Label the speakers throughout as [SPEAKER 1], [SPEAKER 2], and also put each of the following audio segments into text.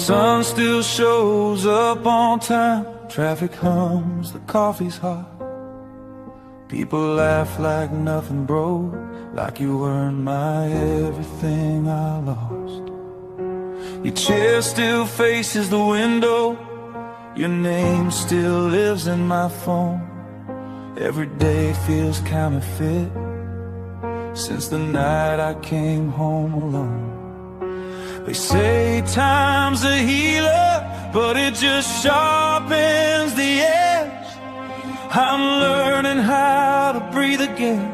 [SPEAKER 1] sun still shows up on time, traffic hums, the coffee's hot. People laugh like nothing broke, like you weren't my everything I lost. Your chair still faces the window, your name still lives in my phone. Every day feels counterfeit since the night I came home alone. They say time's a healer, but it just sharpens the edge. I'm learning how to breathe again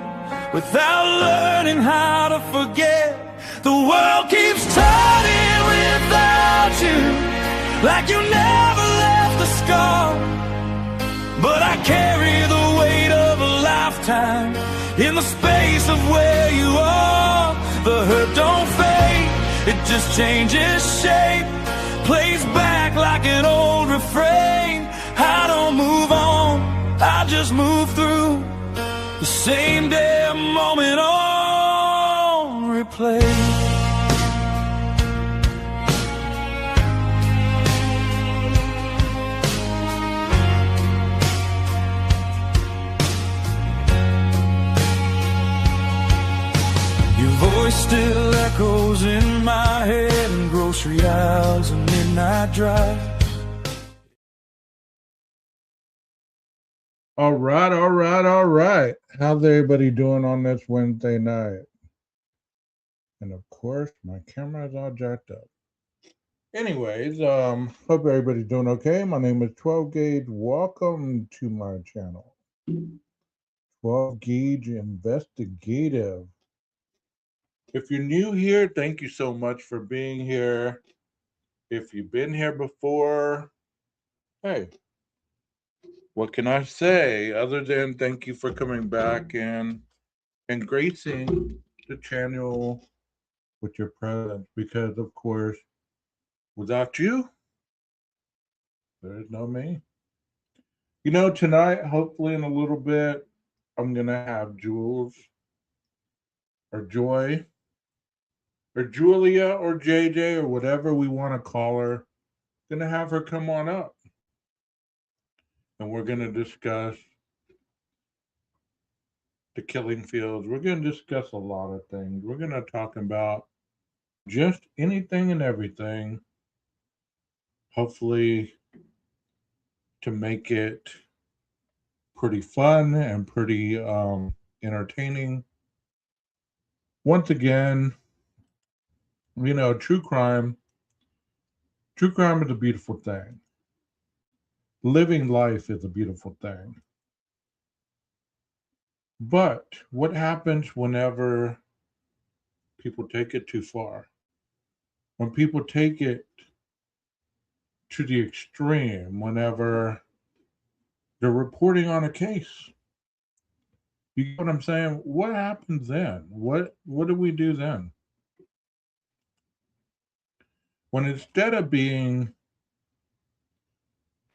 [SPEAKER 1] without learning how to forget. The world keeps turning without you, like you never left a scar. But I carry the weight of a lifetime in the space of where you are. The hurt don't fade, it just changes shape, plays back like an old refrain. I don't move on, I just move through the same damn moment on replay. Voice still echoes in my head in grocery aisles and midnight drives.
[SPEAKER 2] All right. How's everybody doing on this Wednesday night? And of course, my camera is all jacked up. Anyways, hope everybody's doing okay. My name is 12 Gauge. Welcome to my channel. 12 Gauge Investigative. If you're new here, thank you so much for being here. If you've been here before, hey, what can I say other than thank you for coming back and gracing the channel with your presence? Because, of course, without you, there's no me. You know, tonight, hopefully in a little bit, I'm going to have Jules or Joy or Julia or JJ or whatever we want to call her, gonna have her come on up. And we're gonna discuss the killing fields. We're gonna discuss a lot of things. We're gonna talk about just anything and everything. Hopefully to make it pretty fun and pretty entertaining. Once again, you know, true crime is a beautiful thing. Living life is a beautiful thing. But what happens whenever people take it too far? When people take it to the extreme, whenever they're reporting on a case. You get what I'm saying? What happens then? What do we do then? When instead of being,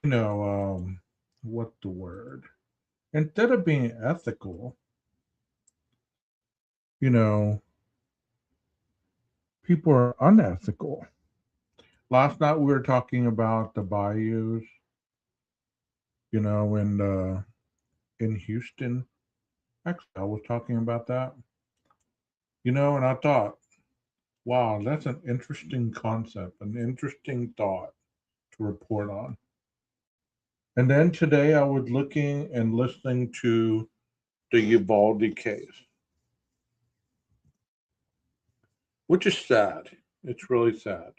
[SPEAKER 2] you know, what's the word? Instead of being ethical, you know, people are unethical. Last night we were talking about the bayous, you know, in Houston. Actually, I was talking about that. You know, and I thought, wow, that's an interesting concept, an interesting thought to report on. And then today I was looking and listening to the Uvalde case, which is sad. It's really sad.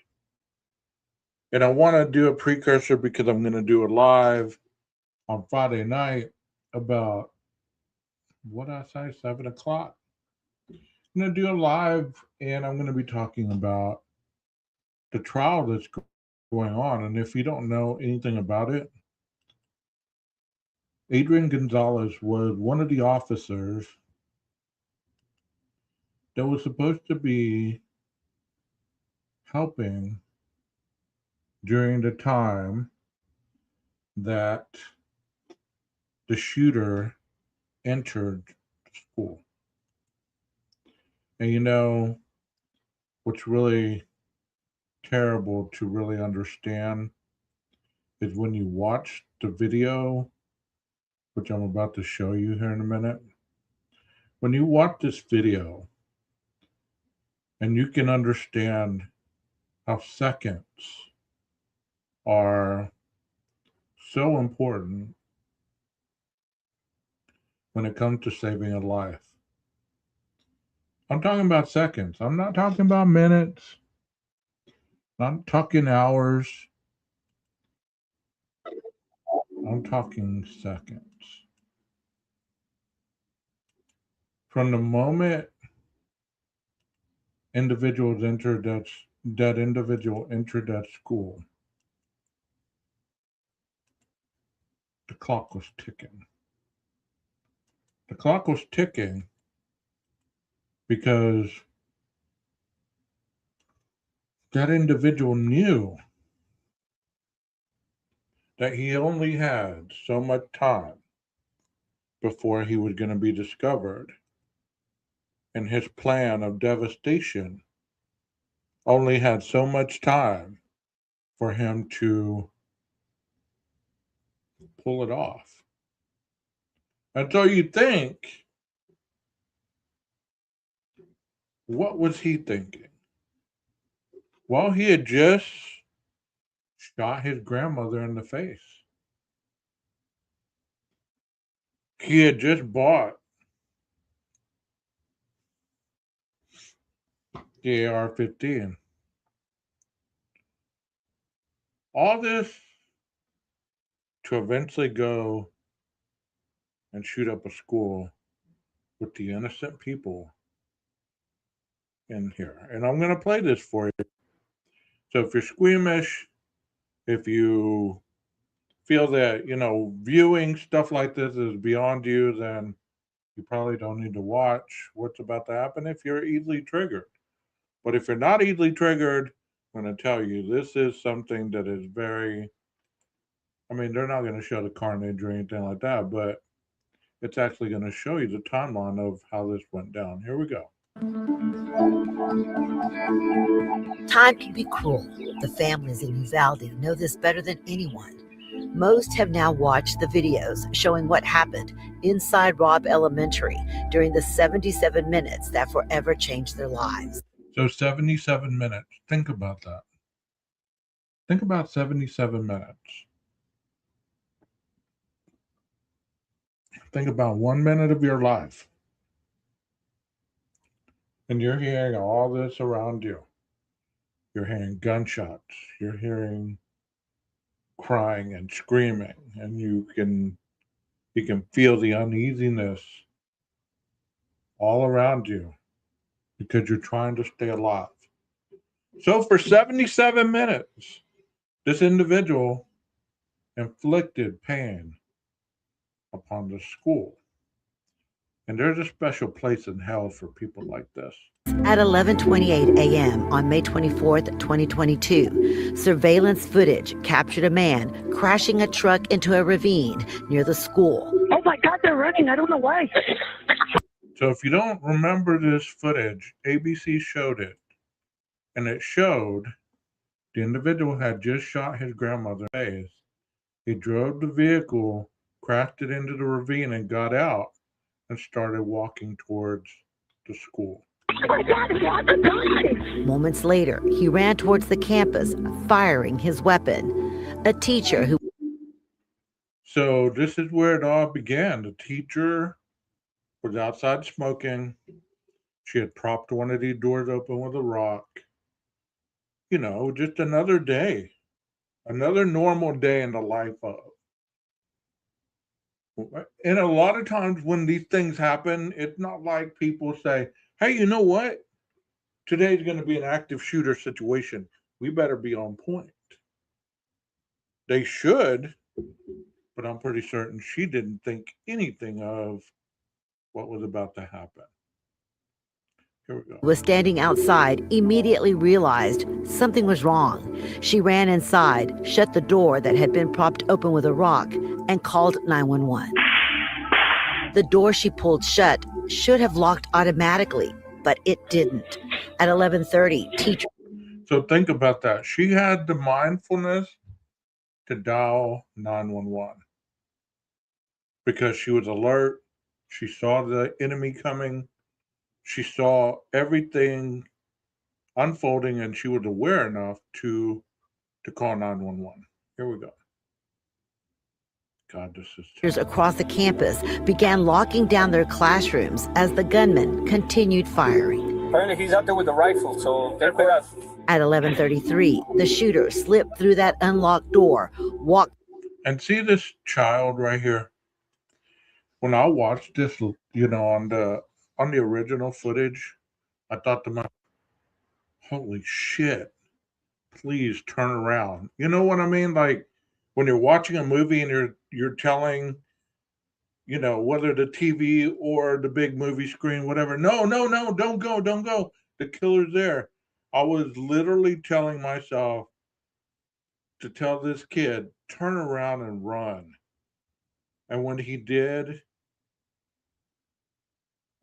[SPEAKER 2] And I want to do a precursor because I'm going to do a live on Friday night about, what did I say, 7 o'clock? I'm going to do a live and I'm going to be talking about the trial that's going on. And if you don't know anything about it, Adrian Gonzalez was one of the officers that was supposed to be helping during the time that the shooter entered school. And you know, what's really terrible to really understand is when you watch the video, which I'm about to show you here in a minute. When you watch this video and you can understand how seconds are so important when it comes to saving a life. I'm talking about seconds. I'm not talking about minutes. Not talking hours. I'm talking seconds. From the moment individuals entered that individual entered that school, the clock was ticking. The clock was ticking because that individual knew that he only had so much time before he was going to be discovered. And his plan of devastation only had so much time for him to pull it off. And so you think, what was he thinking? Well, he had just shot his grandmother in the face. He had just bought the AR-15. All this to eventually go and shoot up a school with the innocent people in here. And I'm going to play this for you. So if you're squeamish, if you feel that, viewing stuff like this is beyond you, then you probably don't need to watch what's about to happen if you're easily triggered. But if you're not easily triggered, I'm going to tell you, this is something that is very, they're not going to show the carnage or anything like that, but it's actually going to show you the timeline of how this went down. Here we go.
[SPEAKER 3] Time can be cruel. The families in Uvalde know this better than anyone. Most have now watched the videos showing what happened inside Robb Elementary during the 77 minutes that forever changed their lives.
[SPEAKER 2] So 77 minutes. Think about that. Think about 77 minutes. Think about 1 minute of your life. And you're hearing all this around you. You're hearing gunshots. You're hearing crying and screaming. And you can feel the uneasiness all around you because you're trying to stay alive. So for 77 minutes, this individual inflicted pain upon the school. And there's a special place in hell for people like this.
[SPEAKER 3] At 11:28 a.m. on May 24th, 2022, surveillance footage captured a man crashing a truck into a ravine near the school.
[SPEAKER 4] Oh my God, they're running. I don't know why.
[SPEAKER 2] So if you don't remember this footage, ABC showed it. And it showed the individual had just shot his grandmother in the face. He drove the vehicle, crashed it into the ravine, and got out and started walking towards the school.
[SPEAKER 4] Oh my God, it's lots of time.
[SPEAKER 3] Moments later, he ran towards the campus, firing his weapon. A teacher who...
[SPEAKER 2] So this is where it all began. The teacher was outside smoking. She had propped one of these doors open with a rock. Just another day. Another normal day in the life of. And a lot of times when these things happen, it's not like people say, hey, you know what? Today's going to be an active shooter situation. We better be on point. They should, but I'm pretty certain she didn't think anything of what was about to happen. Here we go.
[SPEAKER 3] Was standing outside, immediately realized something was wrong. She ran inside, shut the door that had been propped open with a rock, and called 911. The door she pulled shut should have locked automatically, but it didn't. At 11:30, teacher...
[SPEAKER 2] So think about that. She had the mindfulness to dial 911 because she was alert. She saw the enemy coming. She saw everything unfolding, and she was aware enough to call 911. Here we go. God, this is
[SPEAKER 3] Teachers across the campus began locking down their classrooms as the gunman continued firing.
[SPEAKER 5] Apparently he's out there with a rifle, so they're quick.
[SPEAKER 3] At 11:33, the shooter slipped through that unlocked door, walked.
[SPEAKER 2] And see this child right here. When I watched this, on the original footage, I thought to myself, "Holy shit! Please turn around." You know what I mean? Like when you're watching a movie and you're telling, whether the TV or the big movie screen, whatever. No, no, no! Don't go! Don't go! The killer's there. I was literally telling myself to tell this kid, turn around and run. And when he did,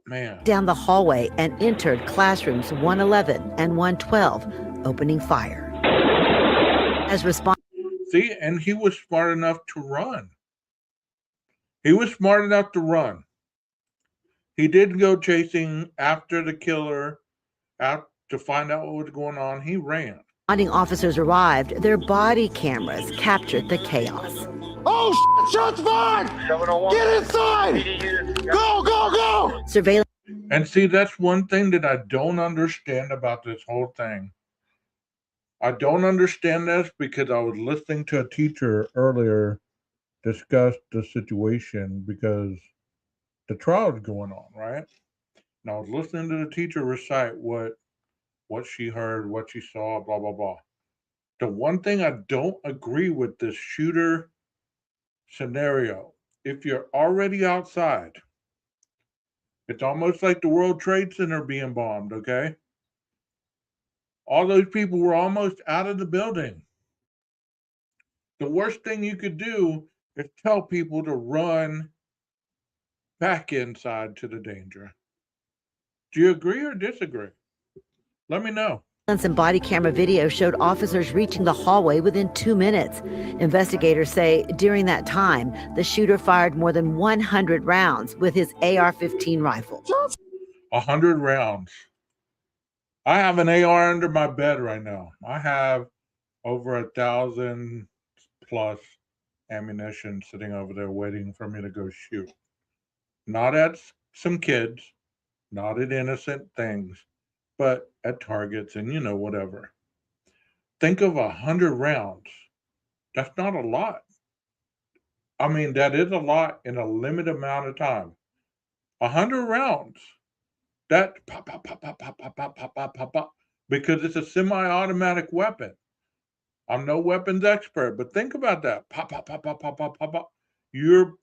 [SPEAKER 2] man.
[SPEAKER 3] Down the hallway and entered classrooms 111 and 112, opening fire. As response.
[SPEAKER 2] See, and he was smart enough to run. He was smart enough to run. He didn't go chasing after the killer out to find out what was going on. He ran.
[SPEAKER 3] Responding officers arrived. Their body cameras captured the chaos.
[SPEAKER 6] Oh, shots fired! Get inside! Go, go, go!
[SPEAKER 3] Surveillance.
[SPEAKER 2] And see, that's one thing that I don't understand about this whole thing. I don't understand this because I was listening to a teacher earlier discuss the situation because the trial is going on, right? And I was listening to the teacher recite what she heard, what she saw, blah, blah, blah. The one thing I don't agree with this shooter scenario, if you're already outside, it's almost like the World Trade Center being bombed, okay? All those people were almost out of the building. The worst thing you could do is tell people to run back inside to the danger. Do you agree or disagree? Let me know.
[SPEAKER 3] And body camera video showed officers reaching the hallway within 2 minutes. Investigators say during that time, the shooter fired more than 100 rounds with his AR-15 rifle.
[SPEAKER 2] 100 rounds. I have an AR under my bed right now. I have over 1,000 plus ammunition sitting over there waiting for me to go shoot. Not at some kids, not at innocent things, but at targets and whatever. Think of 100 rounds. That's not a lot. I mean, that is a lot in a limited amount of time. 100 rounds. That pop, pop, pop, pop, pop, pop, pop, pop, pop, pop, pop, because it's a semi-automatic weapon. I'm no weapons expert, but think about that. Pop, pop, pop, pop, pop, pop, pop, pop. You're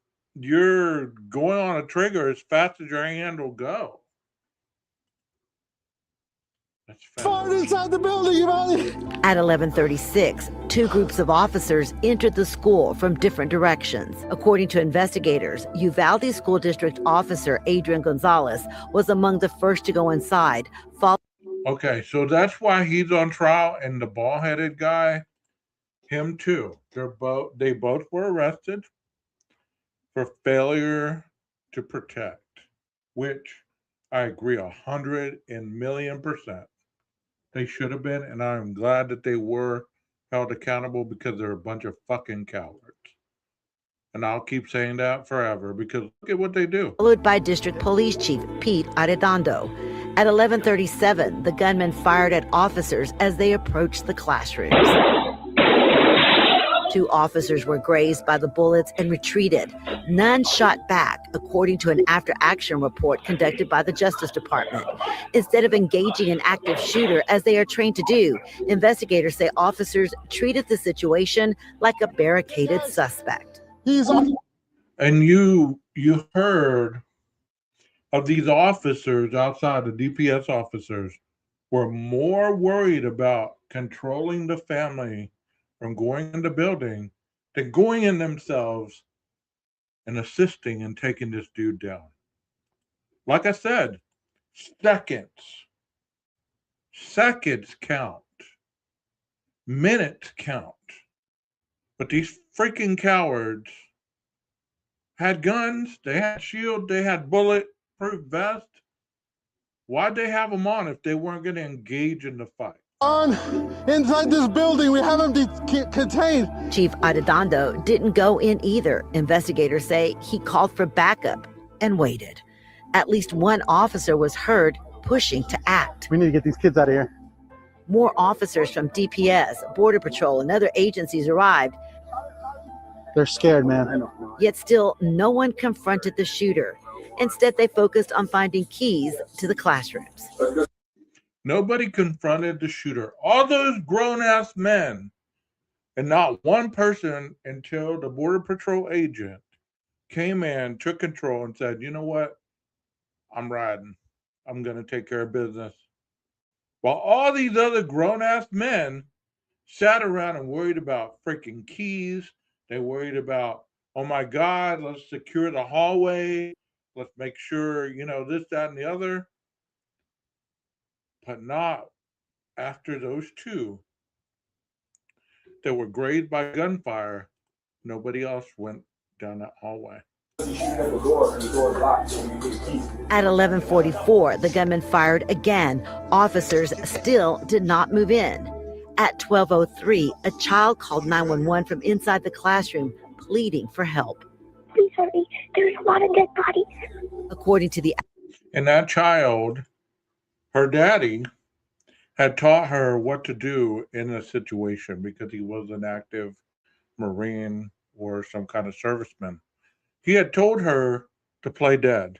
[SPEAKER 2] going on a trigger as fast as your hand will go.
[SPEAKER 6] Fired inside the building, Uvalde.
[SPEAKER 3] At 11:36, two groups of officers entered the school from different directions. According to investigators, Uvalde School District Officer Adrian Gonzalez was among the first to go inside.
[SPEAKER 2] Okay, so that's why he's on trial, and the bald-headed guy, him too. They both were arrested for failure to protect, which I agree 100,000,000%. They should have been, and I'm glad that they were held accountable because they're a bunch of fucking cowards. And I'll keep saying that forever because look at what they do.
[SPEAKER 3] Followed by District Police Chief Pete Arredondo. At 11:37, the gunman fired at officers as they approached the classrooms. Two officers were grazed by the bullets and retreated. None shot back, according to an after-action report conducted by the Justice Department. Instead of engaging an active shooter, as they are trained to do, investigators say officers treated the situation like a barricaded suspect.
[SPEAKER 2] And you heard of these officers outside, the DPS officers were more worried about controlling the family from going in the building than going in themselves and assisting and taking this dude down. Like I said, seconds count. minutes count. But these freaking cowards had guns, they had shield, they had bulletproof vest. Why'd they have them on if they weren't going to engage in the fight?
[SPEAKER 6] On inside this building, we have him contained.
[SPEAKER 3] Chief Adedondo didn't go in either. Investigators say he called for backup and waited. At least one officer was heard pushing to act.
[SPEAKER 6] We need to get these kids out of here.
[SPEAKER 3] More officers from DPS, Border Patrol, and other agencies arrived.
[SPEAKER 6] They're scared, man.
[SPEAKER 3] Yet still, no one confronted the shooter. Instead, they focused on finding keys to the classrooms.
[SPEAKER 2] Nobody confronted the shooter. All those grown-ass men, and not one person until the Border Patrol agent came in, took control, and said, you know what? I'm riding. I'm going to take care of business. While all these other grown-ass men sat around and worried about freaking keys. They worried about, oh my God, let's secure the hallway. Let's make sure, this, that, and the other. But not after those two that were grazed by gunfire. Nobody else went down that hallway.
[SPEAKER 3] At 11:44, the gunman fired again. Officers still did not move in. At 12:03, a child called 911 from inside the classroom, pleading for help.
[SPEAKER 4] Please hurry. There's a lot of dead bodies.
[SPEAKER 3] According to the...
[SPEAKER 2] And that child, her daddy, had taught her what to do in a situation because he was an active Marine or some kind of serviceman. He had told her to play dead.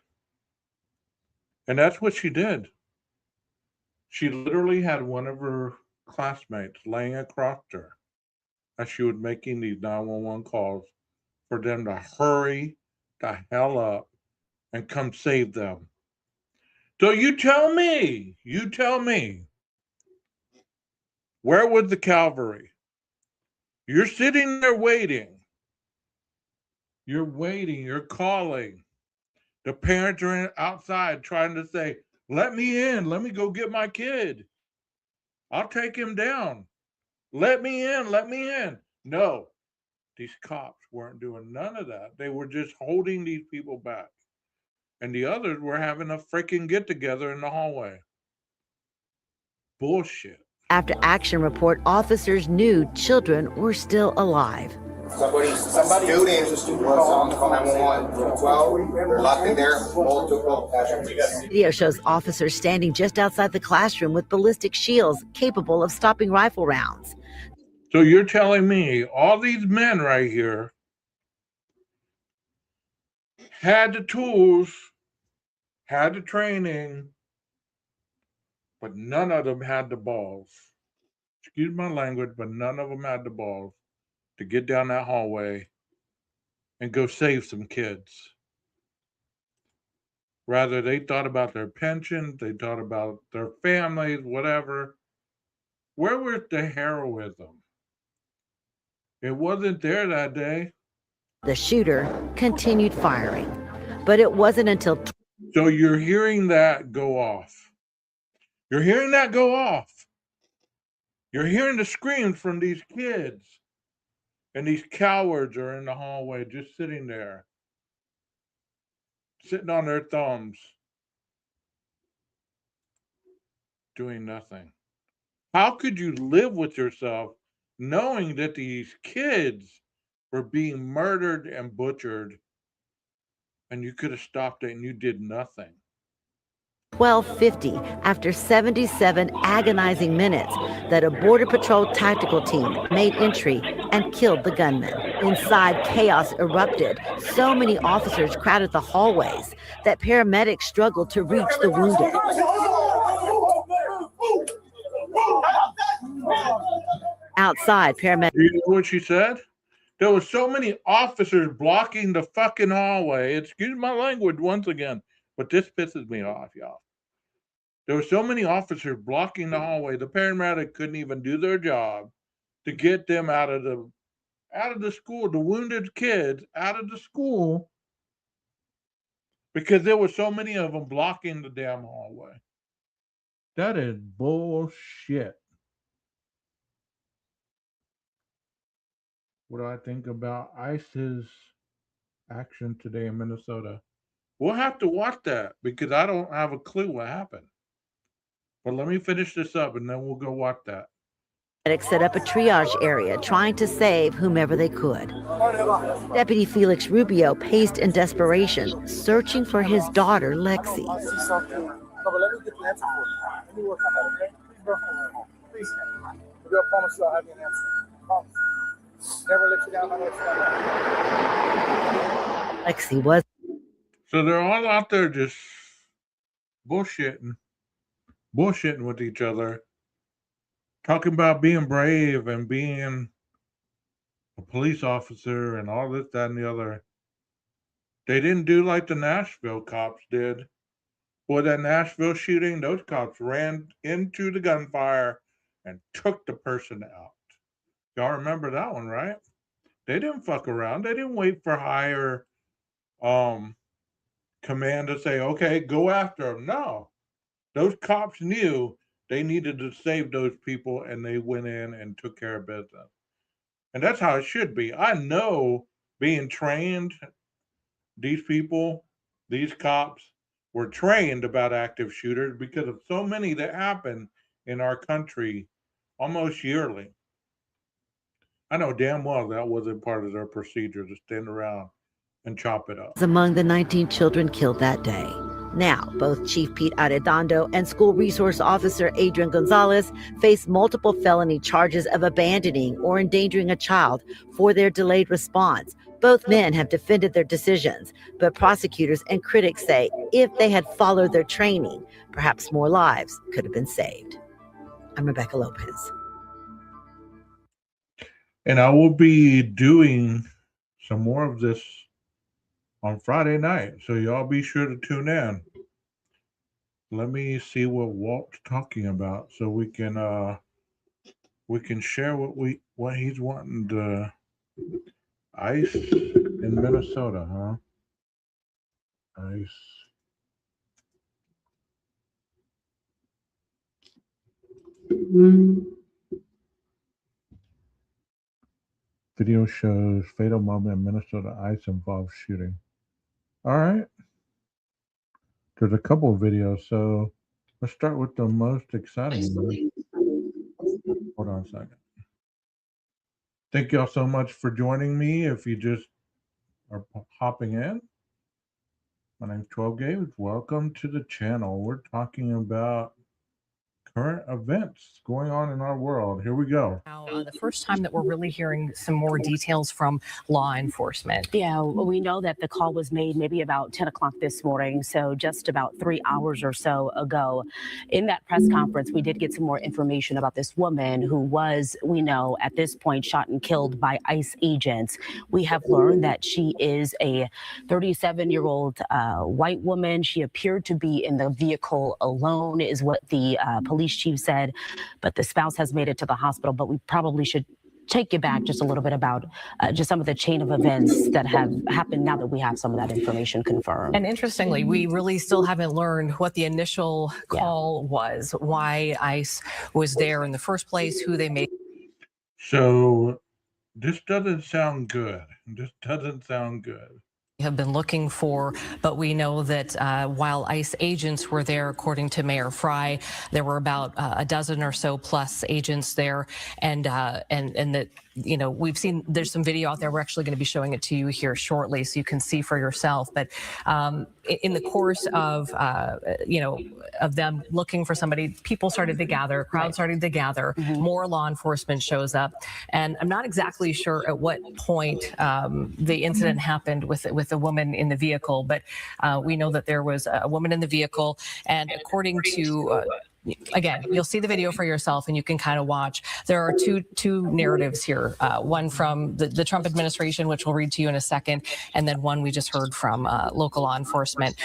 [SPEAKER 2] And that's what she did. She literally had one of her classmates laying across her as she was making these 911 calls for them to hurry the hell up and come save them. So you tell me, where was the cavalry? You're sitting there waiting. You're waiting, you're calling. The parents are outside trying to say, let me in, let me go get my kid. I'll take him down. Let me in. No, these cops weren't doing none of that. They were just holding these people back. And the others were having a freaking get together in the hallway. Bullshit.
[SPEAKER 3] After action report, officers knew children were still alive.
[SPEAKER 7] Somebody students was on the phone 911, 12, they're locked in there, multiple casualties.
[SPEAKER 3] Video shows officers standing just outside the classroom with ballistic shields capable of stopping rifle rounds.
[SPEAKER 2] So you're telling me all these men right here had the tools, had the training, but none of them had the balls. Excuse my language, but none of them had the balls to get down that hallway and go save some kids. Rather, they thought about their pension, they thought about their families, whatever. Where was the heroism? It wasn't there that day.
[SPEAKER 3] The shooter continued firing, but it wasn't until...
[SPEAKER 2] So you're hearing that go off. You're hearing that go off. You're hearing the screams from these kids. And these cowards are in the hallway just sitting there, sitting on their thumbs, doing nothing. How could you live with yourself knowing that these kids were being murdered and butchered and you could have stopped it and you did nothing?
[SPEAKER 3] 12:50, after 77 agonizing minutes, that a Border Patrol tactical team made entry and killed the gunman. Inside, chaos erupted. So many officers crowded the hallways that paramedics struggled to reach the wounded. Outside, paramedics...
[SPEAKER 2] You know what she said? There were so many officers blocking the fucking hallway. Excuse my language once again, but this pisses me off, y'all. There were so many officers blocking the hallway. The paramedic couldn't even do their job to get them out of the school, the wounded kids out of the school, because there were so many of them blocking the damn hallway. That is bullshit. What do I think about ICE's action today in Minnesota? We'll have to watch that because I don't have a clue what happened. But let me finish this up and then we'll go watch that.
[SPEAKER 3] Set up a triage area trying to save whomever they could. Deputy Felix Rubio paced in desperation, searching for his daughter, Lexi.
[SPEAKER 5] I see something. No, but let me get the answer for you. Let me work on that, okay? Please bring her home. Please. Maybe I promise you I'll have you an answer. Promise. Never let you down. I'll let you down.
[SPEAKER 3] Lexi was.
[SPEAKER 2] So they're all out there just bullshitting with each other, talking about being brave and being a police officer and all this, that, and the other. They didn't do like the Nashville cops did. Boy, that Nashville shooting, those cops ran into the gunfire and took the person out. Y'all remember that one, right? They didn't fuck around. They didn't wait for higher command to say, okay, go after them. No. Those cops knew they needed to save those people, and they went in and took care of business. And that's how it should be. I know being trained, these people, these cops were trained about active shooters because of so many that happen in our country almost yearly. I know damn well that wasn't part of their procedure to stand around and chop it up.
[SPEAKER 3] Among the 19 children killed that day. Now, both Chief Pete Arredondo and School Resource Officer Adrian Gonzalez face multiple felony charges of abandoning or endangering a child for their delayed response. Both men have defended their decisions, but prosecutors and critics say if they had followed their training, perhaps more lives could have been saved. I'm Rebecca Lopez.
[SPEAKER 2] And I will be doing some more of this on Friday night, so y'all be sure to tune in. Let me see what Walt's talking about, so we can share what he's wanting to ICE in Minnesota, huh? ICE. Video shows fatal moment in Minnesota ICE involved shooting. All right. There's a couple of videos, so let's start with the most exciting one. Hold on a second. Thank y'all so much for joining me. If you just are hopping in, my name's 12 Games. Welcome to the channel. We're talking about current events going on in our world. Here we go.
[SPEAKER 8] The first time that we're really hearing some more details from law enforcement.
[SPEAKER 9] Yeah, we know that the call was made maybe about 10 o'clock this morning, so just about 3 hours or so ago. In that press conference, we did get some more information about this woman who was, we know, at this point shot and killed by ICE agents. We have learned that she is a 37-year-old white woman. She appeared to be in the vehicle alone, is what the police chief said, but the spouse has made it to the hospital. But we probably should take you back just a little bit about just some of the chain of events that have happened now that we have some of that information confirmed.
[SPEAKER 8] And interestingly, we really still haven't learned what the initial call was, why ICE was there in the first place, who they made.
[SPEAKER 2] So this doesn't sound good. This doesn't sound good.
[SPEAKER 8] Have been looking for, but we know that while ICE agents were there, according to Mayor Fry, there were about a dozen or so plus agents there, and that, you know, we've seen there's some video out there. We're actually going to be showing it to you here shortly, so you can see for yourself. But in the course of of them looking for somebody, people started to gather, crowd started to gather. More law enforcement shows up, and I'm not exactly sure at what point the incident happened with the woman in the vehicle, but we know that there was a woman in the vehicle, and according to again, you'll see the video for yourself and you can kind of watch. There are two narratives here, one from the Trump administration, which we'll read to you in a second, and then one we just heard from local law enforcement.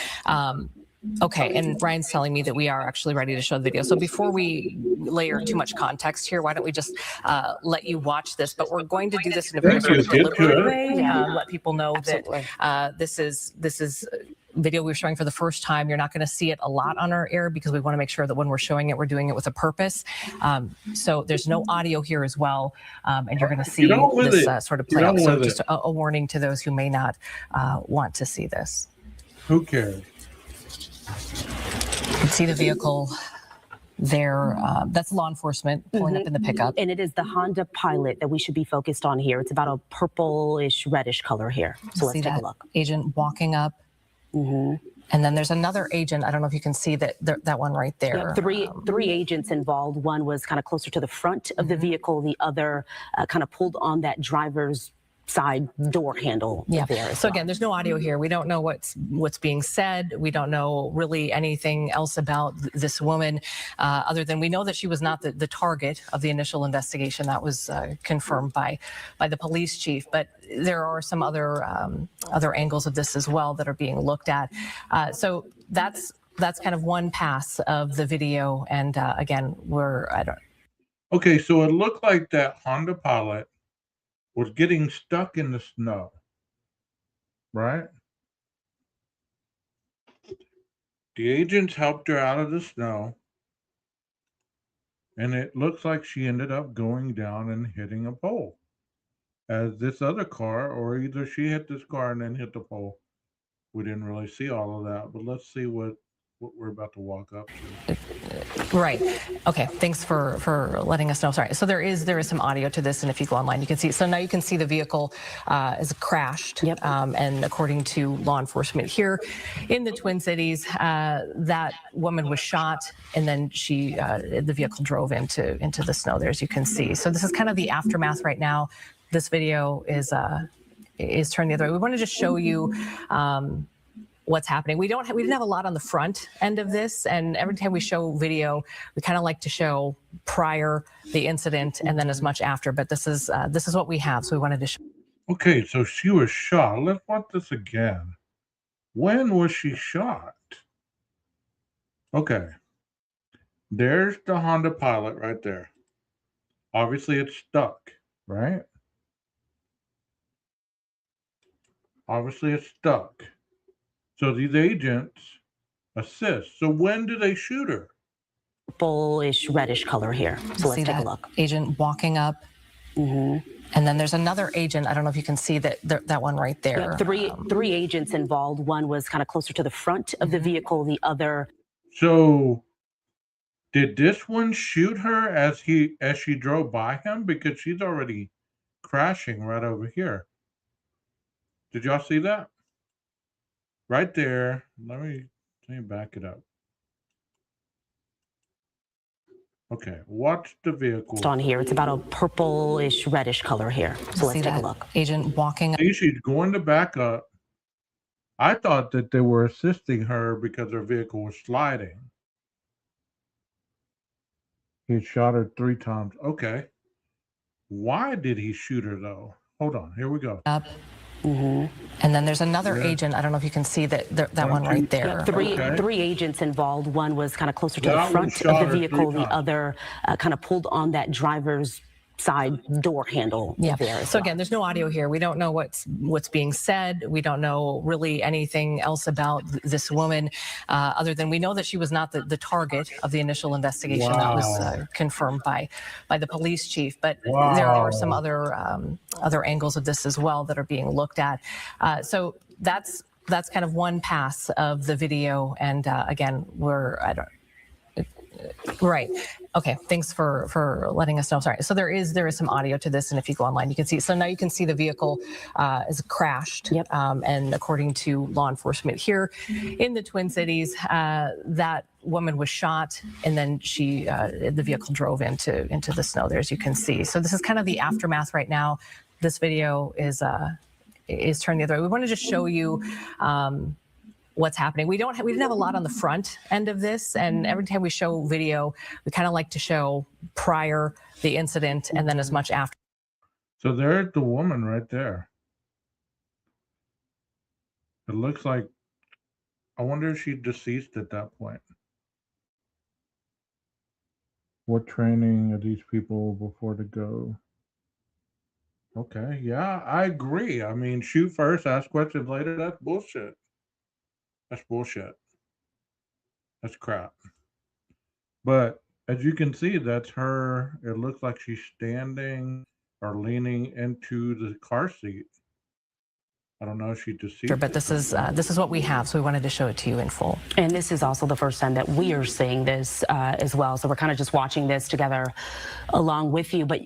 [SPEAKER 8] Okay, and Ryan's telling me that we are actually ready to show the video. So before we layer too much context here, why don't we just let you watch this? But we're going to do this in a very sort of deliberate way, let people know that this is video we're showing for the first time. You're not going to see it a lot on our air because we want to make sure that when we're showing it, we're doing it with a purpose. So there's no audio here as well, and you're going to see this sort of play out. So just a warning to those who may not want to see this.
[SPEAKER 2] Who cares?
[SPEAKER 8] You can see the vehicle there. That's law enforcement pulling up in the pickup.
[SPEAKER 9] And it is the Honda Pilot that we should be focused on here. It's about a purplish reddish color here. So let's take a look.
[SPEAKER 8] Agent walking up. And then there's another agent. I don't know if you can see that one right there.
[SPEAKER 9] Yeah, three agents involved. One was kind of closer to the front of the vehicle. The other kind of pulled on that driver's side door handle.
[SPEAKER 8] Yeah. So again, there's no audio here. We don't know what's being said. We don't know really anything else about this woman, other than we know that she was not the target of the initial investigation. That was confirmed by the police chief. But there are some other angles of this as well that are being looked at. So that's kind of one pass of the video. And again,
[SPEAKER 2] Okay, so it looked like that Honda Pilot was getting stuck in the snow, right? The agents helped her out of the snow, and it looks like she ended up going down and hitting a pole. As this other car, or either she hit this car and then hit the pole. We didn't really see all of that, but let's see what we're about to walk up to.
[SPEAKER 8] Right. Okay. Thanks for letting us know. Sorry. So there is some audio to this, and if you go online, you can see. So now you can see the vehicle is crashed.
[SPEAKER 9] Yep.
[SPEAKER 8] And according to law enforcement here in the Twin Cities, that woman was shot, and then the vehicle drove into the snow there, as you can see. So this is kind of the aftermath right now. This video is turned the other way. We want to just show you what's happening. We didn't have a lot on the front end of this, and every time we show video, we kind of like to show prior the incident and then as much after. But this is what we have, so we wanted to show.
[SPEAKER 2] Okay, so she was shot. Let's watch this again. When was she shot? Okay, there's the Honda Pilot right there. Obviously, it's stuck, right? Obviously, it's stuck. So these agents assist. So when do they shoot her?
[SPEAKER 9] Purplish reddish color here. So let's take a look.
[SPEAKER 8] Agent walking up. And then there's another agent. I don't know if you can see that one right there.
[SPEAKER 9] Yeah, three agents involved. One was kind of closer to the front of the vehicle. The other.
[SPEAKER 2] So did this one shoot her as she drove by him? Because she's already crashing right over here. Did y'all see that? Right there. Let me back it up. Okay, watch the vehicle.
[SPEAKER 9] On here, it's about a purplish reddish color here. So let's take a look.
[SPEAKER 8] Agent walking.
[SPEAKER 2] She's going to back up. I thought that they were assisting her because her vehicle was sliding. He shot her 3 times. Okay. Why did he shoot her though? Hold on. Here we go.
[SPEAKER 8] And then there's another agent. I don't know if you can see that one right there.
[SPEAKER 9] Yeah, three agents involved. One was kind of closer to the front of the vehicle. The other kind of pulled on that driver's side door handle.
[SPEAKER 8] Yeah. So again, there's no audio here. We don't know what's being said. We don't know really anything else about this woman, other than we know that she was not the target of the initial investigation. That was confirmed by the police chief. But there are some other angles of this as well that are being looked at. So that's kind of one pass of the video. And again, Right. Okay. Thanks for letting us know. Sorry. So there is some audio to this, and if you go online, you can see. So now you can see the vehicle is crashed.
[SPEAKER 9] Yep.
[SPEAKER 8] And according to law enforcement here in the Twin Cities, that woman was shot, and then the vehicle drove into the snow there, as you can see. So this is kind of the aftermath right now. This video is turned the other way. We want to just show you what's happening. We didn't have a lot on the front end of this, and every time we show video, we kind of like to show prior the incident and then as much after.
[SPEAKER 2] So there's the woman right there. It looks like, I wonder if she's deceased at that point. What training are these people before to go? Okay, yeah, I agree. I mean, shoot first, ask questions later. That's bullshit. That's bullshit. That's crap. But as you can see, that's her. It looks like she's standing or leaning into the car seat. I don't know if she deceived.
[SPEAKER 8] But this is what we have, so we wanted to show it to you in full.
[SPEAKER 9] And this is also the first time that we are seeing this as well. So we're kind of just watching this together along with you. But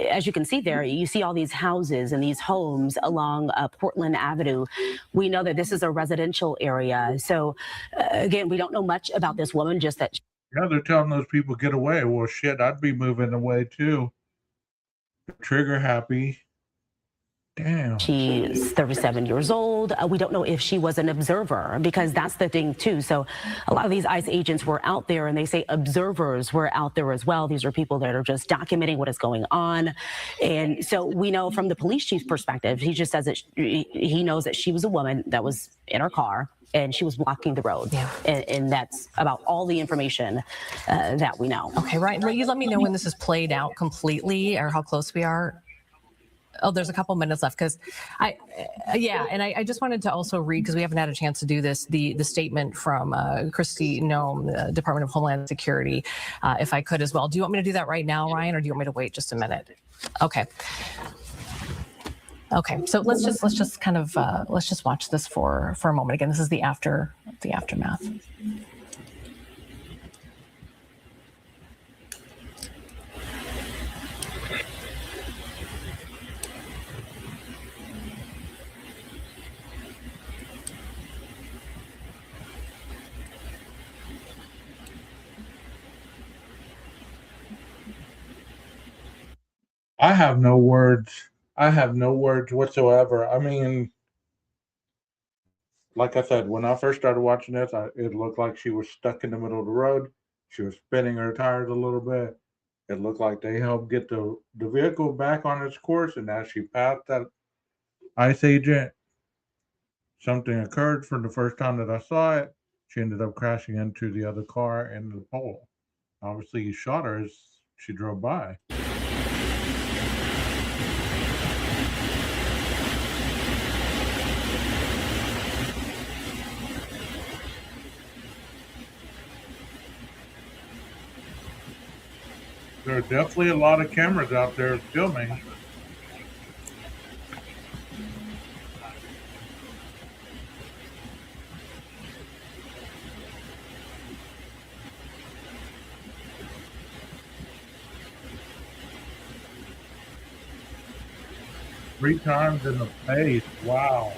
[SPEAKER 9] as you can see there, you see all these houses and these homes along Portland Avenue. We know that this is a residential area. So again, we don't know much about this woman, just that.
[SPEAKER 2] Yeah, they're telling those people get away. Well, shit, I'd be moving away too. Trigger happy. Damn.
[SPEAKER 9] She's 37 years old. We don't know if she was an observer, because that's the thing too. So a lot of these ICE agents were out there, and they say observers were out there as well. These are people that are just documenting what is going on. And so we know from the police chief's perspective, he just says that he knows that she was a woman that was in her car and she was blocking the road.
[SPEAKER 8] Yeah.
[SPEAKER 9] And that's about all the information that we know.
[SPEAKER 8] Okay, right. Will you let me know when this is played out completely, or how close we are? Oh, there's a couple minutes left, because I just wanted to also read, because we haven't had a chance to do this, the statement from Kristi Noem, Department of Homeland Security, if I could as well. Do you want me to do that right now, Ryan, or do you want me to wait just a minute? Okay. Okay, so let's just kind of let's just watch this for a moment. Again, this is the aftermath.
[SPEAKER 2] I have no words. I have no words whatsoever. I mean, like I said, when I first started watching this, it looked like she was stuck in the middle of the road. She was spinning her tires a little bit. It looked like they helped get the vehicle back on its course, and as she passed that ICE agent, something occurred from the first time that I saw it. She ended up crashing into the other car and the pole. Obviously, he shot her as she drove by. There are definitely a lot of cameras out there filming. Three times in the face. Wow.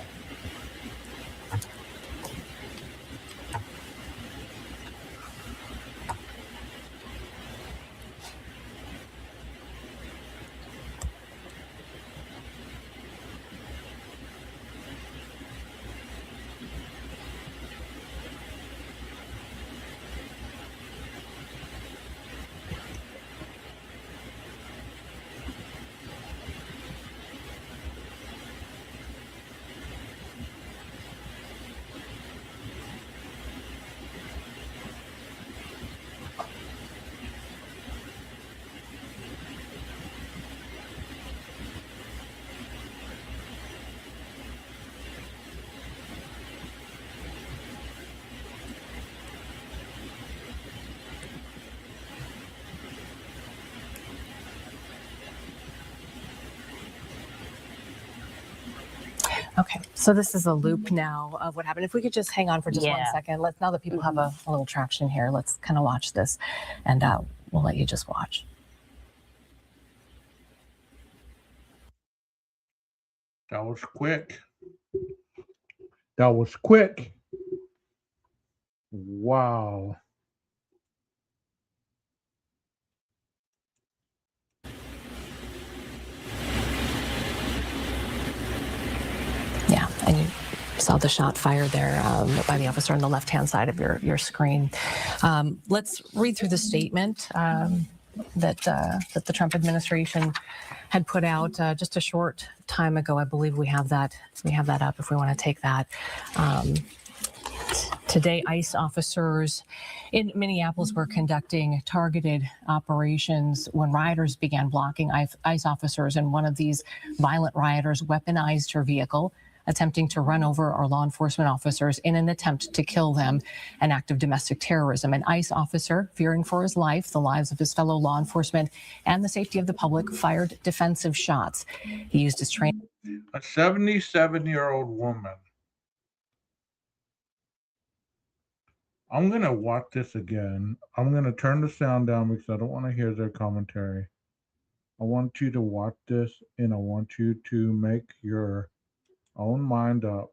[SPEAKER 8] Okay, so this is a loop now of what happened. If we could just hang on for just 1 second. Now that people have a little traction here, let's kind of watch this, and we'll let you just watch.
[SPEAKER 2] That was quick. That was quick. Wow.
[SPEAKER 8] Yeah, and you saw the shot fired there by the officer on the left-hand side of your screen. Let's read through the statement that the Trump administration had put out just a short time ago. I believe we have that up if we want to take that. Today, ICE officers in Minneapolis were conducting targeted operations when rioters began blocking ICE officers, and one of these violent rioters weaponized her vehicle, attempting to run over our law enforcement officers in an attempt to kill them, an act of domestic terrorism. An ICE officer, fearing for his life, the lives of his fellow law enforcement, and the safety of the public, fired defensive shots. He used his training.
[SPEAKER 2] A 77-year-old woman. I'm going to watch this again. I'm going to turn the sound down because I don't want to hear their commentary. I want you to watch this, and I want you to make your own mind up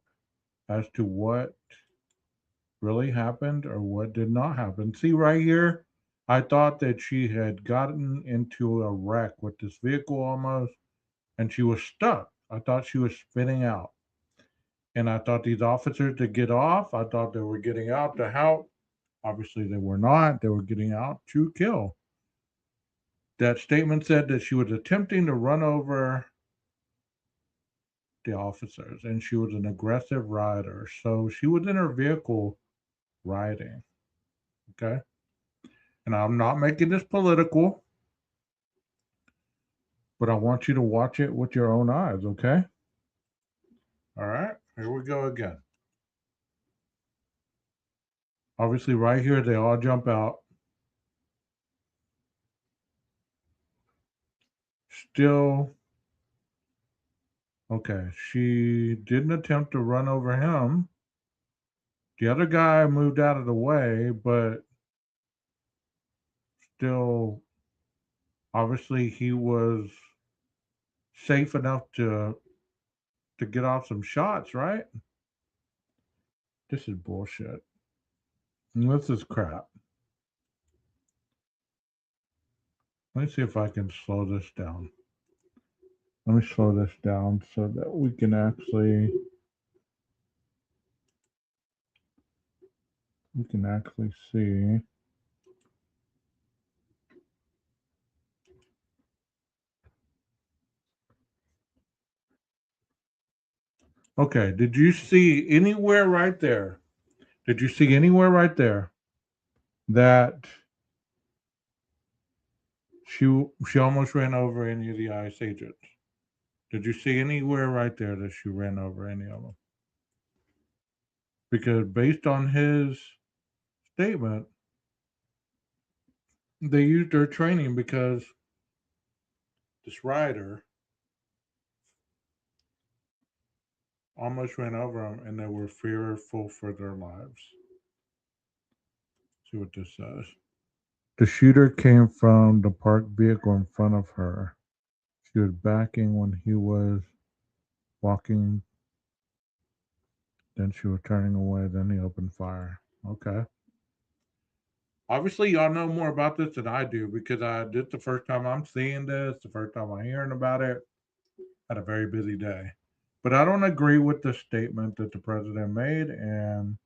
[SPEAKER 2] as to what really happened or what did not happen. See right here, I thought that she had gotten into a wreck with this vehicle almost, and she was stuck. I thought she was spinning out. And I thought these officers to get off. I thought they were getting out to help. Obviously, they were not. They were getting out to kill. That statement said that she was attempting to run over the officers, and she was an aggressive rider. So she was in her vehicle riding. Okay? And I'm not making this political, but I want you to watch it with your own eyes, okay? All right, here we go again. Obviously, right here, they all jump out. Still, okay, she didn't attempt to run over him. The other guy moved out of the way, but still, obviously, he was safe enough to get off some shots, right? This is bullshit. This is crap. Let me see if I can slow this down. Let me slow this down so that we can actually see. Okay, did you see anywhere right there? Did you see anywhere right there that she almost ran over any of the ICE agents? Did you see anywhere right there that she ran over any of them? Because based on his statement, they used their training because this rider almost ran over them and they were fearful for their lives. See what this says. The shooter came from the parked vehicle in front of her. She was backing when he was walking. Then she was turning away. Then he opened fire. Okay. Obviously, y'all know more about this than I do because this is the first time I'm seeing this, the first time I'm hearing about it. Had a very busy day. But I don't agree with the statement that the president made, and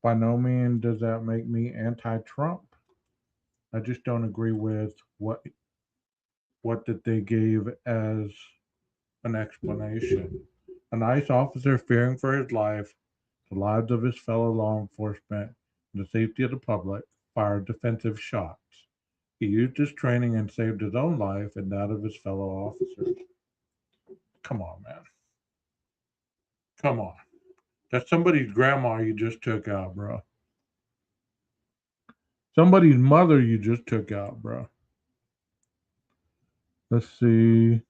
[SPEAKER 2] by no means does that make me anti-Trump. I just don't agree with what that they gave as an explanation. A nice officer fearing for his life, the lives of his fellow law enforcement, and the safety of the public, fired defensive shots. He used his training and saved his own life and that of his fellow officers. Come on, man. Come on. That's somebody's grandma you just took out, bro. Somebody's mother you just took out, bro. Let's see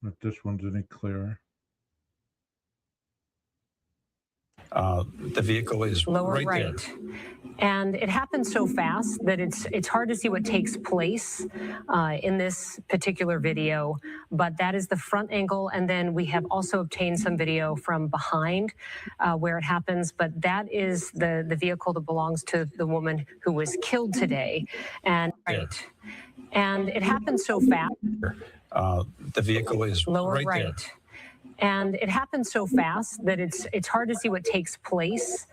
[SPEAKER 2] if this one's any clearer.
[SPEAKER 10] The vehicle is
[SPEAKER 8] Lower
[SPEAKER 10] right there.
[SPEAKER 8] And it happens so fast that it's hard to see what takes place in this particular video, but that is the front angle. And then we have also obtained some video from behind where it happens, but that is the vehicle that belongs to the woman who was killed today. And and it happens so fast.
[SPEAKER 10] The vehicle is
[SPEAKER 8] Lower
[SPEAKER 10] right there.
[SPEAKER 8] And it happens so fast that it's hard to see what takes place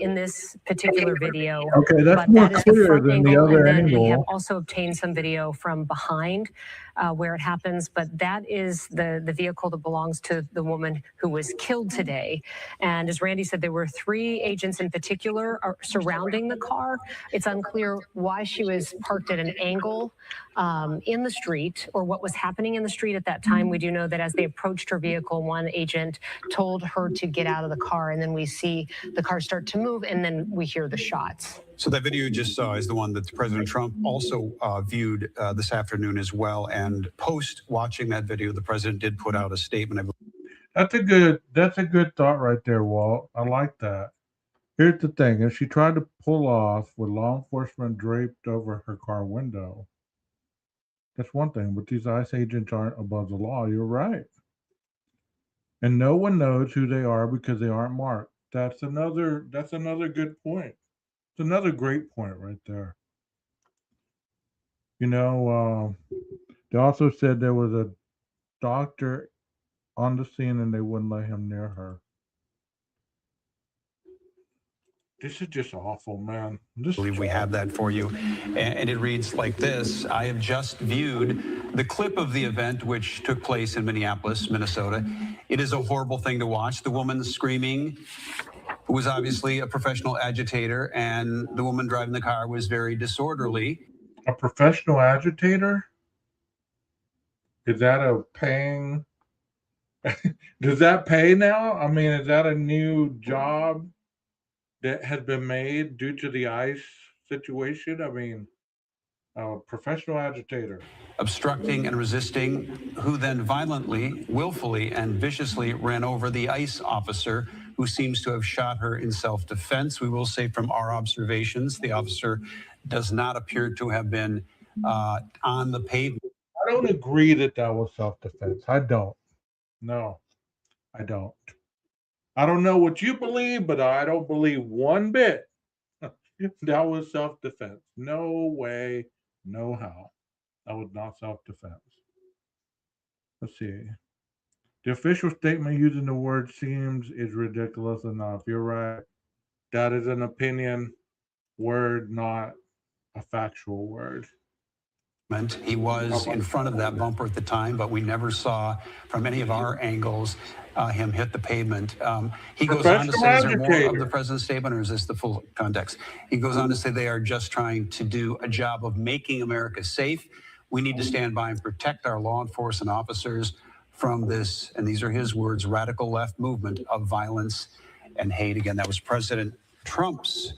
[SPEAKER 8] in this particular video.
[SPEAKER 2] Okay, that's
[SPEAKER 8] but
[SPEAKER 2] more
[SPEAKER 8] that is
[SPEAKER 2] clear
[SPEAKER 8] the front
[SPEAKER 2] than the
[SPEAKER 8] angle,
[SPEAKER 2] other
[SPEAKER 8] and then
[SPEAKER 2] angle.
[SPEAKER 8] we have also obtained some video from behind where it happens, but that is the vehicle that belongs to the woman who was killed today. And as Randy said, there were 3 agents in particular surrounding the car. It's unclear why she was parked at an angle in the street or what was happening in the street at that time. We do know that as they approached her vehicle,
[SPEAKER 11] vehicle. One agent told her to get out of the car, and then we see the car start to move, and then we hear the shots.
[SPEAKER 10] So that video you just saw is the one that President Trump also viewed this afternoon as well. And post watching that video, the president did put out a statement.
[SPEAKER 2] That's a good thought right there, Walt. I like that. Here's the thing: if she tried to pull off with law enforcement draped over her car window, that's one thing. But these ICE agents aren't above the law. You're right, and no one knows who they are because they aren't marked. That's another good point. It's another great point right there. You know, they also said there was a doctor on the scene and they wouldn't let him near her. This is just awful, man.
[SPEAKER 10] I believe we have that for you. And it reads like this. I have just viewed the clip of the event which took place in Minneapolis, Minnesota. It is a horrible thing to watch. The woman screaming, who was obviously a professional agitator, and the woman driving the car was very disorderly.
[SPEAKER 2] A professional agitator? Is that a paying? Does that pay now? I mean, is that a new job that has been made due to the ICE situation? I mean, a professional agitator.
[SPEAKER 10] Obstructing and resisting, who then violently, willfully, and viciously ran over the ICE officer who seems to have shot her in self-defense. We will say from our observations, the officer does not appear to have been on the pavement.
[SPEAKER 2] I don't agree that was self-defense. I don't. No, I don't. I don't know what you believe, but I don't believe one bit that was self-defense. No way, no how. That was not self-defense. Let's see. The official statement using the word seems is ridiculous enough. You're right. That is an opinion word, not a factual word.
[SPEAKER 10] He was in front of that bumper at the time, but we never saw from any of our angles him hit the pavement. He goes on to say, is there more of the president's statement, or is this the full context? He goes on to say they are just trying to do a job of making America safe. We need to stand by and protect our law enforcement officers from this, and these are his words, radical left movement of violence and hate. Again, that was President Trump's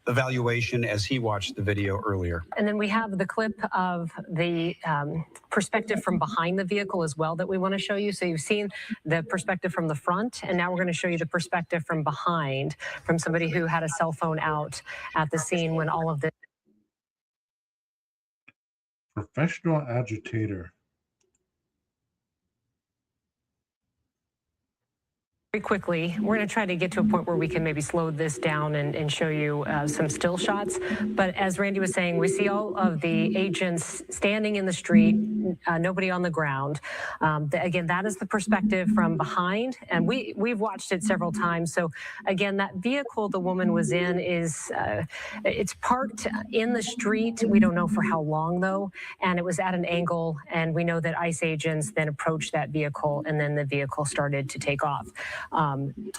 [SPEAKER 10] evaluation as he watched the video earlier.
[SPEAKER 11] And then we have the clip of the perspective from behind the vehicle as well that we want to show you. So you've seen the perspective from the front, and now we're going to show you the perspective from behind, from somebody who had a cell phone out at the scene when all of this.
[SPEAKER 2] Professional agitator.
[SPEAKER 11] Very quickly, we're going to try to get to a point where we can maybe slow this down and show you some still shots. But as Randy was saying, we see all of the agents standing in the street, nobody on the ground. Again, that is the perspective from behind, and we've watched it several times. So again, that vehicle the woman was in is it's parked in the street. We don't know for how long though, and it was at an angle. And we know that ICE agents then approached that vehicle, and then the vehicle started to take off.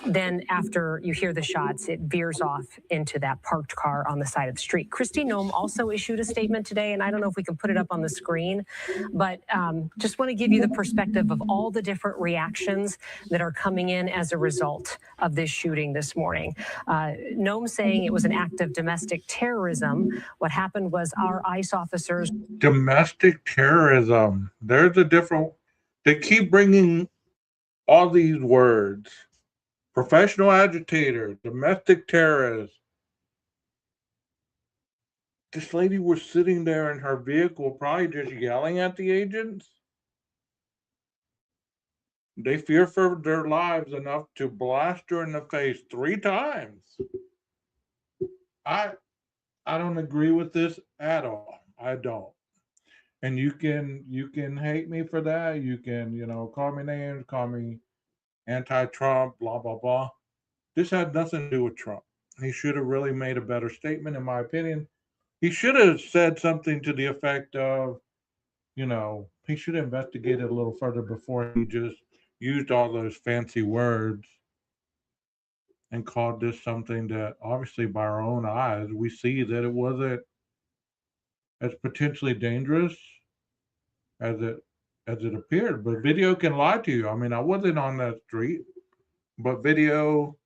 [SPEAKER 11] Then after you hear the shots, it veers off into that parked car on the side of the street. Kristi Noem also issued a statement today, and I don't know if we can put it up on the screen, but just want to give you the perspective of all the different reactions that are coming in as a result of this shooting this morning. Noem saying it was an act of domestic terrorism. What happened was our ICE officers.
[SPEAKER 2] Domestic terrorism. There's a different. They keep bringing all these words: professional agitator, domestic terrorist. This lady was sitting there in her vehicle, probably just yelling at the agents. They fear for their lives enough to blast her in the face 3 times. I don't agree with this at all. I don't. And you can hate me for that. You can, call me names, call me anti-Trump, blah, blah, blah. This had nothing to do with Trump. He should have really made a better statement, in my opinion. He should have said something to the effect of, he should have investigated a little further before he just used all those fancy words and called this something that obviously by our own eyes, we see that it wasn't as potentially dangerous as it as it appeared. But video can lie to you. I mean, I wasn't on that street, but video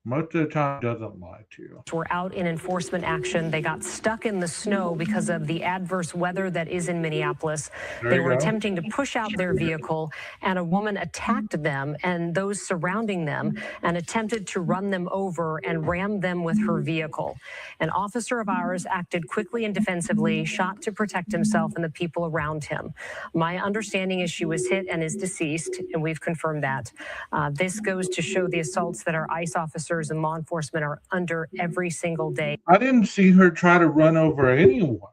[SPEAKER 2] most of the time doesn't lie to you.
[SPEAKER 11] Were out in enforcement action. They got stuck in the snow because of the adverse weather that is in Minneapolis. They were attempting to push out their vehicle, and a woman attacked them and those surrounding them and attempted to run them over and ram them with her vehicle. An officer of ours acted quickly and defensively, shot to protect himself and the people around him. My understanding is she was hit and is deceased, and we've confirmed that. This goes to show the assaults that our ICE officers and law enforcement are under every single day.
[SPEAKER 2] I didn't see her try to run over anyone.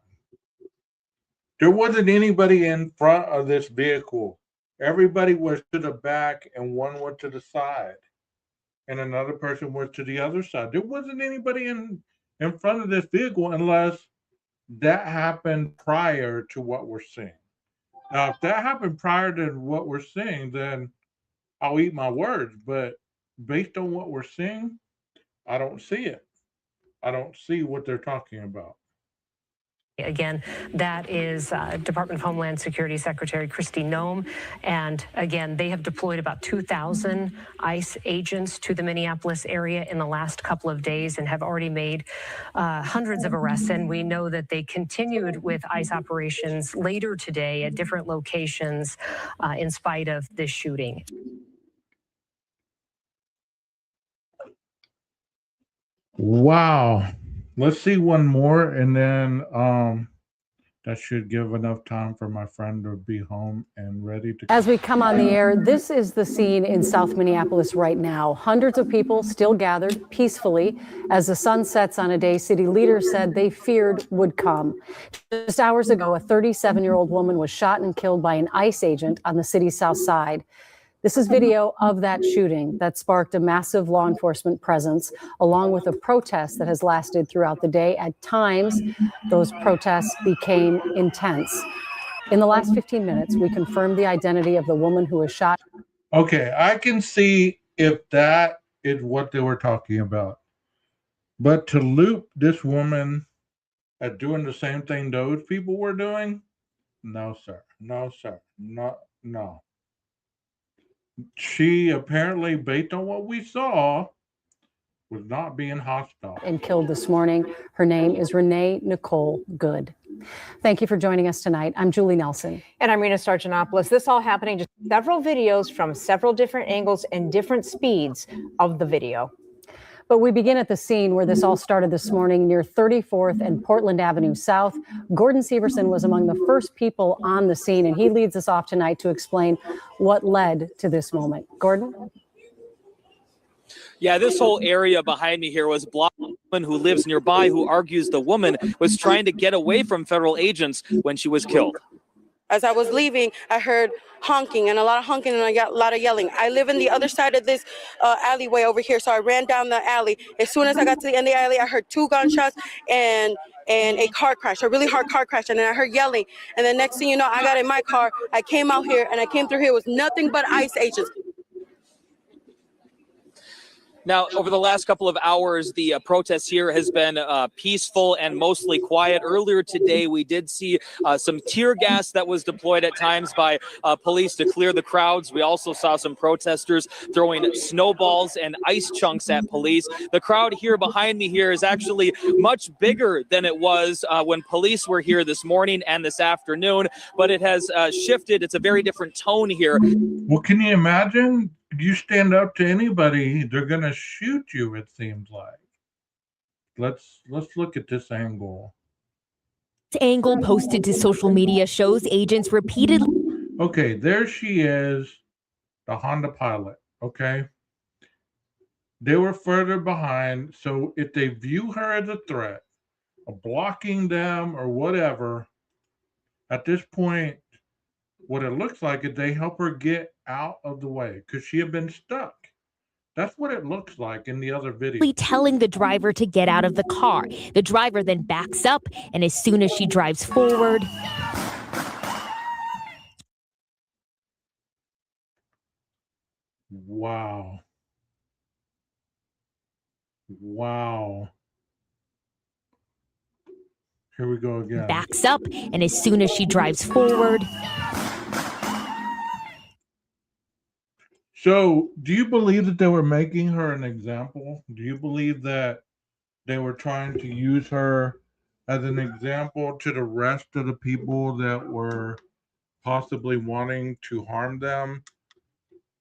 [SPEAKER 2] There wasn't anybody in front of this vehicle. Everybody was to the back and one was to the side. And another person was to the other side. There wasn't anybody in front of this vehicle unless that happened prior to what we're seeing. Now, if that happened prior to what we're seeing, then I'll eat my words. But based on what we're seeing, I don't see it. I don't see what they're talking about.
[SPEAKER 11] Again, that is Department of Homeland Security Secretary Kristi Noem. And again, they have deployed about 2,000 ICE agents to the Minneapolis area in the last couple of days and have already made hundreds of arrests. And we know that they continued with ICE operations later today at different locations in spite of this shooting.
[SPEAKER 2] Wow. Let's see one more, and then that should give enough time for my friend to be home and ready to.
[SPEAKER 12] As we come on the air, this is the scene in South Minneapolis right now. Hundreds of people still gathered peacefully as the sun sets on a day city leaders said they feared would come. Just hours ago, a 37-year-old woman was shot and killed by an ICE agent on the city's south side. This is video of that shooting that sparked a massive law enforcement presence, along with a protest that has lasted throughout the day. At times, those protests became intense. In the last 15 minutes, we confirmed the identity of the woman who was shot.
[SPEAKER 2] Okay, I can see if that is what they were talking about. But to loop this woman at doing the same thing those people were doing, no, sir. No, sir. No. She apparently, based on what we saw, was not being hostile.
[SPEAKER 12] And killed this morning. Her name is Renee Nicole Good. Thank you for joining us tonight. I'm Julie Nelson.
[SPEAKER 13] And I'm Rena Sargentopoulos. This all happening, just several videos from several different angles and different speeds of the video.
[SPEAKER 12] But we begin at the scene where this all started this morning near 34th and Portland Avenue South. Gordon Severson was among the first people on the scene, and he leads us off tonight to explain what led to this moment. Gordon?
[SPEAKER 14] Yeah, this whole area behind me here was blocked. Who lives nearby, who argues the woman was trying to get away from federal agents when she was killed.
[SPEAKER 15] As I was leaving, I heard honking and a lot of honking and a lot of yelling. I live in the other side of this alleyway over here, so I ran down the alley. As soon as I got to the end of the alley, I heard 2 gunshots and a car crash, a really hard car crash, and then I heard yelling. And the next thing you know, I got in my car, I came out here, and I came through here with nothing but ICE agents.
[SPEAKER 14] Now, over the last couple of hours, the protest here has been peaceful and mostly quiet. Earlier today, we did see some tear gas that was deployed at times by police to clear the crowds. We also saw some protesters throwing snowballs and ice chunks at police. The crowd here behind me here is actually much bigger than it was when police were here this morning and this afternoon, but it has shifted. It's a very different tone here.
[SPEAKER 2] Well, can you imagine? You stand up to anybody, they're going to shoot you, it seems like. Let's look at this angle.
[SPEAKER 16] This angle posted to social media shows agents repeatedly.
[SPEAKER 2] Okay, there she is, the Honda Pilot, okay? They were further behind, so if they view her as a threat, of blocking them or whatever, at this point, what it looks like is they help her get out of the way because she had been stuck. That's what it looks like in the other video.
[SPEAKER 16] Telling the driver to get out of the car. The driver then backs up, and as soon as she drives forward.
[SPEAKER 2] Wow. Wow. Here we go again.
[SPEAKER 16] Backs up, and as soon as she drives forward.
[SPEAKER 2] So, do you believe that they were making her an example? Do you believe that they were trying to use her as an example to the rest of the people that were possibly wanting to harm them?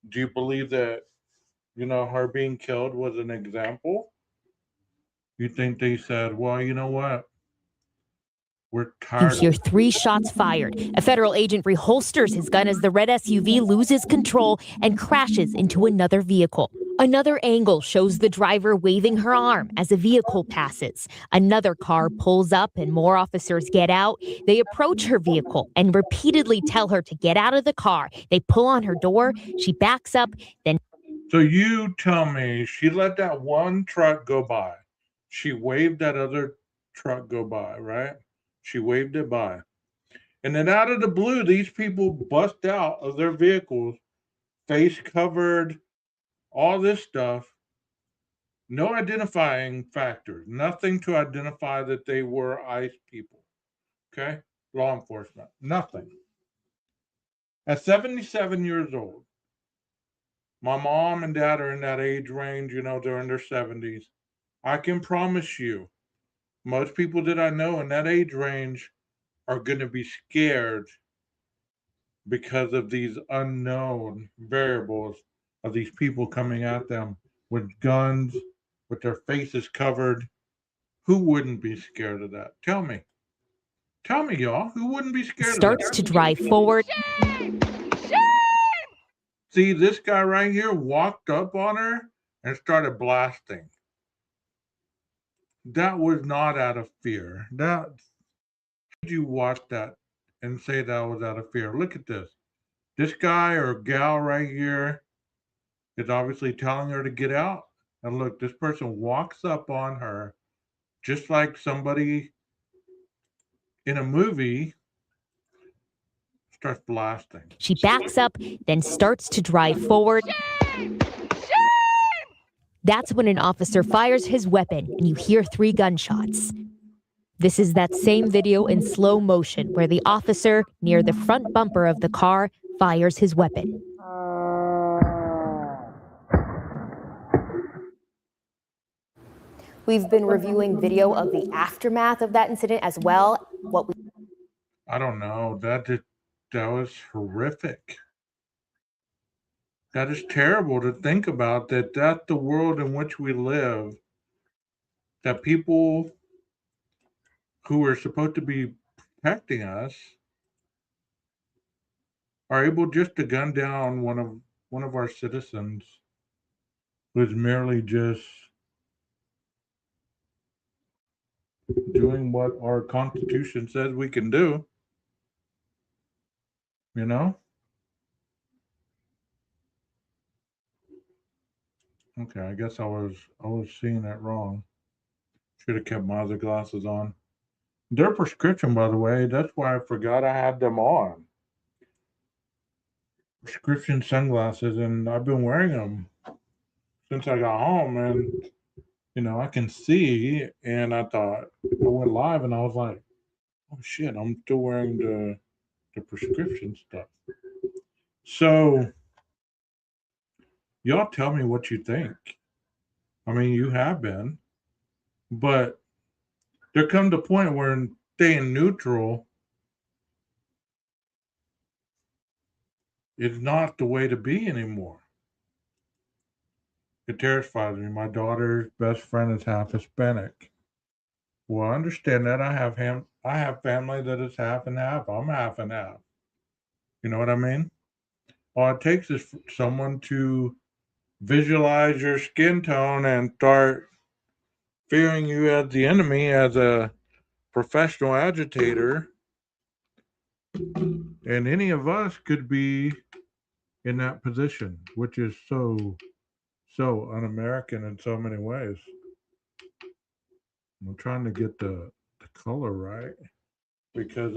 [SPEAKER 2] Do you believe that, her being killed was an example? You think they said, well, you know what? We're
[SPEAKER 16] You
[SPEAKER 2] tired
[SPEAKER 16] hear
[SPEAKER 2] of
[SPEAKER 16] 3 shots fired. A federal agent reholsters his gun as the red SUV loses control and crashes into another vehicle. Another angle shows the driver waving her arm as a vehicle passes. Another car pulls up and more officers get out. They approach her vehicle and repeatedly tell her to get out of the car. They pull on her door. She backs up, then.
[SPEAKER 2] So you tell me she let that one truck go by. She waved that other truck go by, right? She waved it by. And then out of the blue, these people bust out of their vehicles, face covered, all this stuff. No identifying factors, nothing to identify that they were ICE people. Okay? Law enforcement, nothing. At 77 years old, my mom and dad are in that age range, they're in their 70s. I can promise you, most people that I know in that age range are going to be scared because of these unknown variables of these people coming at them with guns, with their faces covered. Who wouldn't be scared of that? Tell me. Tell me, y'all, who wouldn't be scared of that?
[SPEAKER 16] Starts to drive forward.
[SPEAKER 2] See, this guy right here walked up on her and started blasting. That was not out of fear. That did you watch that and say that was out of fear? Look at this. This guy or gal right here is obviously telling her to get out. And look, this person walks up on her just like somebody in a movie starts blasting.
[SPEAKER 16] She backs up, then starts to drive forward. That's when an officer fires his weapon and you hear 3 gunshots. This is that same video in slow motion where the officer, near the front bumper of the car, fires his weapon. We've been reviewing video of the aftermath of that incident as well.
[SPEAKER 2] I don't know. That was horrific. That is terrible to think about, that's the world in which we live, that people who are supposed to be protecting us are able just to gun down one of our citizens who is merely just doing what our Constitution says we can do. You know? Okay, I guess I was seeing that wrong. Should have kept my other glasses on. They're prescription, by the way. That's why I forgot I had them on. Prescription sunglasses, and I've been wearing them since I got home, and I can see. And I thought I went live, and I was like, "Oh shit, I'm still wearing the prescription stuff." So, y'all tell me what you think. I mean, you have been, but there comes a point where staying neutral is not the way to be anymore. It terrifies me. My daughter's best friend is half Hispanic. Well, I understand that. I have family that is half and half. I'm half and half. You know what I mean? All it takes is someone to visualize your skin tone and start fearing you as the enemy, as a professional agitator. And any of us could be in that position, which is so un-American in so many ways. I'm trying to get the color right because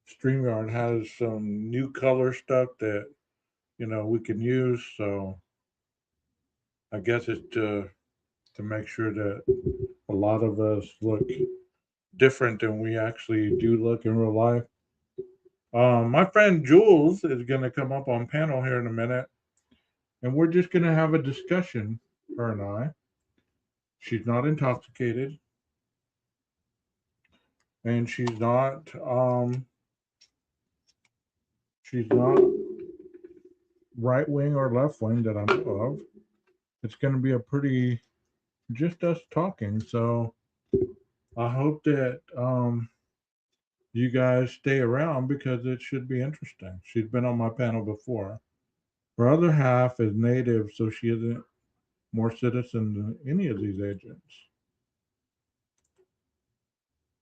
[SPEAKER 2] StreamYard has some new color stuff that we can use. So I guess it's to make sure that a lot of us look different than we actually do look in real life. My friend Jules is going to come up on panel here in a minute, and we're just going to have a discussion, her and I. She's not intoxicated, and she's not right wing or left wing that I know of. It's going to be a pretty just us talking. So I hope that you guys stay around because it should be interesting. She's been on my panel before. Her other half is native, so she isn't more citizen than any of these agents.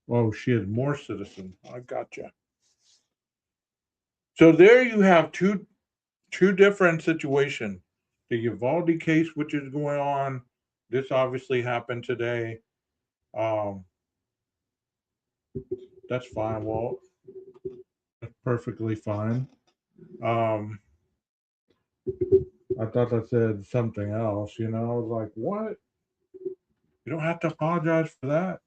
[SPEAKER 2] Oh, she is more citizen. I gotcha. So there you have two different situations. The Uvalde case, which is going on, this obviously happened today. That's fine, Walt. That's perfectly fine. I thought I said something else, I was like, what? You don't have to apologize for that.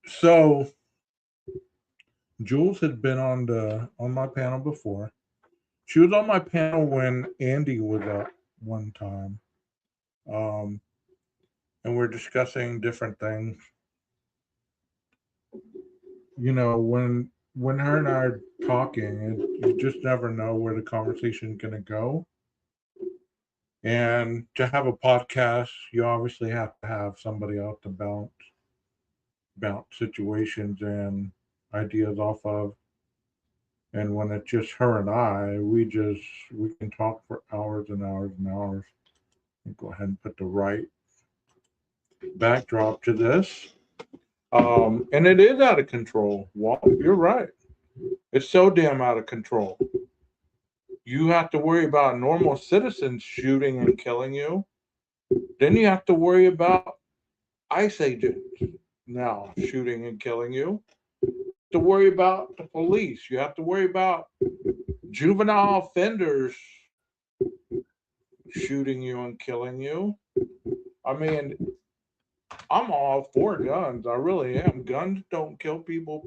[SPEAKER 2] So Jules had been on my panel before. She was on my panel when Andy was up one time. And we're discussing different things. When her and I are talking, you just never know where the conversation is going to go. And to have a podcast, you obviously have to have somebody else to bounce situations and ideas off of. And when it's just her and I, we can talk for hours and hours and hours. And go ahead and put the right backdrop to this. And it is out of control. Walt, you're right. It's so damn out of control. You have to worry about normal citizens shooting and killing you. Then you have to worry about ICE agents now shooting and killing you. You have to worry about the police. You have to worry about juvenile offenders shooting you and killing you. I mean, I'm all for guns. I really am. Guns don't kill people.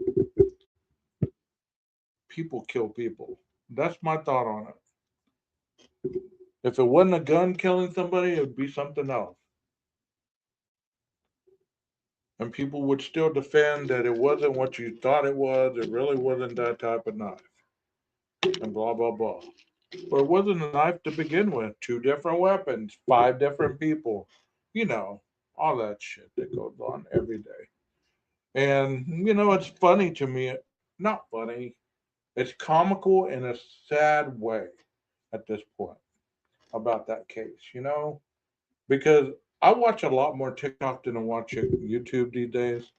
[SPEAKER 2] People kill people. That's my thought on it. If it wasn't a gun killing somebody, it would be something else. And people would still defend that it wasn't what you thought it was. It really wasn't that type of knife. And blah, blah, blah. But it wasn't a knife to begin with. 2 different weapons, 5 different people. All that shit that goes on every day. And, it's funny to me. Not funny. It's comical in a sad way at this point about that case, because I watch a lot more TikTok than I watch YouTube these days,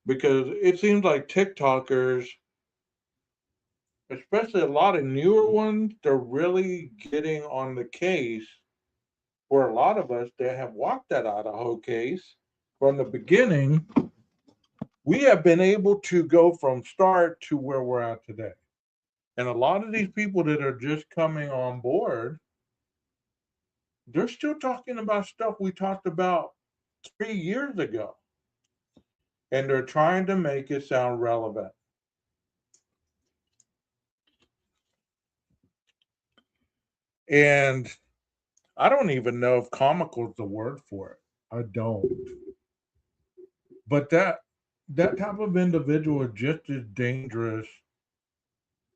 [SPEAKER 2] because it seems like TikTokers, especially a lot of newer ones, they're really getting on the case for a lot of us that have walked that Idaho case from the beginning. We have been able to go from start to where we're at today. And a lot of these people that are just coming on board, they're still talking about stuff we talked about 3 years ago. And they're trying to make it sound relevant. And I don't even know if comical is the word for it. I don't. But that type of individual is just as dangerous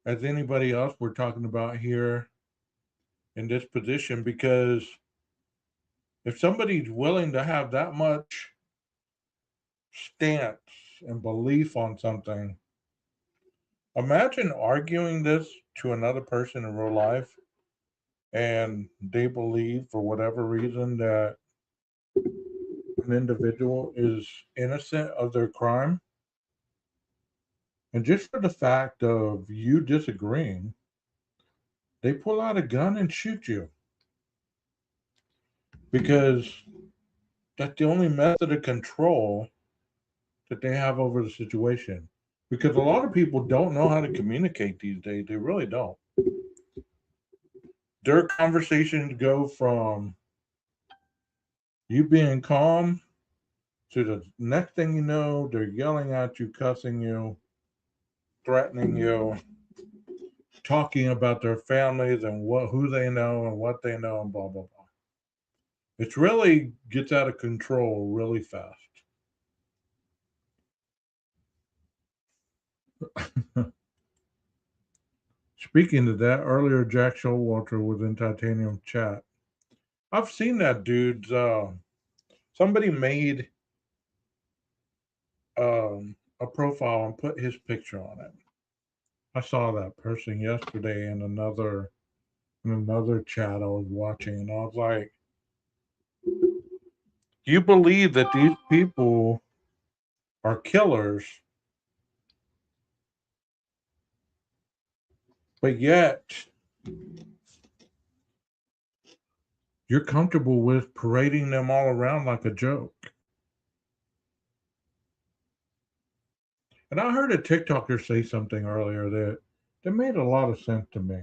[SPEAKER 2] as anybody else we're talking about here in this position, because if somebody's willing to have that much stance and belief on something, imagine arguing this to another person in real life and they believe for whatever reason that an individual is innocent of their crime. And just for the fact of you disagreeing, they pull out a gun and shoot you. Because that's the only method of control that they have over the situation. Because a lot of people don't know how to communicate these days. They really don't. Their conversations go from you being calm to the next thing you know, they're yelling at you, cussing you. threatening you, talking about their families and who they know and what they know and blah blah blah. It really gets out of control really fast. Speaking of that, earlier Jack Showalter was in Titanium chat. I've seen that dude's. Somebody made a profile and put his picture on it. I saw that person yesterday in another chat I was watching, and I was like, "You believe that these people are killers, but yet you're comfortable with parading them all around like a joke?" And I heard a TikToker say something earlier that made a lot of sense to me.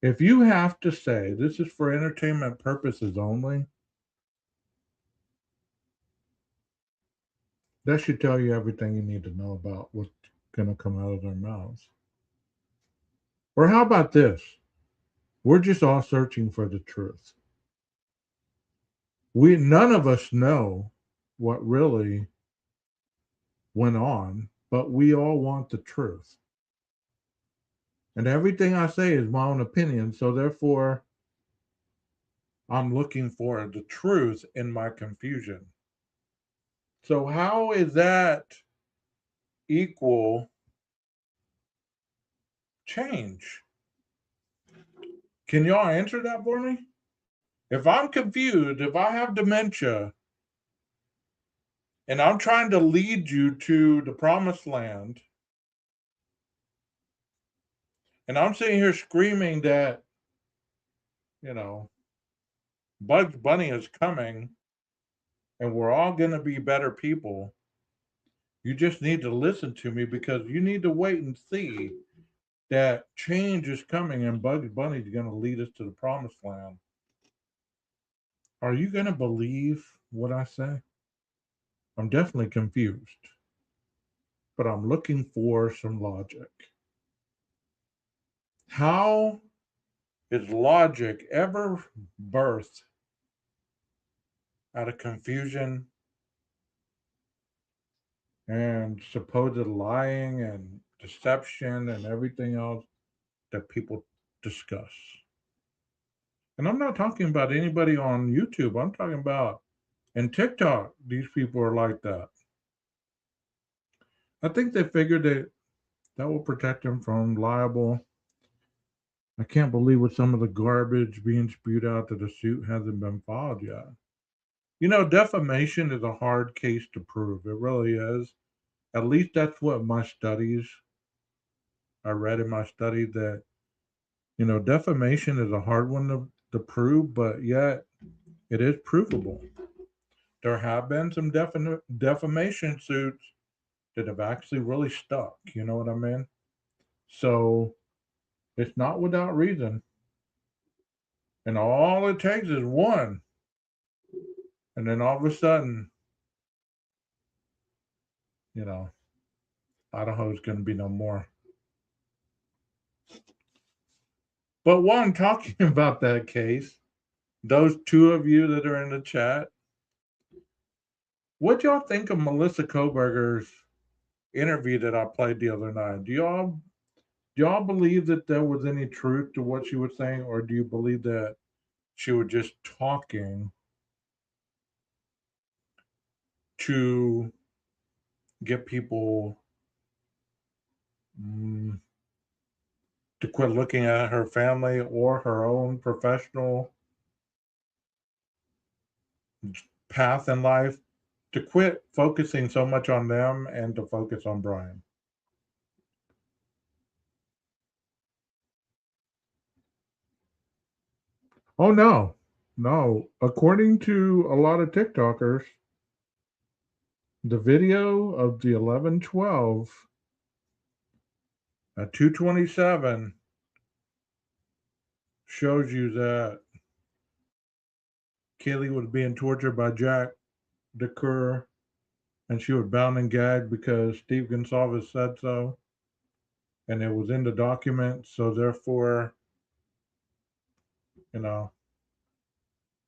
[SPEAKER 2] If you have to say this is for entertainment purposes only, that should tell you everything you need to know about what's going to come out of their mouths. Or how about this? We're just all searching for the truth. None of us know what really went on, but we all want the truth. And everything I say is my own opinion, so therefore I'm looking for the truth in my confusion. So how is that equal change? Can y'all answer that for me? If I'm confused, if I have dementia, and I'm trying to lead you to the promised land, and I'm sitting here screaming that, Bugs Bunny is coming, and we're all going to be better people, you just need to listen to me because you need to wait and see that change is coming and Bugs Bunny is going to lead us to the promised land. Are you going to believe what I say? I'm definitely confused, but I'm looking for some logic. How is logic ever birthed out of confusion and supposed lying and deception and everything else that people discuss? And I'm not talking about anybody on YouTube. I'm talking about in TikTok, these people are like that. I think they figured that will protect them from liable. I can't believe with some of the garbage being spewed out that the suit hasn't been filed yet. Defamation is a hard case to prove. It really is. At least that's what I read in my study that, defamation is a hard one to prove, but yet it is provable. There have been some defamation suits that have actually really stuck. You know what I mean? So it's not without reason. And all it takes is one. And then all of a sudden, Idaho's going to be no more. But while I'm talking about that case, those two of you that are in the chat, what y'all think of Melissa Koberger's interview that I played the other night? Do y'all believe that there was any truth to what she was saying, or do you believe that she was just talking to get people to quit looking at her family or her own professional path in life, to quit focusing so much on them and to focus on Brian? Oh, no. No. According to a lot of TikTokers, the video of the 11/12 at 2:27 shows you that Kaylee was being tortured by Jack DeCur, and she was bound and gagged because Steve Gonsalves said so. and it was in the document. So therefore,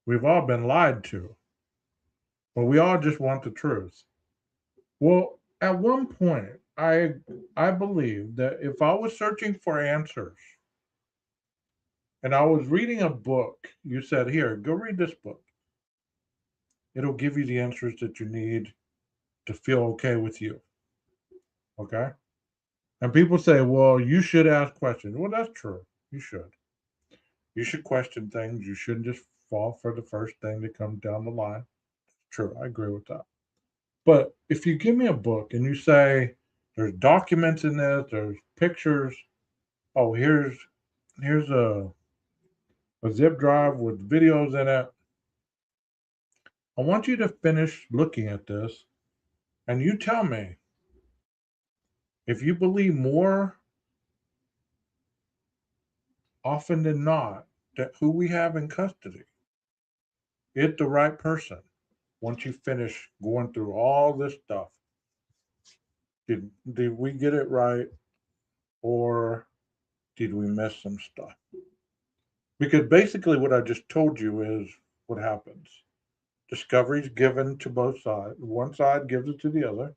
[SPEAKER 2] we've all been lied to, but we all just want the truth. Well, at one point, I believe that if I was searching for answers and I was reading a book, you said, "Here, go read this book. It'll give you the answers that you need to feel okay with you." Okay? And people say, "Well, you should ask questions." Well, that's true. You should. You should question things. You shouldn't just fall for the first thing that comes down the line. True. I agree with that. But if you give me a book and you say there's documents in this, there's pictures, oh, here's a zip drive with videos in it. I want you to finish looking at this and you tell me if you believe more often than not that who we have in custody is the right person. Once you finish going through all this stuff, did we get it right or did we miss some stuff? Because basically what I just told you is what happens. Discovery is given to both sides. One side gives it to the other.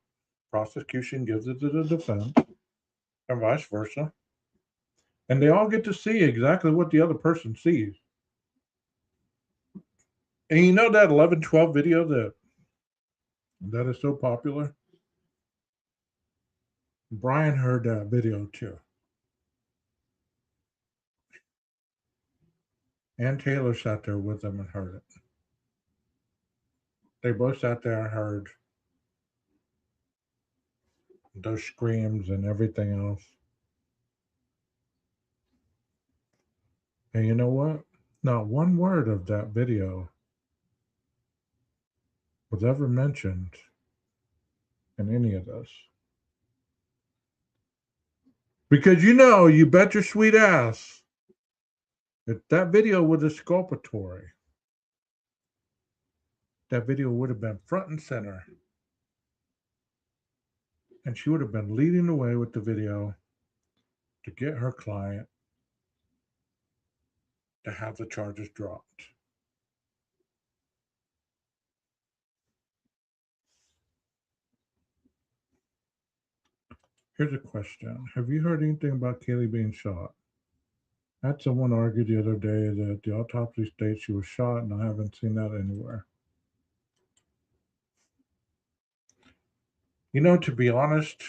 [SPEAKER 2] Prosecution gives it to the defense, and vice versa. And they all get to see exactly what the other person sees. And you know that 11-12 video that is so popular? Brian heard that video too. And Taylor sat there with them and heard it. They both sat there and heard those screams and everything else. And you know what? Not one word of that video was ever mentioned in any of this. Because you bet your sweet ass if that video was exculpatory, that video would have been front and center. And she would have been leading the way with the video to get her client to have the charges dropped. Here's a question. Have you heard anything about Kaylee being shot? I had someone argue the other day that the autopsy states she was shot, and I haven't seen that anywhere. To be honest,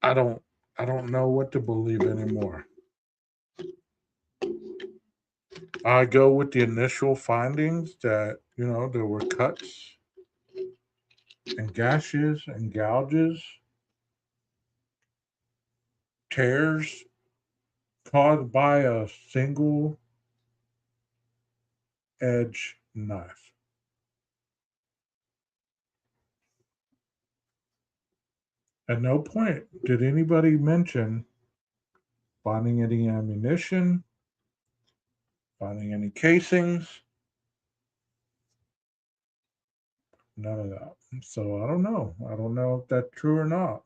[SPEAKER 2] I don't know what to believe anymore. I go with the initial findings that, there were cuts and gashes and gouges, tears caused by a single edge knife. At no point did anybody mention finding any ammunition, finding any casings, none of that. So I don't know. I don't know if that's true or not.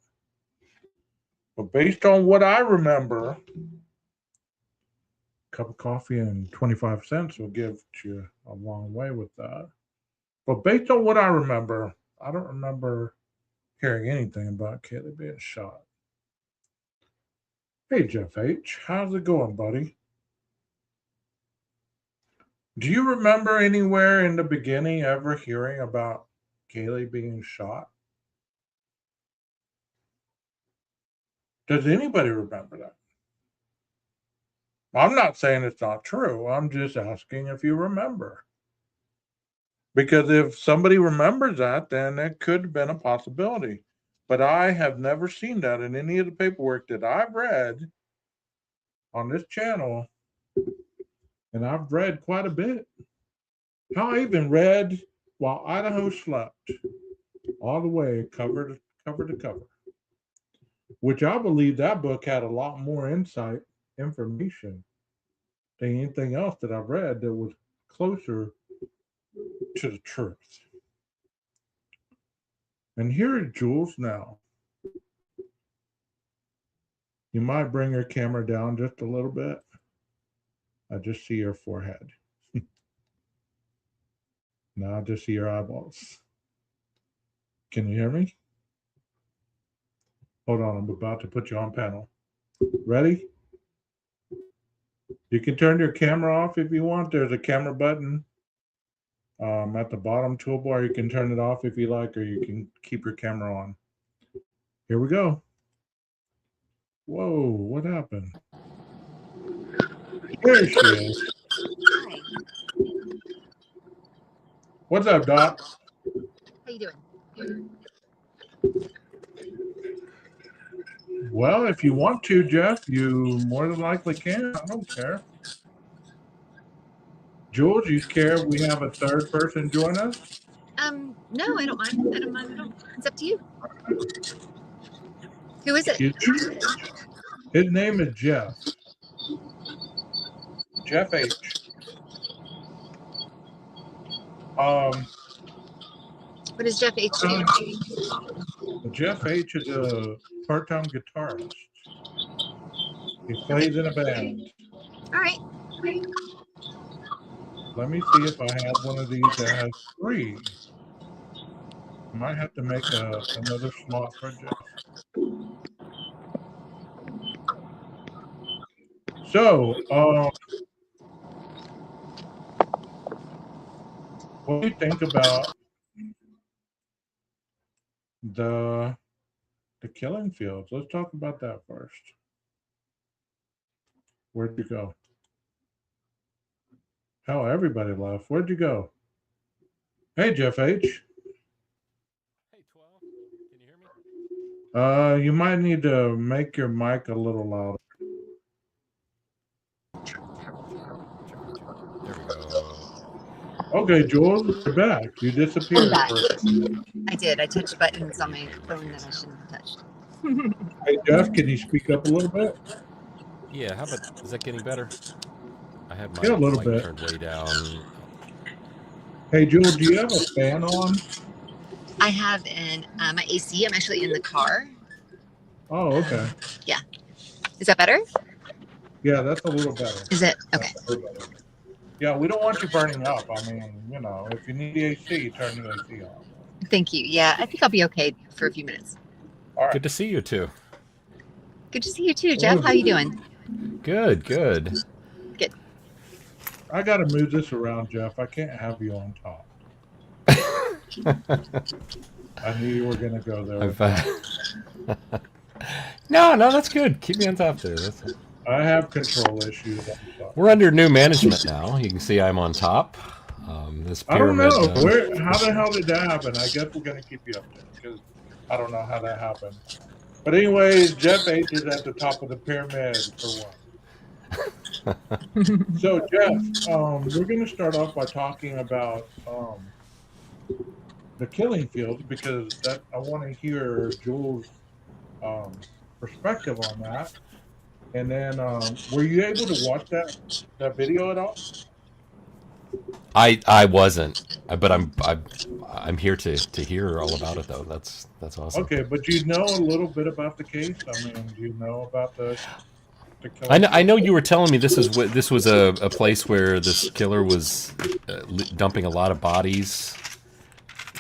[SPEAKER 2] But based on what I remember, a cup of coffee and 25 cents will give you a long way with that. But based on what I remember, I don't remember hearing anything about Kaylee being shot. Hey, Jeff H., how's it going, buddy? Do you remember anywhere in the beginning ever hearing about Kaylee being shot? Does anybody remember that? I'm not saying it's not true. I'm just asking if you remember. Because if somebody remembers that, then it could have been a possibility. But I have never seen that in any of the paperwork that I've read on this channel. And I've read quite a bit. I even read While Idaho Slept, all the way cover to cover. Which I believe that book had a lot more information than anything else that I've read that was closer to the truth. And here is Jules now. You might bring your camera down just a little bit. I just see your forehead. Now I just see your eyeballs. Can you hear me? Hold on, I'm about to put you on panel. Ready? You can turn your camera off if you want. There's a camera button at the bottom toolbar. You can turn it off if you like, or you can keep your camera on. Here we go. Whoa, what happened? There she is.
[SPEAKER 17] Hi.
[SPEAKER 2] What's up, Doc?
[SPEAKER 17] How you doing?
[SPEAKER 2] Well, if you want to, Jeff, you more than likely can. I don't care. Jules, you care if we have a third person join us?
[SPEAKER 17] No, I don't mind. I don't mind at all. It's up to you. Who is it?
[SPEAKER 2] His name is Jeff. Jeff H.
[SPEAKER 17] What does Jeff H do?
[SPEAKER 2] Jeff H is a part-time guitarist. He plays in a band.
[SPEAKER 17] All right.
[SPEAKER 2] Let me see if I have one of these that has 3. I might have to make another slot for Jeff. So, what do you think about the killing fields? Let's talk about that first. Where'd you go? Hell, everybody left. Where'd you go? Hey, Jeff H.
[SPEAKER 18] Hey, 12. Can you hear me?
[SPEAKER 2] You might need to make your mic a little louder.
[SPEAKER 18] There we go.
[SPEAKER 2] Okay, Jules, you're back. You disappeared.
[SPEAKER 17] I'm back. I did. I touched buttons on my phone that I shouldn't have touched.
[SPEAKER 2] Hey, Jeff, can you speak up a little bit?
[SPEAKER 18] Yeah, how about, is that getting better? I had my
[SPEAKER 2] Yeah, a little
[SPEAKER 18] mic
[SPEAKER 2] bit.
[SPEAKER 18] turned way down.
[SPEAKER 2] Hey, Jules, do you have a fan on?
[SPEAKER 17] I have my AC. I'm actually in the car.
[SPEAKER 2] Oh, okay.
[SPEAKER 17] Yeah. Is that better?
[SPEAKER 2] Yeah, that's a little better.
[SPEAKER 17] Is it? Okay.
[SPEAKER 2] Yeah, we don't want you burning up. I mean, you know, if you need the AC, turn the AC off.
[SPEAKER 17] Thank you. Yeah, I think I'll be okay for a few minutes.
[SPEAKER 2] All right.
[SPEAKER 18] Good to see you too.
[SPEAKER 17] Good to see you too, Jeff. How you doing?
[SPEAKER 18] Good, good.
[SPEAKER 17] Good.
[SPEAKER 2] I got to move this around, Jeff. I can't have you on top. I knew you were going to go there.
[SPEAKER 18] No, that's good. Keep me on top there.
[SPEAKER 2] I have control issues.
[SPEAKER 18] We're under new management now. You can see I'm on top. This pyramid,
[SPEAKER 2] I don't know. How the hell did that happen? I guess we're going to keep you up there because I don't know how that happened. But anyways, Jeff H is at the top of the pyramid for one. So, Jeff, we're going to start off by talking about the killing fields because I want to hear Jules' perspective on that. And then, were you able to watch that video at all?
[SPEAKER 18] I wasn't, but I'm here to hear all about it though. That's awesome.
[SPEAKER 2] Okay, but do you know a little bit about the case? I mean, do you know about the killing?
[SPEAKER 18] I know you were telling me this was a place where this killer was dumping a lot of bodies.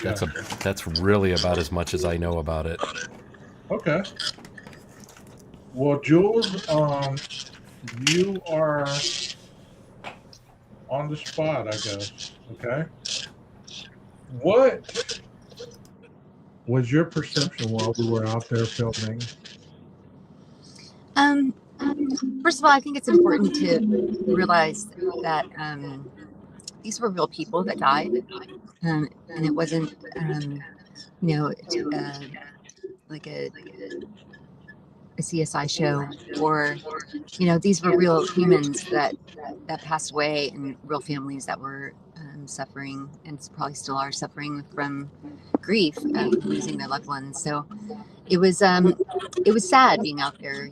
[SPEAKER 18] That's really about as much as I know about it.
[SPEAKER 2] Okay. Well, Jules, you are on the spot, I guess. Okay. What was your perception while we were out there filming?
[SPEAKER 17] First of all, I think it's important to realize that these were real people that died, and it wasn't, like a CSI show, or these were real humans that passed away, and real families that were suffering, and probably still are suffering from grief of losing their loved ones. So it was sad being out there,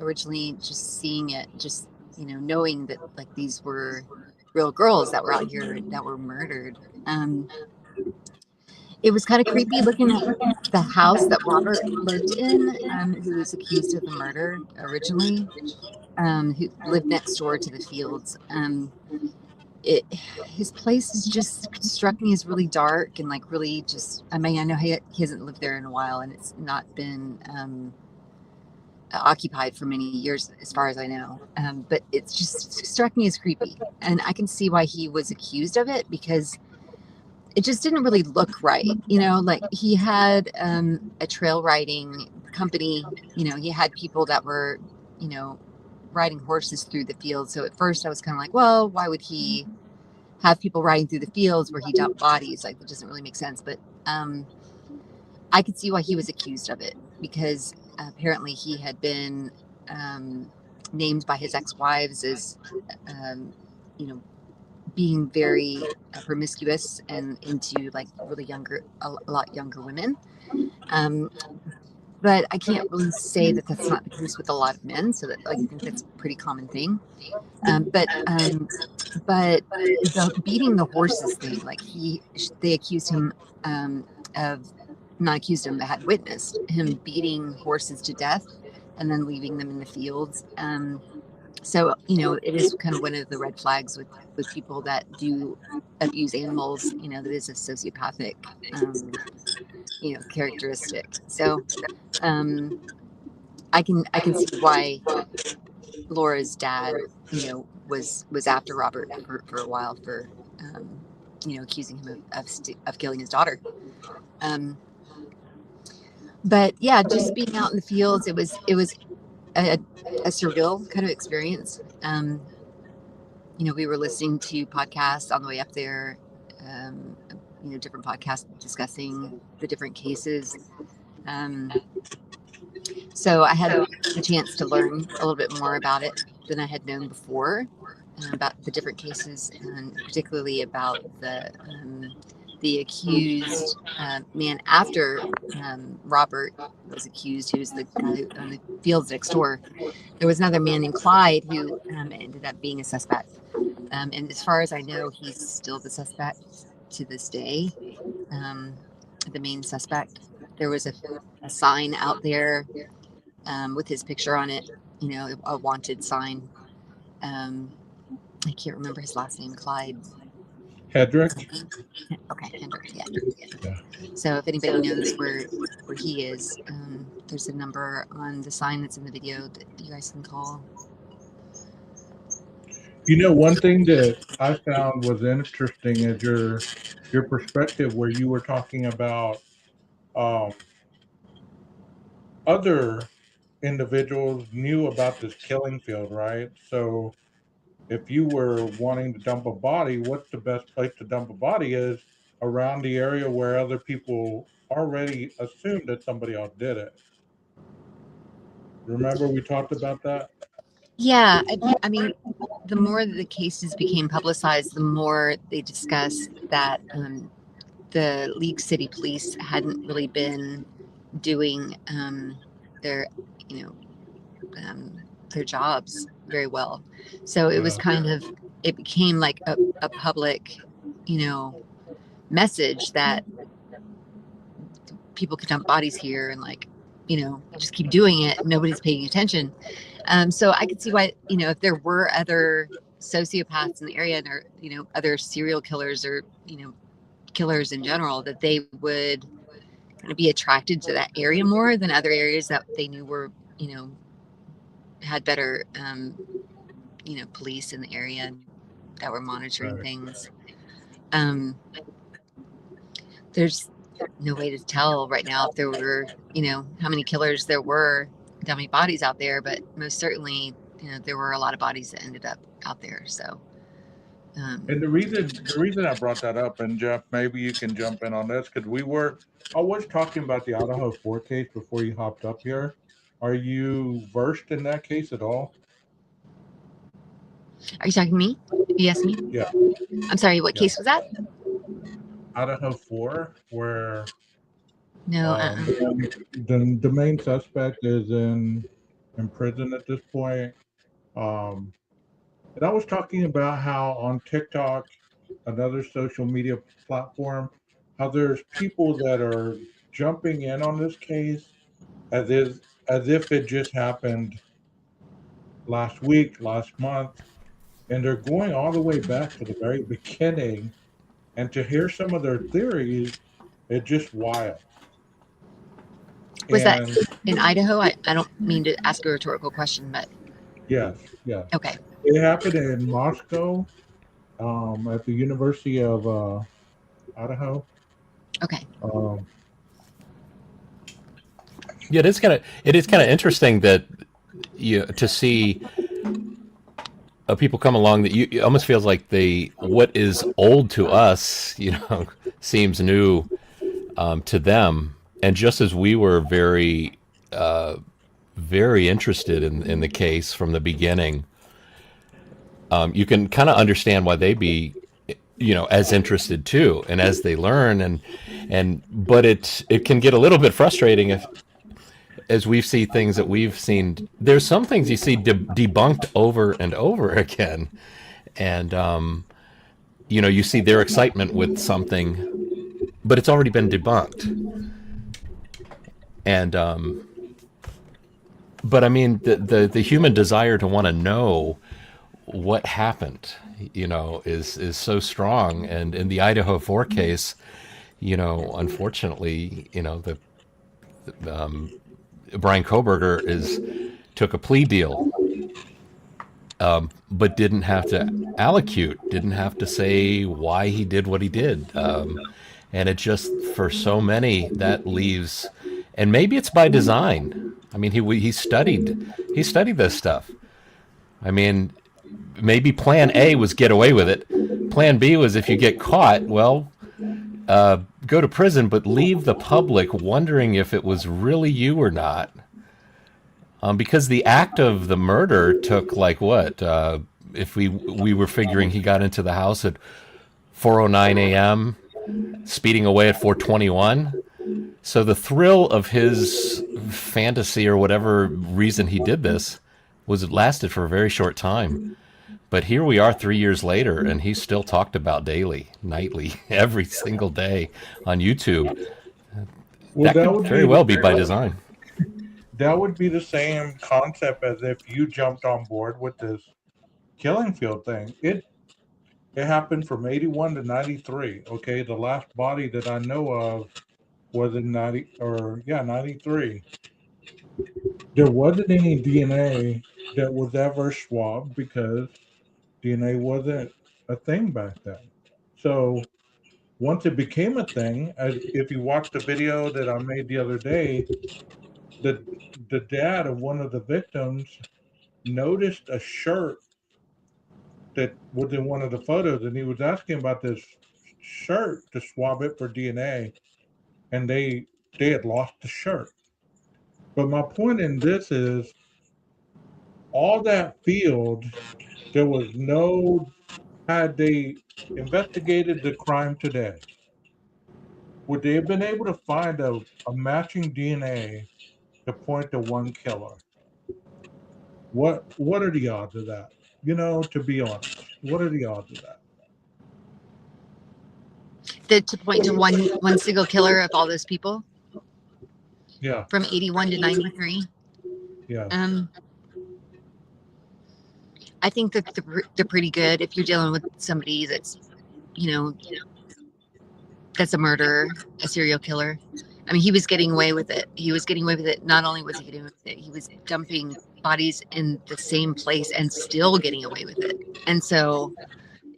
[SPEAKER 17] originally just seeing it, just knowing that like these were real girls that were out here that were murdered. it was kind of creepy looking at the house that Robert lived in, who was accused of the murder originally, who lived next door to the fields. His place has just struck me as really dark and like really just, I mean, I know he hasn't lived there in a while and it's not been occupied for many years as far as I know, but it's just struck me as creepy, and I can see why he was accused of it, because it just didn't really look right. Like he had a trail riding company. He had people that were riding horses through the field. So at first I was kind of like, well, why would he have people riding through the fields where he dumped bodies? Like, that doesn't really make sense. But I could see why he was accused of it, because apparently he had been named by his ex-wives as being very promiscuous and into like really a lot younger women. But I can't really say that that's not the case with a lot of men. So that, like, I think that's a pretty common thing. But the beating the horses thing, like they accused him of, not accused him, but had witnessed him beating horses to death and then leaving them in the fields. So, it is kind of one of the red flags with people that do abuse animals, that is a sociopathic, characteristic. So, I can see why Laura's dad, was after Robert for a while for, accusing him of killing his daughter. But yeah, just being out in the fields, it was a surreal kind of experience. We were listening to podcasts on the way up there, different podcasts discussing the different cases. So I had the chance to learn a little bit more about it than I had known before, about the different cases, and particularly about the accused man after Robert was accused, who was the guy on the fields next door. There was another man named Clyde who ended up being a suspect. And as far as I know, he's still the suspect to this day, the main suspect. There was a sign out there with his picture on it, a wanted sign. I can't remember his last name, Clyde.
[SPEAKER 2] Hedrick.
[SPEAKER 17] Okay, Hendrick, yeah.
[SPEAKER 2] Yeah.
[SPEAKER 17] So if anybody knows where he is, there's a number on the sign that's in the video that you guys can call.
[SPEAKER 2] One thing that I found was interesting is your perspective, where you were talking about other individuals knew about this killing field, right? So if you were wanting to dump a body, what's the best place to dump a body is around the area where other people already assumed that somebody else did it. Remember we talked about that?
[SPEAKER 17] Yeah, I mean, the more the cases became publicized, the more they discussed that the League City Police hadn't really been doing their, their jobs very well. So it was kind of, it became like a public, message that people could dump bodies here and like, just keep doing it. Nobody's paying attention. So I could see why, if there were other sociopaths in the area and, or, other serial killers or, killers in general, that they would kind of be attracted to that area more than other areas that they knew were, had better, police in the area that were monitoring things. There's no way to tell right now if there were, how many killers there were, how many bodies out there, but most certainly, there were a lot of bodies that ended up out there. So,
[SPEAKER 2] and the reason I brought that up, and Jeff, maybe you can jump in on this, because I was talking about the Idaho 4 case before you hopped up here. Are you versed in that case at all?
[SPEAKER 17] Are you talking to me? You asked me?
[SPEAKER 2] Yeah.
[SPEAKER 17] I'm sorry, what case was that?
[SPEAKER 2] Idaho 4, where
[SPEAKER 17] no,
[SPEAKER 2] the main suspect is in prison at this point. And I was talking about how on TikTok, another social media platform, how there's people that are jumping in on this case as if it just happened last week, last month, and they're going all the way back to the very beginning. And to hear some of their theories, it's just wild.
[SPEAKER 17] Was that
[SPEAKER 2] And
[SPEAKER 17] in Idaho? I don't mean to ask a rhetorical question, but
[SPEAKER 2] yes, yes.
[SPEAKER 17] okay.
[SPEAKER 2] It happened in Moscow, at the University of Idaho.
[SPEAKER 17] Okay.
[SPEAKER 18] Yeah, it is kind of interesting that to see people come along that it almost feels like what is old to us, seems new to them. And just as we were very, very interested in the case from the beginning, you can kind of understand why they'd be, as interested too, and as they learn, but it can get a little bit frustrating as we see things that we've seen. There's some things you see debunked over and over again, and you see their excitement with something, but it's already been debunked. And but I mean, the human desire to want to know what happened, is so strong. And in the Idaho 4 case, unfortunately, Brian Kohberger took a plea deal, but didn't have to allocute, didn't have to say why he did what he did. And it just, for so many, that leaves, and maybe it's by design. I mean, he studied this stuff. I mean, maybe plan A was get away with it. Plan B was, if you get caught, well, go to prison, but leave the public wondering if it was really you or not. Because the act of the murder took like what? If we were figuring he got into the house at 4:09 a.m., speeding away at 4:21. So the thrill of his fantasy, or whatever reason he did this, lasted for a very short time. But here we are 3 years later, and he's still talked about daily, nightly, every single day on YouTube.
[SPEAKER 2] Well,
[SPEAKER 18] that could very well be by design.
[SPEAKER 2] That would be the same concept as if you jumped on board with this killing field thing. It happened from 81 to 93. Okay, the last body that I know of was in 93. There wasn't any DNA that was ever swabbed because DNA wasn't a thing back then. So once it became a thing, if you watch the video that I made the other day, the dad of one of the victims noticed a shirt that was in one of the photos, and he was asking about this shirt to swab it for DNA, and they had lost the shirt. But my point in this is, all that field, there was no, had they investigated the crime today, would they have been able to find a matching DNA to point to one killer? What are the odds of that? To be honest, what are the odds of that?
[SPEAKER 17] To point to one single killer of all those people?
[SPEAKER 2] Yeah.
[SPEAKER 17] From 81 to 93?
[SPEAKER 2] Yeah.
[SPEAKER 17] I think that they're pretty good if you're dealing with somebody that's, that's a murderer, a serial killer. I mean, he was getting away with it. Not only was he getting away with it, he was dumping bodies in the same place and still getting away with it. And so,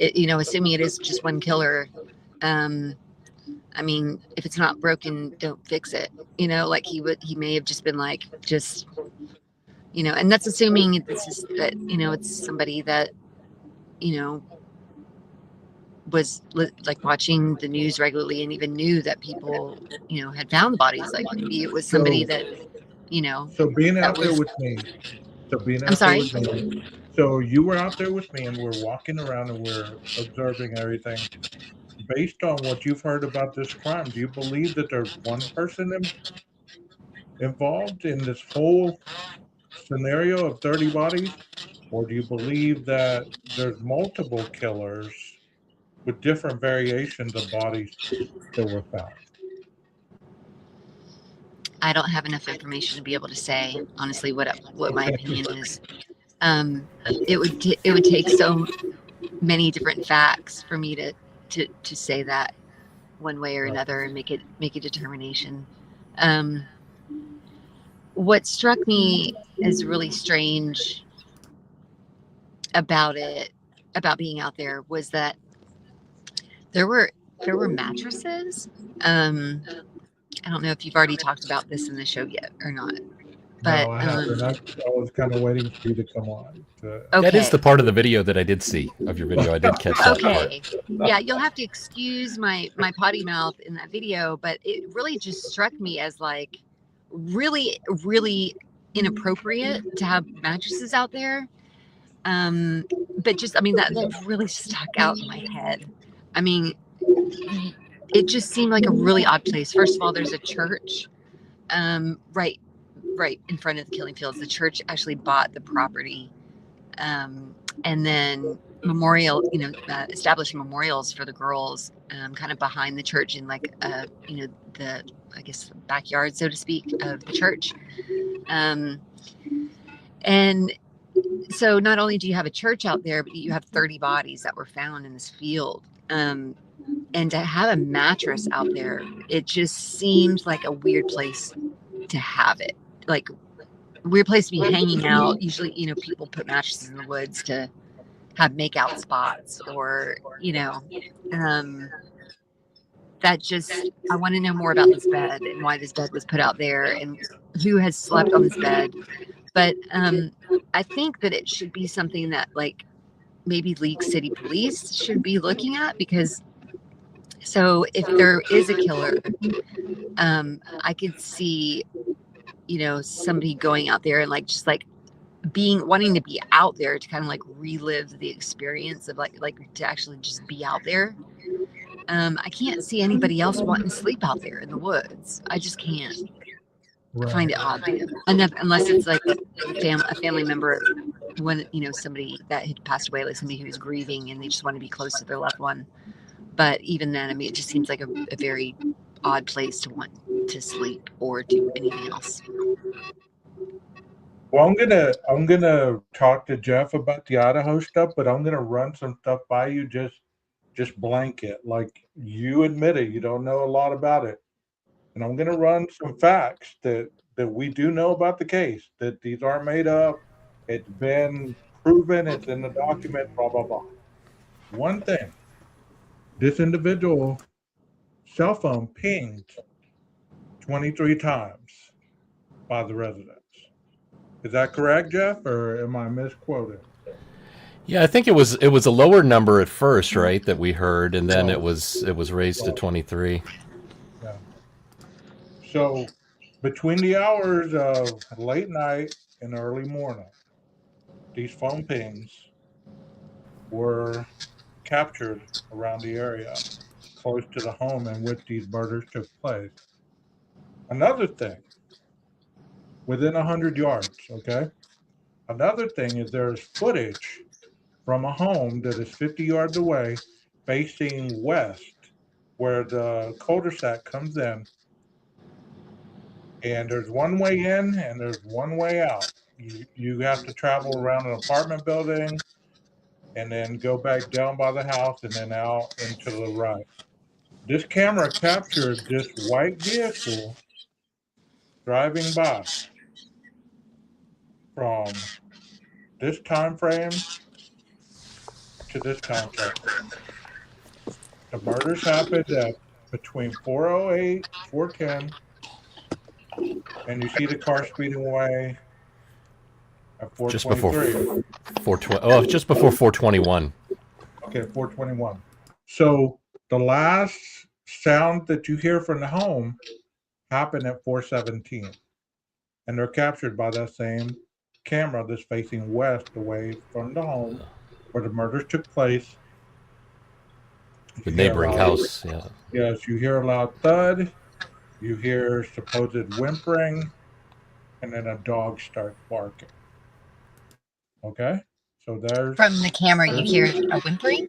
[SPEAKER 17] assuming it is just one killer, I mean, if it's not broken, don't fix it. Like he may have just been like, and that's assuming that it's somebody that, was like watching the news regularly and even knew that people, had found the bodies. Like maybe it was somebody that,
[SPEAKER 2] So being out there with me.
[SPEAKER 17] I'm sorry.
[SPEAKER 2] So you were out there with me, and we're walking around and we're observing everything. Based on what you've heard about this crime, do you believe that there's one person involved in this whole scenario of 30 bodies? Or do you believe that there's multiple killers with different variations of bodies that were found?
[SPEAKER 17] I don't have enough information to be able to say honestly what my opinion is. It would take so many different facts for me to say that one way or another and make a determination. What struck me as really strange about being out there was that there were mattresses. I don't know if you've already talked about this in the show yet or not, but
[SPEAKER 2] No, I haven't. I was kind of waiting for you to come on.
[SPEAKER 18] That is the part of the video that I did see of your video. I did catch that part.
[SPEAKER 17] Yeah, you'll have to excuse my potty mouth in that video, but it really just struck me as like really inappropriate to have mattresses out there. But just, I mean, that really stuck out in my head. I mean, it just seemed like a really odd place. First of all, there's a church right in front of the killing fields. The church actually bought the property, and then establishing memorials for the girls kind of behind the church in like the, I guess, backyard, so to speak, of the church. And so not only do you have a church out there, but you have 30 bodies that were found in this field. And to have a mattress out there, it just seems like a weird place to have it. Like, weird place to be hanging out. Usually, people put mattresses in the woods to have makeout spots, or, that just, I want to know more about this bed and why this bed was put out there and who has slept on this bed. But I think that it should be something that, like, maybe League City Police should be looking at, because so if there is a killer, I could see, somebody going out there and like just like wanting to be out there to kind of like relive the experience of like to actually just be out there. I can't see anybody else wanting to sleep out there in the woods. I just can't. I find it odd, unless it's like a family member, when somebody that had passed away, like somebody who's grieving and they just want to be close to their loved one. But even then, I mean, it just seems like a very odd place to want to sleep or do anything else.
[SPEAKER 2] Well, I'm gonna talk to Jeff about the Idaho stuff, but I'm gonna run some stuff by you, just blanket. Like, you admitted you don't know a lot about it, and I'm gonna run some facts that we do know about the case. That these aren't made up. It's been proven. It's in the document. Blah blah blah. One thing. This individual cell phone pinged 23 times by the residents. Is that correct, Jeff, or am I misquoting?
[SPEAKER 18] Yeah, I think it was a lower number at first, right, that we heard, and then it was raised to 23.
[SPEAKER 2] Yeah. So between the hours of late night and early morning, these phone pings were captured around the area close to the home in which these murders took place. Another thing, within 100 yards, okay? Another thing is there's footage from a home that is 50 yards away facing west, where the cul-de-sac comes in, and there's one way in and there's one way out. You have to travel around an apartment building and then go back down by the house and then out and to the right. This camera captured this white vehicle driving by from this time frame to this time frame. The murders happened at between 4:08, 4:10, and you see the car speeding away at 4:23.
[SPEAKER 18] Just before 4:20. Oh, just before 4:21.
[SPEAKER 2] Okay, 4:21. So the last sound that you hear from the home happened at 4:17, and they're captured by that same camera that's facing west away from the home where the murders took place.
[SPEAKER 18] The neighboring house, yeah.
[SPEAKER 2] Yes, you hear a loud thud, you hear supposed whimpering, and then a dog starts barking. Okay? So there's...
[SPEAKER 17] From the camera, you hear a whimpering?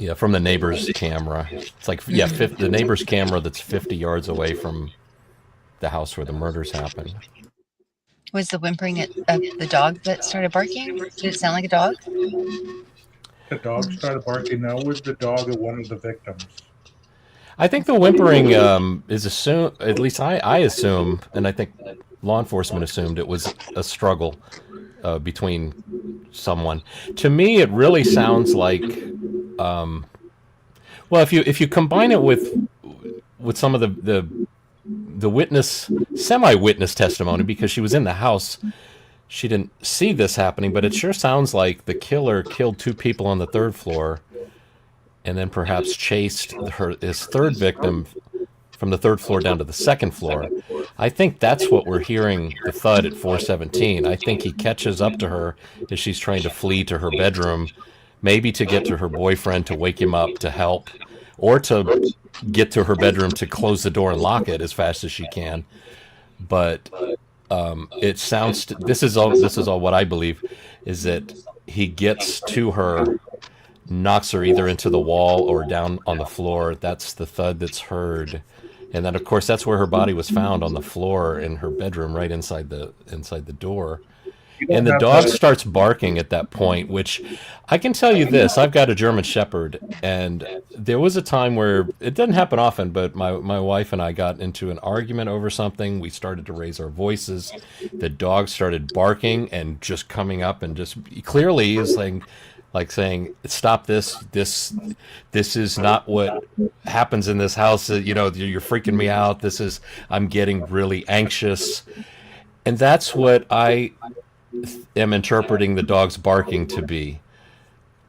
[SPEAKER 18] Yeah, from the neighbor's camera. It's like, yeah, the neighbor's camera that's 50 yards away from the house where the murders happened.
[SPEAKER 17] Was the whimpering of the dog that started barking? Did it sound like a dog?
[SPEAKER 2] The dog started barking. Now was the dog of one of the victims?
[SPEAKER 18] I think the whimpering is assumed, at least I assume, and I think law enforcement assumed it was a struggle between someone. To me, it really sounds like, well, if you combine it with some of the witness, semi-witness testimony, because she was in the house, she didn't see this happening, but it sure sounds like the killer killed 2 people on the 3rd floor and then perhaps chased his 3rd victim from the 3rd floor down to the 2nd floor. I think that's what we're hearing, the thud at 417. I think he catches up to her as she's trying to flee to her bedroom, maybe to get to her boyfriend to wake him up to help, or to get to her bedroom to close the door and lock it as fast as she can. But it sounds, this is all what I believe, is that he gets to her, knocks her either into the wall or down on the floor. That's the thud that's heard. And then, of course, that's where her body was found, on the floor in her bedroom, right inside the door. And the dog starts barking at that point, which I can tell you this. I've got a German Shepherd, and there was a time where, it doesn't happen often, but my wife and I got into an argument over something. We started to raise our voices. The dog started barking and just coming up and just clearly is saying, stop this. This is not what happens in this house. You know, you're freaking me out. I'm getting really anxious. And that's what I am interpreting the dog's barking to be,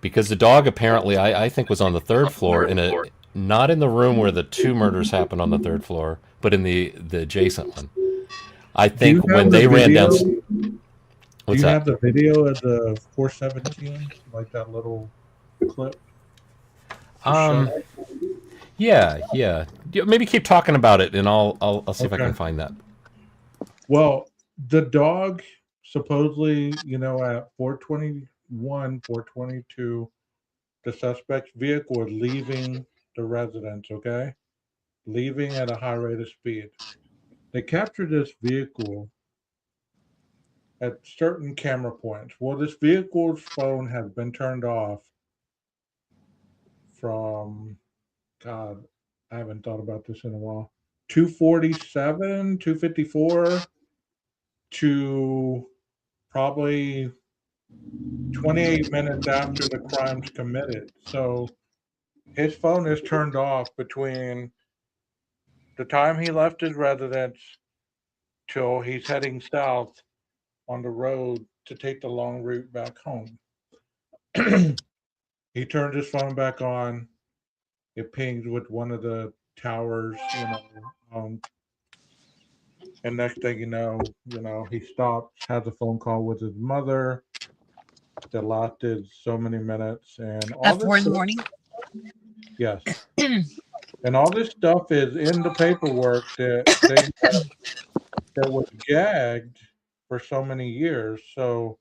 [SPEAKER 18] because the dog apparently I think was on the 3rd floor, not in the room where the 2 murders happened on the 3rd floor, but in the adjacent one. I think when they ran down.
[SPEAKER 2] Do you have the video of the 417, like that little clip?
[SPEAKER 18] Yeah. Maybe keep talking about it, and I'll see if I can find that.
[SPEAKER 2] Well, the dog supposedly, at 421, 422, the suspect's vehicle was leaving the residence, okay? Leaving at a high rate of speed. They captured this vehicle at certain camera points. Well, this vehicle's phone has been turned off from, God, I haven't thought about this in a while, 247, 254 to probably 28 minutes after the crime's committed. So his phone is turned off between the time he left his residence till he's heading south on the road to take the long route back home. He turned his phone back on. It pinged with one of the towers, and next thing you know, he stopped, had the phone call with his mother that lasted so many minutes, and all
[SPEAKER 17] At
[SPEAKER 2] this
[SPEAKER 17] 4 in the morning?
[SPEAKER 2] Yes. And all this stuff is in the paperwork that was gagged for so many years. So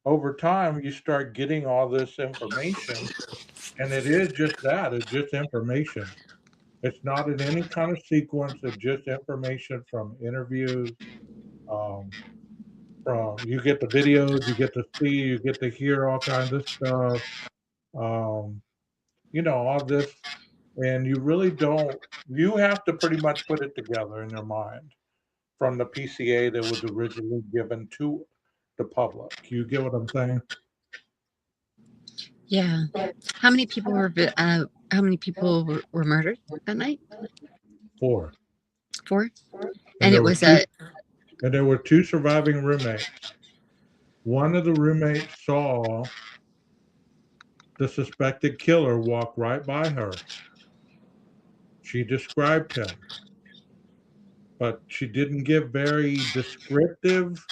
[SPEAKER 2] over time, you start getting all this information, and it is just that. It's just information. It's not in any kind of sequence. It's just information from interviews. From you get the videos, you get to see, you get to hear all kinds of stuff. All this, and you really don't. You have to pretty much put it together in your mind from the PCA that was originally given to the public. You get what I'm saying?
[SPEAKER 17] Yeah. How many people were murdered that night?
[SPEAKER 2] 4.
[SPEAKER 17] 4? And it was a.
[SPEAKER 2] And there were 2 surviving roommates. One of the roommates saw the suspected killer walk right by her. She described him, but she didn't give very descriptive,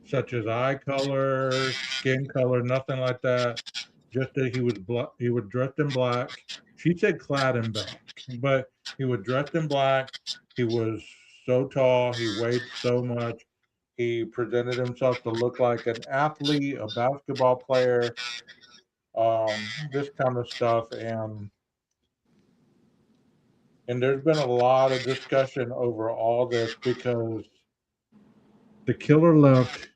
[SPEAKER 2] such as eye color, skin color, nothing like that. Just that he was dressed in black. She said clad in black, but he was dressed in black. He was so tall. He weighed so much. He presented himself to look like an athlete, a basketball player. this kind of stuff, and there's been a lot of discussion over all this because the killer left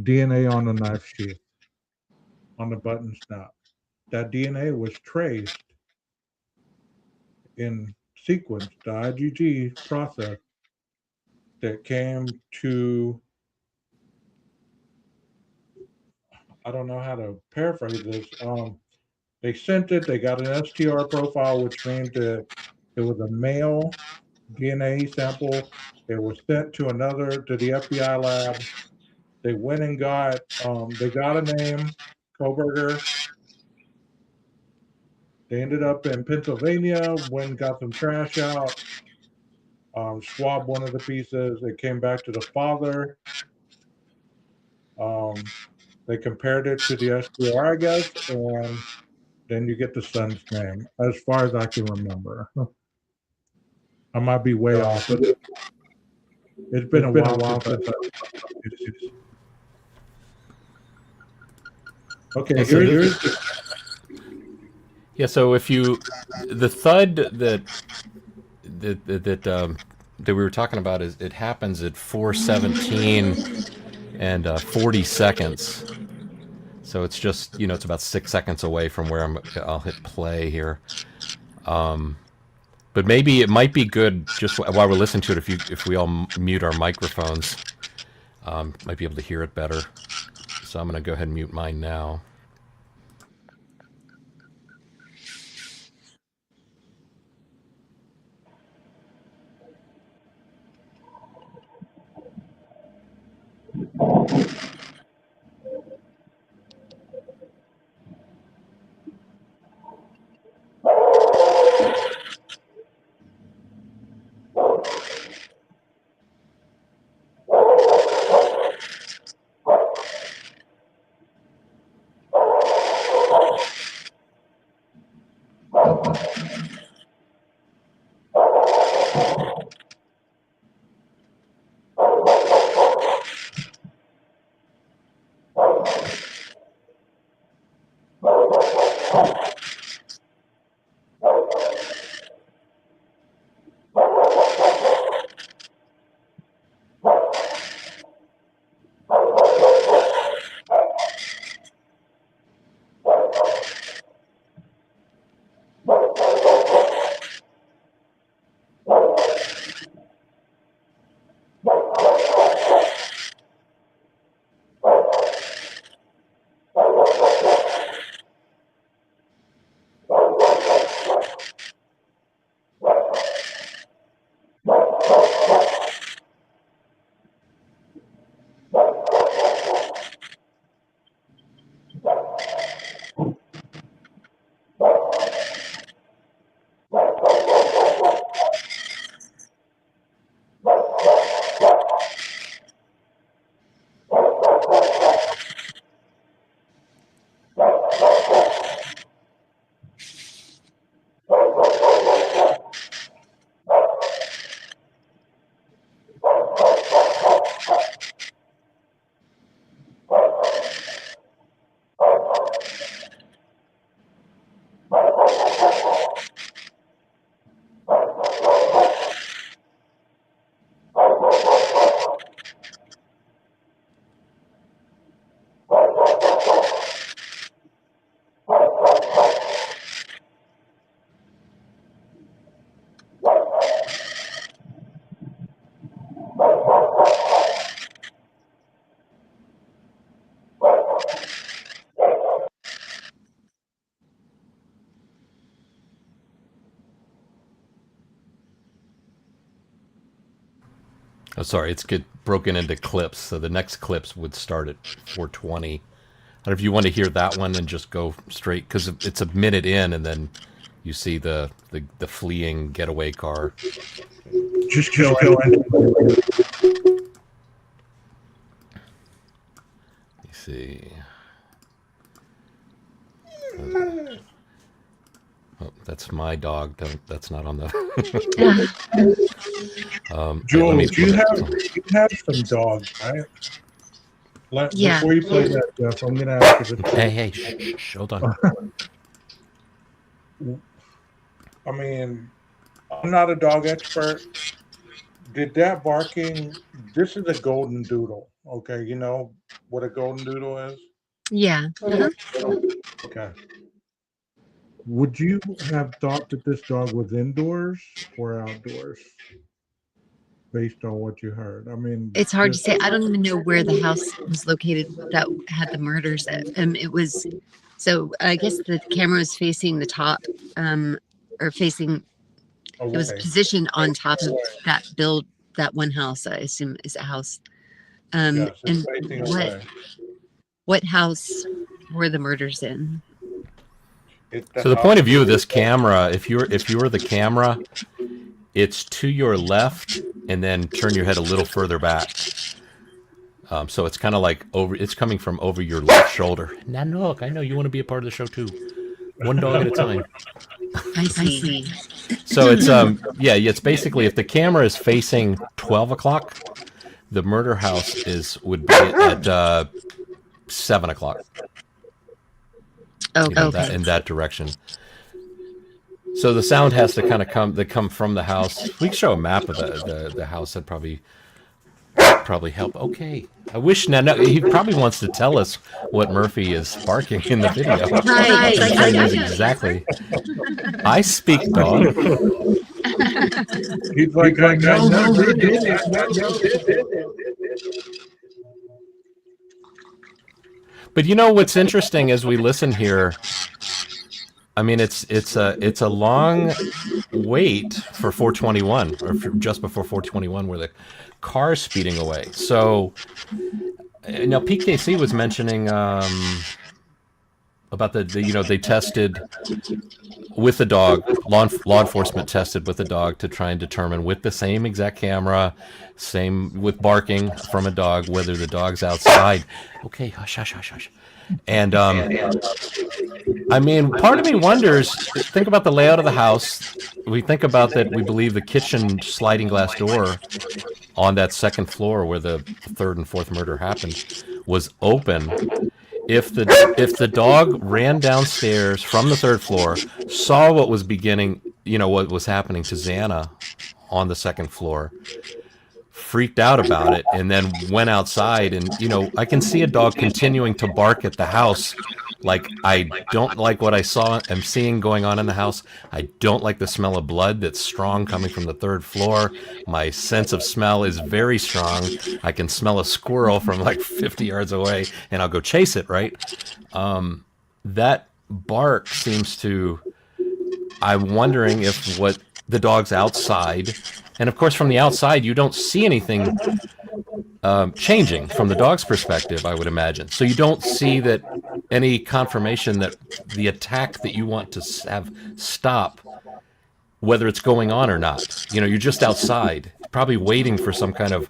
[SPEAKER 2] DNA on the knife sheath, on the button snap. That DNA was traced in sequence, the IgG process that came to, I don't know how to paraphrase this. They sent it, they got an STR profile, which means that it was a male DNA sample. It was sent to the FBI lab. They went and they got a name, Koberger. They ended up in Pennsylvania, went and got some trash out, swabbed one of the pieces. It came back to the father. They compared it to the STR, I guess, and then you get the son's name, as far as I can remember. I might be way off, but it's been a while since I. Okay, here's
[SPEAKER 18] yeah. So if you, the thud that we were talking about is it happens at 4:17 and 40 seconds. So it's just, it's about 6 seconds away from where I'll hit play here. But maybe it might be good just while we're listening to it, if we all mute our microphones, might be able to hear it better. So I'm going to go ahead and mute mine now. Oh, sorry, it's get broken into clips, so the next clips would start at 4:20. I don't know if you want to hear that one and just go straight, because it's a minute in, and then you see the fleeing getaway car.
[SPEAKER 2] Just go in.
[SPEAKER 18] You see. Oh, that's my dog. That's not on the.
[SPEAKER 2] Joel, you have some dogs, right?
[SPEAKER 17] Yeah.
[SPEAKER 2] Before you play that, Jeff, I'm going to ask you this.
[SPEAKER 18] Hey, shh, hold on.
[SPEAKER 2] I mean, I'm not a dog expert. Did that barking? This is a golden doodle. Okay, you know what a golden doodle is?
[SPEAKER 17] Yeah.
[SPEAKER 2] Okay. Would you have thought that this dog was indoors or outdoors, based on what you heard? I mean,
[SPEAKER 17] It's hard to say. I don't even know where the house was located that had the murders. It was, so I guess the camera was facing the top, or facing, it was positioned on top of that one house, I assume is a house. And what house were the murders in?
[SPEAKER 18] So the point of view of this camera, if you're the camera, it's to your left, and then turn your head a little further back. So it's kind of like it's coming from over your left shoulder. Nanook, I know you want to be a part of the show too. One dog at a time.
[SPEAKER 17] I see.
[SPEAKER 18] So it's it's basically, if the camera is facing 12 o'clock, the murder house would be at 7 o'clock.
[SPEAKER 17] Oh,
[SPEAKER 18] in that direction. So the sound has to kind of come from the house. We can show a map of the house. That'd probably help. Okay. I wish he probably wants to tell us what Murphy is barking in the video.
[SPEAKER 17] Right.
[SPEAKER 18] Exactly. I speak dog.
[SPEAKER 2] He's like,
[SPEAKER 18] But you know what's interesting as we listen here? I mean, it's a long wait for 421, or just before 421, where the car's speeding away. So now PKC was mentioning about the they tested with the dog. Law enforcement tested with the dog to try and determine, with the same exact camera, same with barking from a dog, whether the dog's outside. Okay, hush. And I mean, part of me wonders, think about the layout of the house. We think about that, we believe the kitchen sliding glass door on that second floor where the third and fourth murder happened was open. If the dog ran downstairs from the third floor, saw what was what was happening to Xana on the second floor, freaked out about it, and then went outside, and I can see a dog continuing to bark at the house, like, I don't like what I'm seeing going on in the house. I don't like the smell of blood that's strong coming from the third floor. My sense of smell is very strong. I can smell a squirrel from like 50 yards away, and I'll go chase it, right? That bark seems to, I'm wondering if what the dog's outside, and of course from the outside you don't see anything changing from the dog's perspective, I would imagine. So you don't see that any confirmation that the attack that you want to have stop, whether it's going on or not. You're just outside, probably waiting for some kind of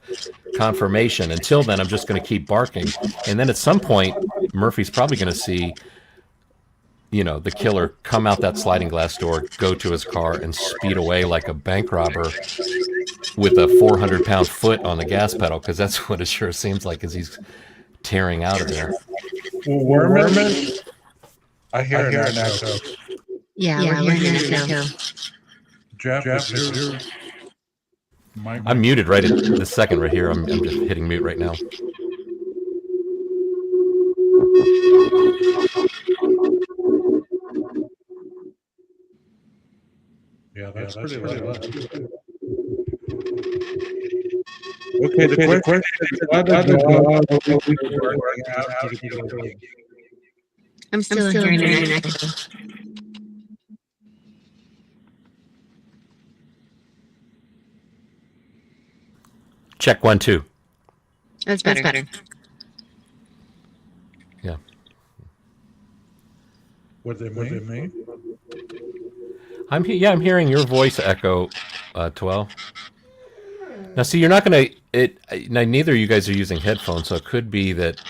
[SPEAKER 18] confirmation. Until then, I'm just going to keep barking. And then at some point, Murphy's probably going to see, the killer come out that sliding glass door, go to his car, and speed away like a bank robber with a 400-pound foot on the gas pedal, because that's what it sure seems like as he's tearing out of there.
[SPEAKER 2] Worman? I hear an echo.
[SPEAKER 17] Yeah, we're hearing an echo.
[SPEAKER 2] Jeff,
[SPEAKER 18] I'm muted right at this second right here. I'm just hitting mute right now.
[SPEAKER 2] Yeah, that's pretty loud. Okay, the question is,
[SPEAKER 17] I'm still hearing an echo.
[SPEAKER 18] Check 1 2.
[SPEAKER 17] That's better.
[SPEAKER 18] Yeah.
[SPEAKER 2] Was it me?
[SPEAKER 18] I'm hearing your voice echo, 12. Now, see, you're not going to. Neither of you guys are using headphones, so it could be that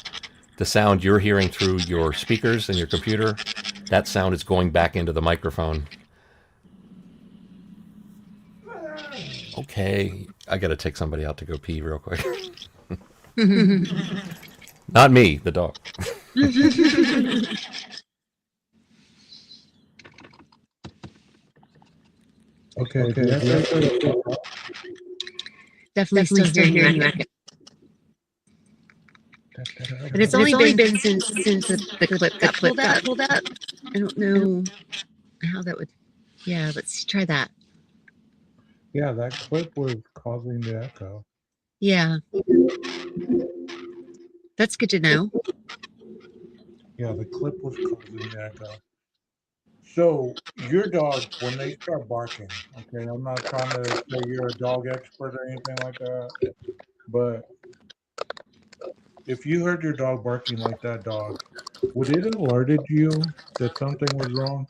[SPEAKER 18] the sound you're hearing through your speakers and your computer, that sound is going back into the microphone. Okay, I got to take somebody out to go pee real quick. Not me, the dog.
[SPEAKER 2] Okay.
[SPEAKER 17] Definitely still hearing you. But it's only been since the clip got pulled up. I don't know how that would. Yeah, let's try that.
[SPEAKER 2] Yeah, that clip was causing the echo.
[SPEAKER 17] Yeah. That's good to know.
[SPEAKER 2] Yeah, the clip was causing the echo. So your dogs, when they start barking, okay, I'm not trying to say you're a dog expert or anything like that, but if you heard your dog barking like that dog, would it alerted you that something was wrong?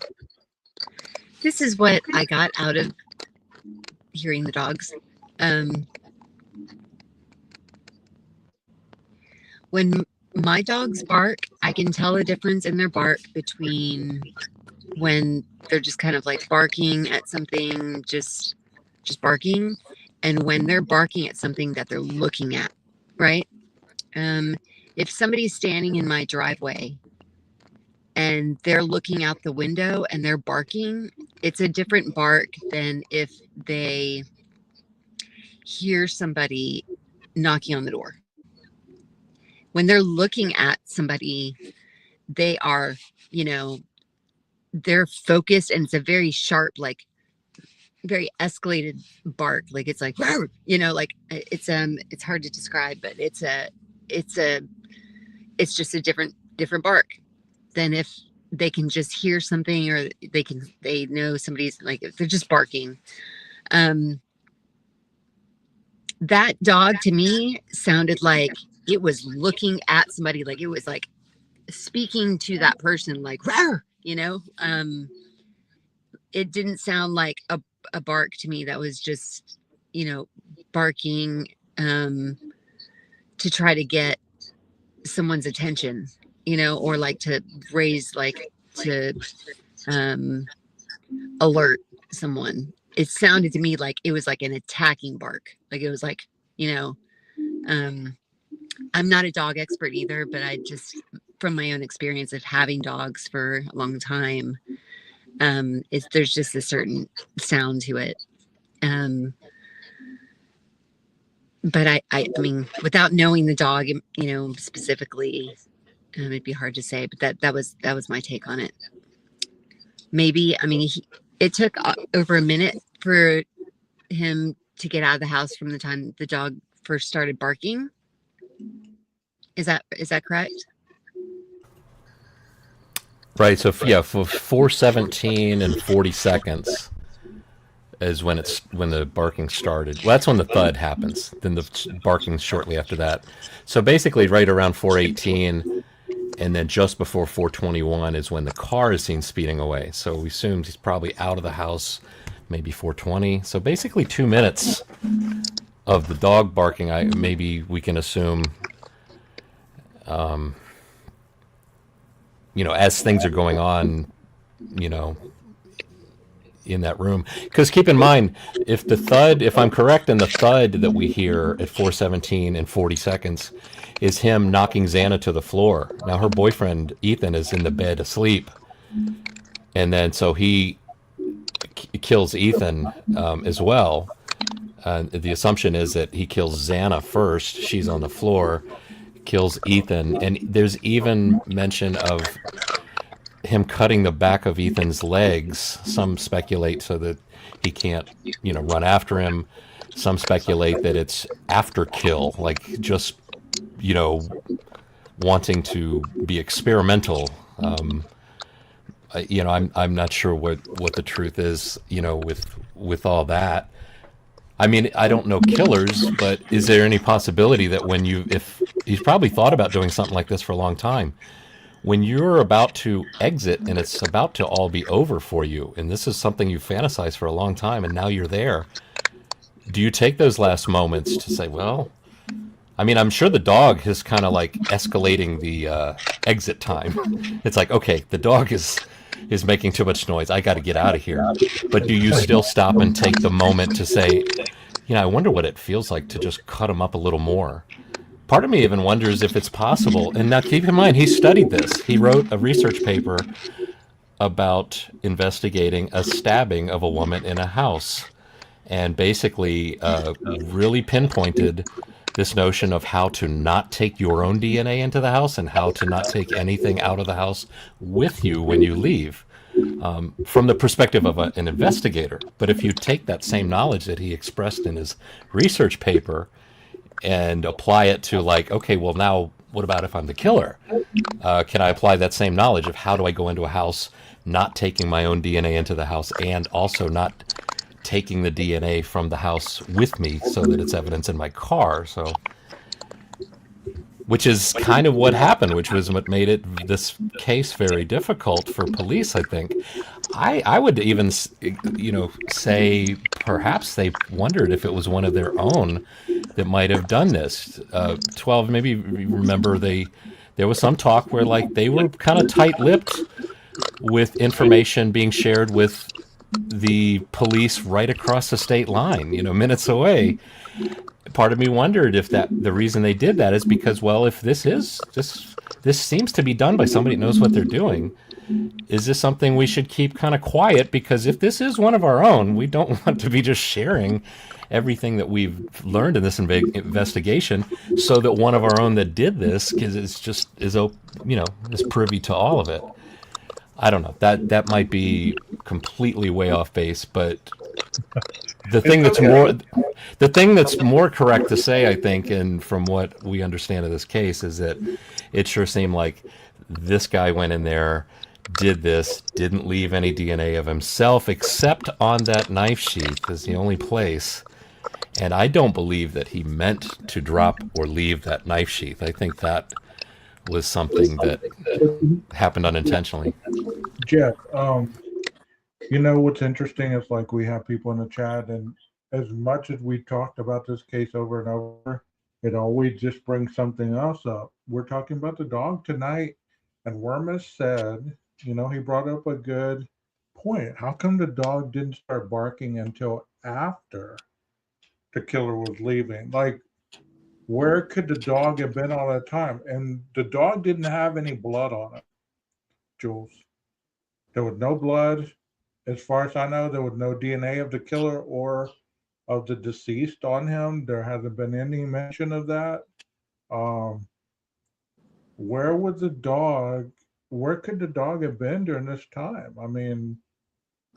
[SPEAKER 17] This is what I got out of hearing the dogs. When my dogs bark, I can tell the difference in their bark between when they're just kind of like barking at something, just barking, and when they're barking at something that they're looking at, right? If somebody's standing in my driveway and they're looking out the window and they're barking, it's a different bark than if they hear somebody knocking on the door. When they're looking at somebody, they are, they're focused, and it's a very sharp, like very escalated bark. Like it's like, like it's hard to describe, but it's just a different bark than if they can just hear something, or they know somebody's, like, if they're just barking. That dog to me sounded like it was looking at somebody, like it was like speaking to that person, like, rawr, it didn't sound like a bark to me. That was just, barking to try to get someone's attention, or like to raise, like to alert someone. It sounded to me like it was like an attacking bark. Like it was like, I'm not a dog expert either, but I just, from my own experience of having dogs for a long time, there's just a certain sound to it. But I mean, without knowing the dog, specifically, it'd be hard to say, but that was my take on it. Maybe, I mean, it took over a minute for him to get out of the house from the time the dog first started barking. Is that correct?
[SPEAKER 18] Right. So yeah, for 4:17 and 40 seconds is when the barking started. Well, that's when the thud happens. Then the barking shortly after that. So basically, right around 4:18, and then just before 4:21 is when the car is seen speeding away. So we assumed he's probably out of the house, maybe 4:20. So basically 2 minutes of the dog barking. Maybe we can assume, as things are going on, in that room. Because keep in mind, if I'm correct, in the thud that we hear at 4:17 and 40 seconds is him knocking Xana to the floor. Now her boyfriend Ethan is in the bed asleep, and then so he kills Ethan as well. The assumption is that he kills Xana first. She's on the floor, kills Ethan, and there's even mention of him cutting the back of Ethan's legs. Some speculate so that he can't, run after him. Some speculate that it's after kill, like just, wanting to be experimental. I'm not sure what the truth is, with all that. I mean, I don't know killers, but is there any possibility that if he's probably thought about doing something like this for a long time, when you're about to exit and it's about to all be over for you, and this is something you fantasized for a long time, and now you're there, do you take those last moments to say, well, I mean, I'm sure the dog is kind of like escalating the exit time. It's like, okay, the dog is making too much noise. I got to get out of here. But do you still stop and take the moment to say, I wonder what it feels like to just cut him up a little more? part of me even wonders if it's possible. And now keep in mind, he studied this. He wrote a research paper about investigating a stabbing of a woman in a house, and basically really pinpointed this notion of how to not take your own DNA into the house and how to not take anything out of the house with you when you leave, from the perspective of an investigator. But if you take that same knowledge that he expressed in his research paper and apply it to, like, okay, well, now what about if I'm the killer? Can I apply that same knowledge of how do I go into a house not taking my own DNA into the house and also not taking the DNA from the house with me so that it's evidence in my car? So, which is kind of what happened, which was what made this case very difficult for police, I think. I would even, say perhaps they wondered if it was one of their own that might have done this. 12, maybe remember there was some talk where, like, they were kind of tight-lipped with information being shared with the police right across the state line, minutes away. Part of me wondered if the reason they did that is because, well, if this seems to be done by somebody who knows what they're doing, is this something we should keep kind of quiet? Because if this is one of our own, we don't want to be just sharing everything that we've learned in this investigation, so that one of our own that did this is privy to all of it. I don't know. That might be completely way off base, but the thing that's more correct to say, I think, and from what we understand of this case, is that it sure seemed like this guy went in there, did this, didn't leave any DNA of himself except on that knife sheath is the only place. And I don't believe that he meant to drop or leave that knife sheath. I think that was something that happened unintentionally.
[SPEAKER 2] Jeff, what's interesting is, like, we have people in the chat, and as much as we talked about this case over and over, it always just brings something else up. We're talking about the dog tonight, and Wormus said, he brought up a good point. How come the dog didn't start barking until after the killer was leaving? Like, where could the dog have been all that time? And the dog didn't have any blood on it, Jules. There was no blood. As far as I know, there was no DNA of the killer or of the deceased on him. There hasn't been any mention of that. Where was the dog? Where could the dog have been during this time? I mean...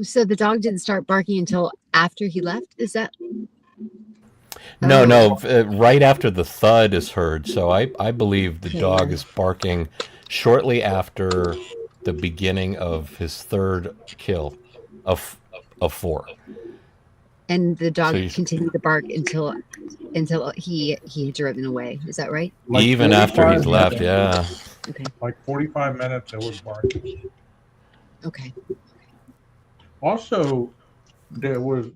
[SPEAKER 17] So the dog didn't start barking until after he left? Is that...
[SPEAKER 18] No, right after the thud is heard. So I believe the dog is barking shortly after the beginning of his third kill of 4.
[SPEAKER 17] And the dog continued to bark until he had driven away. Is that right?
[SPEAKER 18] Like even after he's left, yeah.
[SPEAKER 17] Okay.
[SPEAKER 2] Like 45 minutes, it was barking.
[SPEAKER 17] Okay.
[SPEAKER 2] Also, there was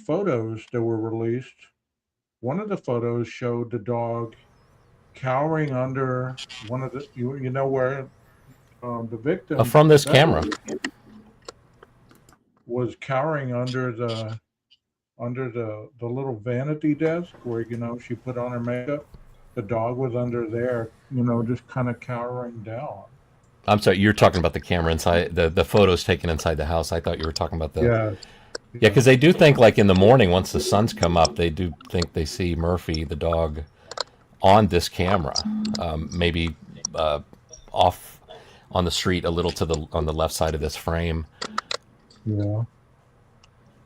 [SPEAKER 2] photos that were released. One of the photos showed the dog cowering under one of the, where the victim
[SPEAKER 18] from this camera
[SPEAKER 2] was cowering under the little vanity desk where she put on her makeup. The dog was under there, just kind of cowering down.
[SPEAKER 18] I'm sorry, you're talking about the camera inside the photos taken inside the house. I thought you were talking about the Yeah, because they do think, like, in the morning, once the sun's come up, they do think they see Murphy, the dog, on this camera, maybe off on the street a little on the left side of this frame.
[SPEAKER 2] Yeah.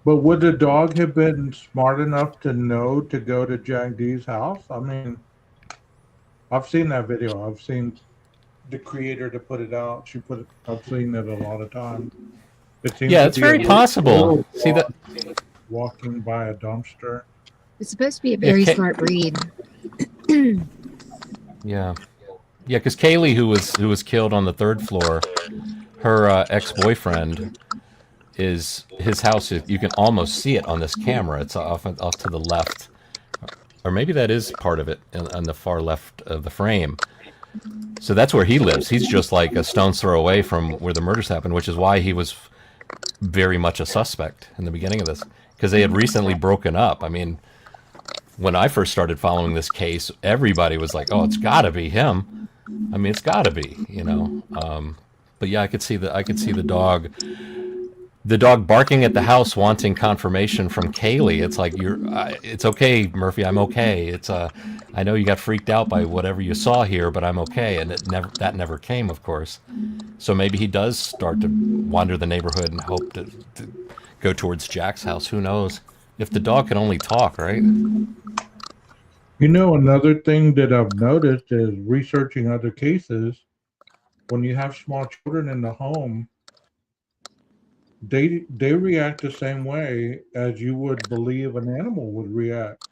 [SPEAKER 2] But would the dog have been smart enough to know to go to Jagdeep's house? I mean, I've seen that video. I've seen the creator to put it out. I've seen it a lot of times.
[SPEAKER 18] It's very possible. See that
[SPEAKER 2] walking by a dumpster.
[SPEAKER 17] It's supposed to be a very smart breed.
[SPEAKER 18] Yeah, because Kaylee, who was killed on the 3rd floor, her ex-boyfriend his house. You can almost see it on this camera. It's off to the left, or maybe that is part of it on the far left of the frame. So that's where he lives. He's just like a stone's throw away from where the murders happened, which is why he was very much a suspect in the beginning of this, because they had recently broken up. I mean, when I first started following this case, everybody was like, "Oh, it's got to be him." I mean, it's got to be, you know. But yeah, I could see the dog. The dog barking at the house, wanting confirmation from Kaylee. It's like it's okay, Murphy. I'm okay. I know you got freaked out by whatever you saw here, but I'm okay. And that never came, of course. So maybe he does start to wander the neighborhood and hope to go towards Jack's house. Who knows? If the dog can only talk, right?
[SPEAKER 2] You know, another thing that I've noticed is researching other cases. When you have small children in the home, they react the same way as you would believe an animal would react.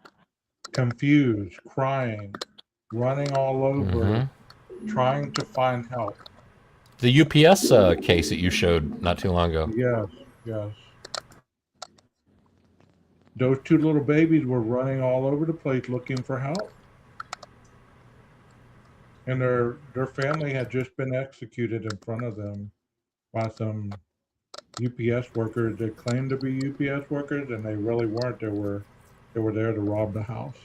[SPEAKER 2] Confused, crying, running all over, trying to find help.
[SPEAKER 18] The UPS case that you showed not too long ago.
[SPEAKER 2] Yes, yes. Those two little babies were running all over the place looking for help. And their family had just been executed in front of them by some UPS workers that claimed to be UPS workers, and they really weren't. They were there to rob the house.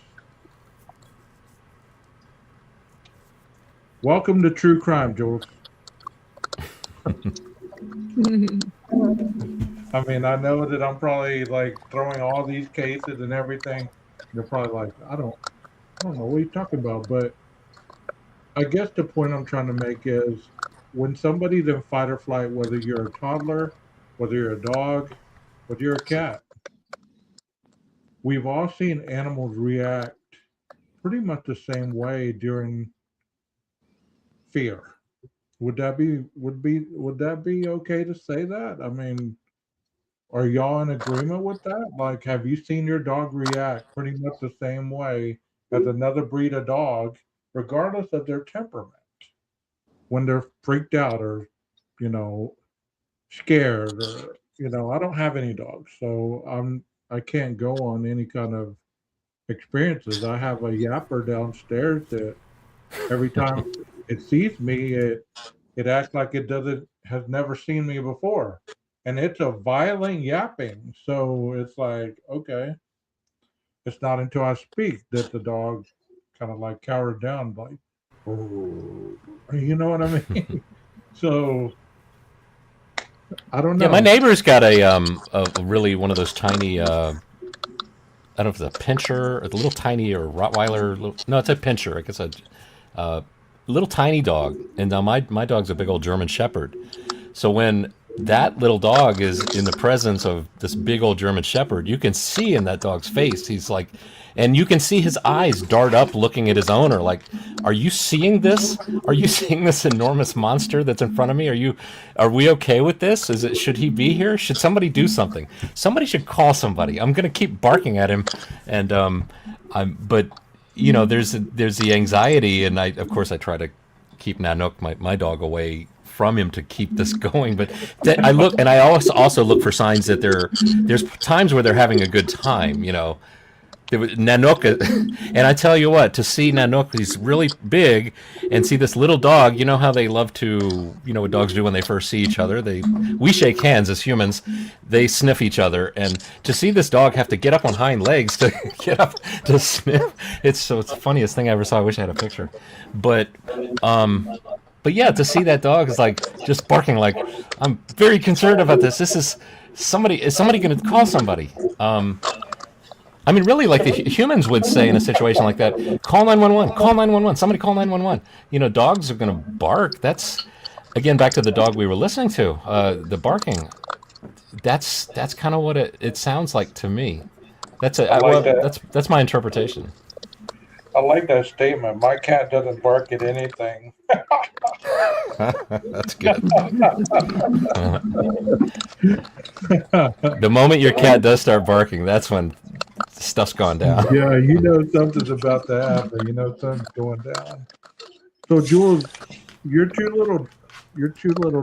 [SPEAKER 2] Welcome to True Crime, Jules. I mean, I know that I'm probably like throwing all these cases and everything. They're probably like, I don't know what you're talking about. But I guess the point I'm trying to make is when somebody's in fight or flight, whether you're a toddler, whether you're a dog, whether you're a cat, we've all seen animals react pretty much the same way during fear. Would that be okay to say that? I mean, are y'all in agreement with that? Like, have you seen your dog react pretty much the same way as another breed of dog, regardless of their temperament, when they're freaked out or, you know, scared or, you know, I don't have any dogs, so I can't go on any kind of experiences. I have a yapper downstairs that every time it sees me, it acts like it has never seen me before. And it's a violent yapping. So it's like, okay. It's not until I speak that the dog kind of like cowers down, like, oh, you know what I mean? So I don't know.
[SPEAKER 18] Yeah, my neighbor's got a really one of those tiny I don't know if it's a pincher or the little tiny or Rottweiler. No, it's a pincher. I guess a little tiny dog. And now my dog's a big old German Shepherd. So when that little dog is in the presence of this big old German Shepherd, you can see in that dog's face, he's like, and you can see his eyes dart up looking at his owner like, are you seeing this? Are you seeing this enormous monster that's in front of me? Are we okay with this? Should he be here? Should somebody do something? Somebody should call somebody. I'm going to keep barking at him. And, but you know, there's the anxiety. And of course I try to keep Nanook, my dog, away from him to keep this going. But I look, and I also look for signs that there's times where they're having a good time, you know. Nanook, and I tell you what, to see Nanook, he's really big, and see this little dog, you know how they love to, you know what dogs do when they first see each other? We shake hands as humans, they sniff each other, and to see this dog have to get up on hind legs to get up to sniff, it's the funniest thing I ever saw. I wish I had a picture. But yeah, to see that dog is like just barking like, I'm very concerned about this. Is somebody going to call somebody? I mean, really, like the humans would say in a situation like that, call 911, call 911, somebody call 911. You know, dogs are going to bark. That's, again, back to the dog we were listening to, the barking. That's kind of what it sounds like to me. That's my interpretation.
[SPEAKER 2] I like that statement. My cat doesn't bark at anything.
[SPEAKER 18] That's good. The moment your cat does start barking, that's when stuff's gone down.
[SPEAKER 2] Yeah, you know something's about to happen. You know something's going down. So Jules, your two little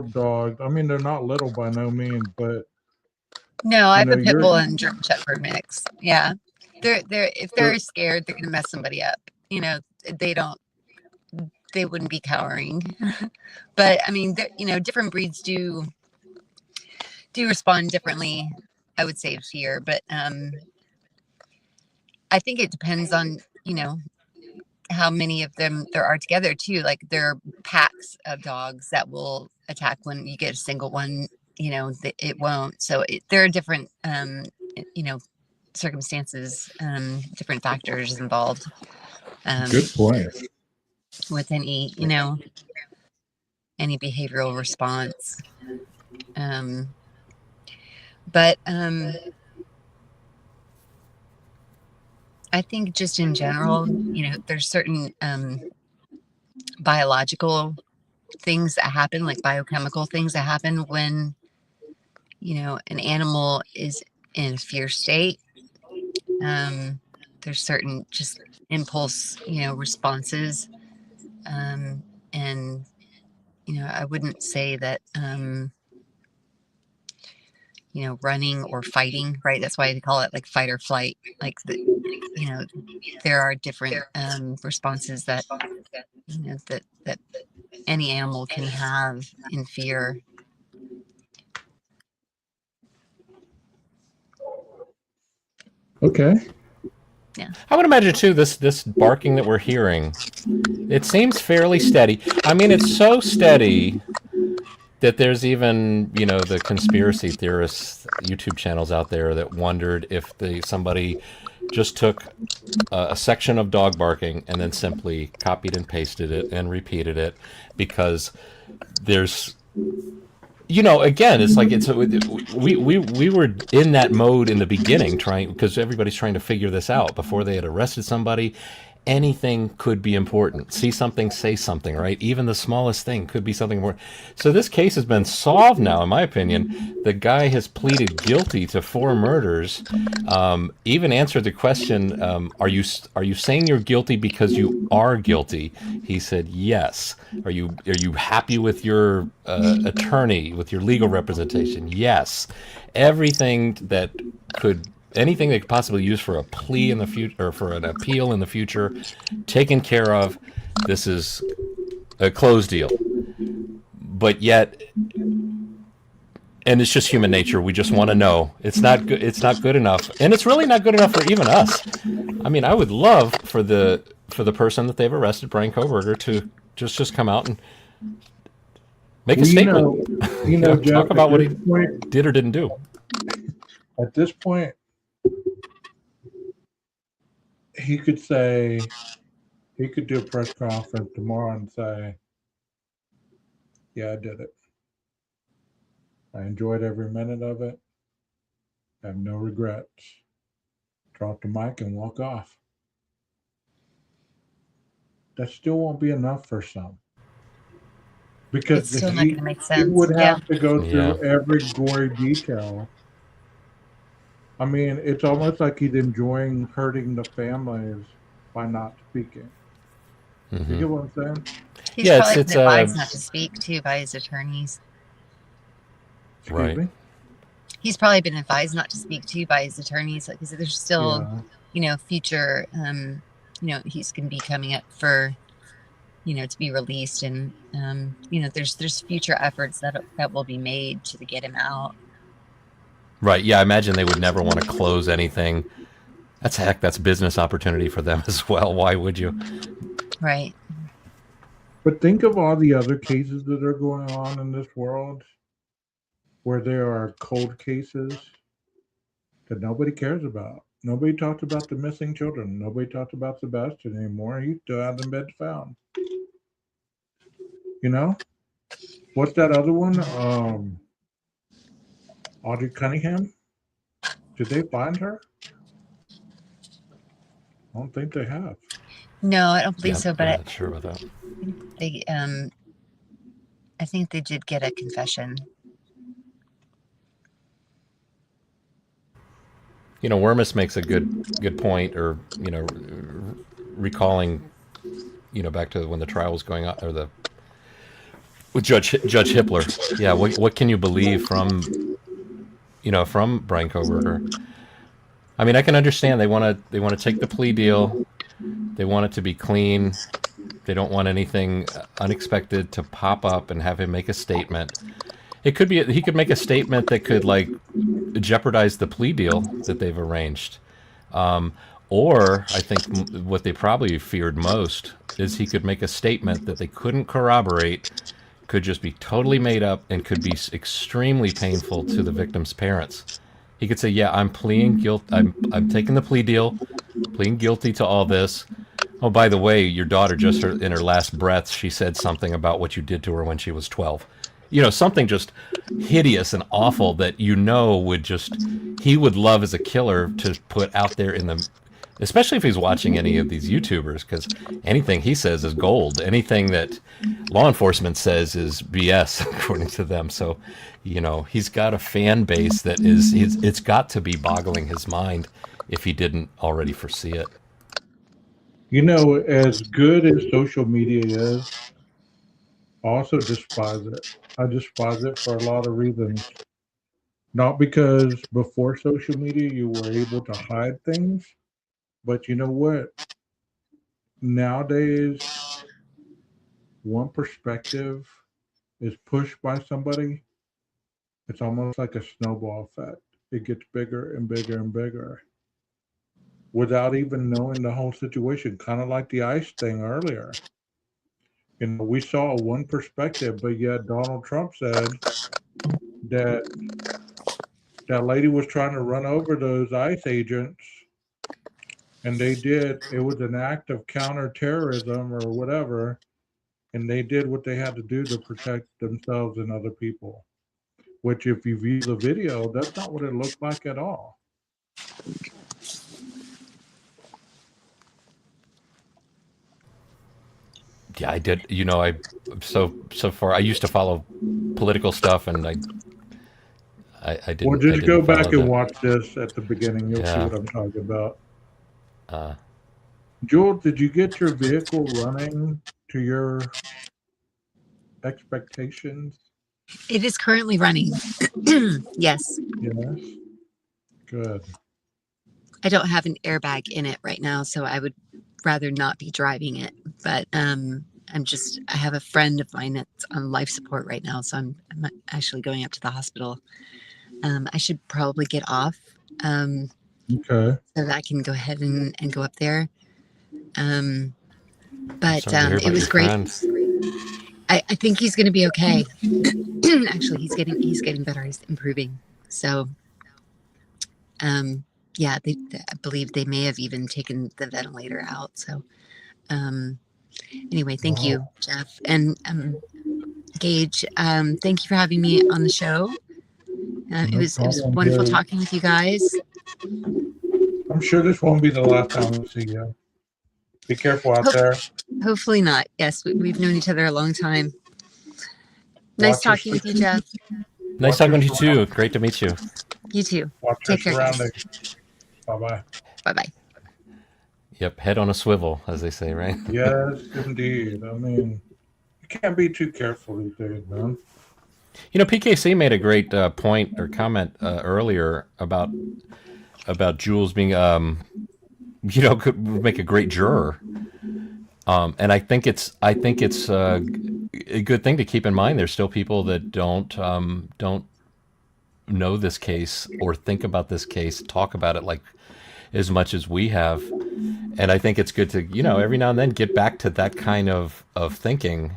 [SPEAKER 2] dogs. I mean, they're not little by no means, but
[SPEAKER 17] no, I have a pit bull and German Shepherd mix. Yeah, they're if they're scared, they're gonna mess somebody up. You know, they wouldn't be cowering. But I mean, you know, different breeds do respond differently. I would say fear, but I think it depends on, how many of them there are together too. Like there are packs of dogs that will attack when you get a single one, it won't. So there are different, circumstances, different factors involved.
[SPEAKER 2] Good point.
[SPEAKER 17] With any, any behavioral response. But I think just in general, there's certain biological things that happen, like biochemical things that happen when, an animal is in a fear state. There's certain just impulse, responses. And, I wouldn't say that, running or fighting, right? That's why they call it like fight or flight. Like, there are different responses that, that any animal can have in fear.
[SPEAKER 2] Okay.
[SPEAKER 17] Yeah.
[SPEAKER 18] I would imagine too, this barking that we're hearing, it seems fairly steady. I mean, it's so steady that there's even, the conspiracy theorists YouTube channels out there that wondered if somebody just took a section of dog barking and then simply copied and pasted it and repeated it, because there's, again, it's like we were in that mode in the beginning, because everybody's trying to figure this out before they had arrested somebody. Anything could be important. See something, say something, right? Even the smallest thing could be something more. So this case has been solved now, in my opinion. The guy has pleaded guilty to 4 murders. Even answered the question, are you saying you're guilty because you are guilty? He said yes. Are you happy with your attorney, with your legal representation? Yes. Anything they could possibly use for a plea in the future, or for an appeal in the future, taken care of. This is a closed deal. But yet, and it's just human nature. We just want to know. It's not good. It's not good enough, and it's really not good enough for even us. I mean, I would love for the person that they've arrested, Brian Kohberger, to just come out and make a statement.
[SPEAKER 2] Jeff,
[SPEAKER 18] talk about what he did or didn't do.
[SPEAKER 2] At this point, he could do a press conference tomorrow and say, yeah, I did it. I enjoyed every minute of it. I have no regrets. Drop the mic and walk off. That still won't be enough for some. Because
[SPEAKER 17] it's still not going to make sense.
[SPEAKER 2] He would have to go through every gory detail. I mean, it's almost like he's enjoying hurting the families by not speaking.
[SPEAKER 18] Mm-hmm.
[SPEAKER 2] You get what I'm saying?
[SPEAKER 17] He's probably been advised not to speak, too, by his attorneys.
[SPEAKER 2] Excuse me?
[SPEAKER 17] He's probably been advised not to speak, too, by his attorneys, because there's still, future, he's going to be coming up for, to be released. And, there's future efforts that will be made to get him out.
[SPEAKER 18] Right. Yeah, I imagine they would never want to close anything. That's business opportunity for them as well. Why would you?
[SPEAKER 17] Right.
[SPEAKER 2] But think of all the other cases that are going on in this world where there are cold cases that nobody cares about. Nobody talks about the missing children. Nobody talks about Sebastian anymore. He's still out in bed found. What's that other one? Audrey Cunningham? Did they find her? I don't think they have.
[SPEAKER 17] No, I don't believe so. But
[SPEAKER 18] I'm not sure about that.
[SPEAKER 17] They, I think they did get a confession.
[SPEAKER 18] Wormus makes a good point, or recalling, back to when the trial was going on, or with Judge Hippler. Yeah, what can you believe from Brian Kohberger? I mean, I can understand they want to take the plea deal. They want it to be clean. They don't want anything unexpected to pop up and have him make a statement. It could be he could make a statement that could jeopardize the plea deal that they've arranged, Or I think what they probably feared most is he could make a statement that they couldn't corroborate, could just be totally made up, and could be extremely painful to the victim's parents. He could say, "Yeah, I'm pleading guilt. I'm taking the plea deal, pleading guilty to all this. Oh, by the way, your daughter just in her last breaths, she said something about what you did to her when she was 12." You know, something just hideous and awful that would just he would love as a killer to put out there in the, especially if he's watching any of these YouTubers, because anything he says is gold. Anything that law enforcement says is BS according to them. So, he's got a fan base that it's got to be boggling his mind if he didn't already foresee it.
[SPEAKER 2] As good as social media is, I also despise it. I despise it for a lot of reasons. Not because before social media you were able to hide things, but you know what? Nowadays, one perspective is pushed by somebody, it's almost like a snowball effect. It gets bigger and bigger and bigger without even knowing the whole situation, kind of like the ICE thing earlier. We saw one perspective, but yet Donald Trump said that that lady was trying to run over those ICE agents, and they did. It was an act of counterterrorism or whatever, and they did what they had to do to protect themselves and other people. Which, if you view the video, that's not what it looked like at all.
[SPEAKER 18] Yeah, I did. So far I used to follow political stuff, and I didn't.
[SPEAKER 2] Well, just go back and
[SPEAKER 18] that.
[SPEAKER 2] watch this at the beginning. You'll see
[SPEAKER 18] Yeah.
[SPEAKER 2] what I'm talking about. Jewel, did you get your vehicle running to your expectations?
[SPEAKER 17] It is currently running. Yes.
[SPEAKER 2] Yes. Good.
[SPEAKER 17] I don't have an airbag in it right now, so I would rather not be driving it. But I have a friend of mine that's on life support right now, so I'm actually going up to the hospital. I should probably get off.
[SPEAKER 2] Okay.
[SPEAKER 17] So that I can go ahead and go up there. But it was great. I think he's going to be okay. Actually, he's getting better. He's improving. So, yeah, I believe they may have even taken the ventilator out. So, anyway, thank you, Jeff, and Gage. Thank you for having me on the show. It was wonderful talking with you guys.
[SPEAKER 2] I'm sure this won't be the last time we see you. Be careful out there.
[SPEAKER 17] Hopefully not. Yes, we've known each other a long time. Nice talking with you, Jeff.
[SPEAKER 18] Nice talking to you too. Great to meet you.
[SPEAKER 17] You too.
[SPEAKER 2] Take care. Bye-bye.
[SPEAKER 17] Bye-bye.
[SPEAKER 18] Yep, head on a swivel, as they say, right?
[SPEAKER 2] Yes, indeed. I mean, you can't be too careful these days, man.
[SPEAKER 18] PKC made a great point or comment earlier about Jules being, could make a great juror. And I think it's a good thing to keep in mind. There's still people that don't know this case or think about this case, talk about it like as much as we have. And I think it's good to, every now and then get back to that kind of thinking.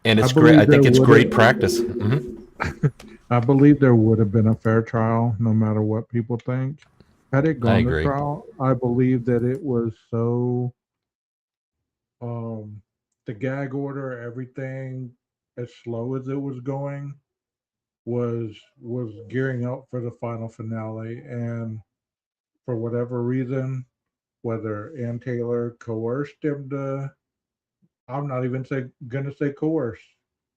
[SPEAKER 18] And it's great. I think it's great practice. Mm-hmm.
[SPEAKER 2] I believe there would have been a fair trial, no matter what people think. Had it gone to trial, I believe that it was so, the gag order, everything, as slow as it was going, was gearing up for the final finale. And for whatever reason, whether Ann Taylor coerced him to, I'm not even going to say coerce.